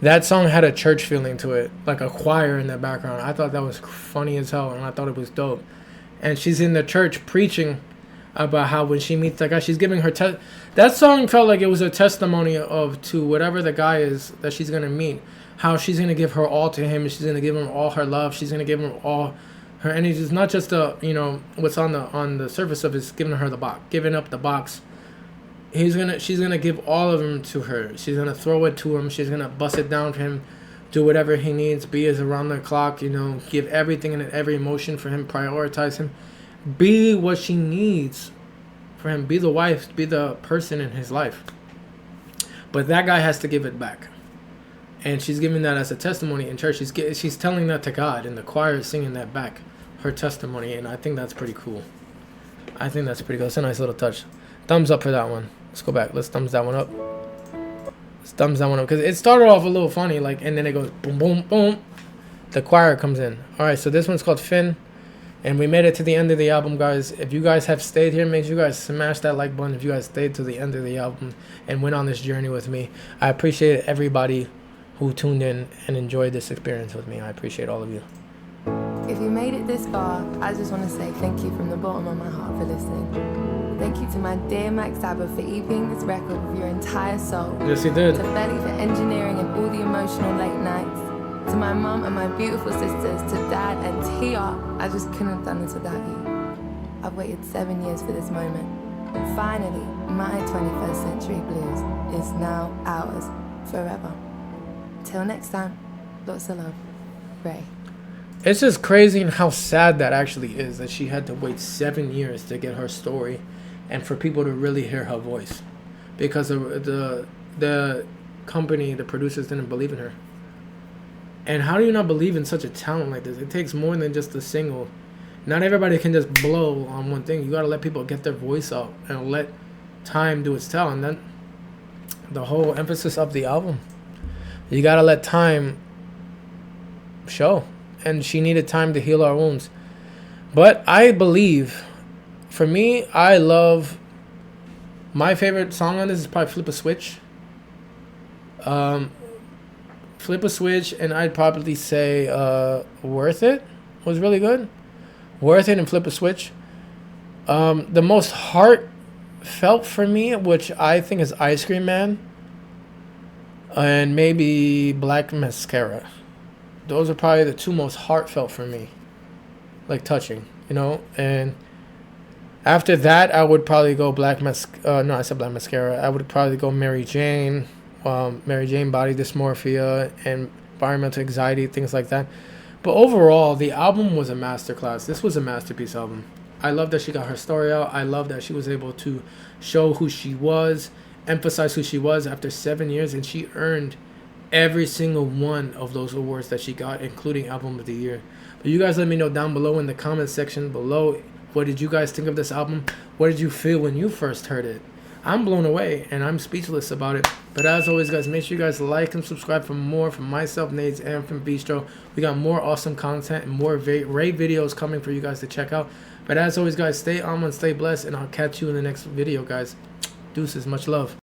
that song had a church feeling to it, like a choir in the background. I thought that was funny as hell, and I thought it was dope. And she's in the church preaching about how when she meets that guy, she's giving her that song felt like it was a testimony of to whatever the guy is that she's gonna meet, how she's gonna give her all to him, and she's gonna give him all her love, she's gonna give him all her energy. It's not just the what's on the surface of it, it's giving her the box, giving up the box. She's gonna give all of him to her. She's gonna throw it to him. She's gonna bust it down for him, do whatever he needs. Be his around the clock. Give everything and every emotion for him. Prioritize him. Be what she needs for him. Be the wife. Be the person in his life. But that guy has to give it back, and she's giving that as a testimony in church. She's telling that to God, and the choir is singing that back, her testimony, and I think that's pretty cool. It's a nice little touch. Thumbs up for that one. Let's go back. Let's thumbs that one up. Because it started off a little funny, like, and then it goes boom, boom, boom. The choir comes in. All right, so this one's called Finn, and we made it to the end of the album, guys. If you guys have stayed here, make sure you guys smash that like button. If you guys stayed to the end of the album and went on this journey with me, I appreciate everybody who tuned in and enjoyed this experience with me. I appreciate all of you. if you made it this far, I just want to say thank you from the bottom of my heart for listening. Thank you to my dear Mike Sabbath for EPing this record with your entire soul. Yes, he did. To Belly for engineering and all the emotional late nights. To my mum and my beautiful sisters, to Dad and TR, I just couldn't have done this without you. I've waited 7 years for this moment. And finally, my 21st Century Blues is now ours forever. Till next time, lots of love. Ray. It's just crazy and how sad that actually is, that she had to wait 7 years to get her story and for people to really hear her voice, because the company, the producers, didn't believe in her. And how do you not believe in such a talent like this? It takes more than just a single. Not everybody can just blow on one thing. You gotta let people get their voice out and let time do its tell. And then the whole emphasis of the album, you gotta let time show. And she needed time to heal our wounds. But I believe, for me, I love, my favorite song on this is probably Flip a Switch. Flip a Switch, and I'd probably say Worth It was really good. Worth It and Flip a Switch. The most heartfelt for me, which I think is Ice Cream Man, and maybe Black Mascara. Those are probably the two most heartfelt for me, like touching, you know. And after that, I would probably go Black Mascara. I would probably go Mary Jane, Body Dysmorphia, and Environmental Anxiety, things like that. But overall, the album was a masterclass. This was a masterpiece album. I love that she got her story out. I love that she was able to show who she was, emphasize who she was after 7 years, and she earned every single one of those awards that she got, including Album of the Year. But you guys let me know down below in the comment section below, what did you guys think of this album? What did you feel when you first heard it? I'm blown away and I'm speechless about it. But as always, guys, make sure you guys like and subscribe for more from myself, Nades, and from Bistro. We got more awesome content and more RAYE videos coming for you guys to check out. But as always, guys, stay on and stay blessed, and I'll catch you in the next video, guys. Deuces, much love.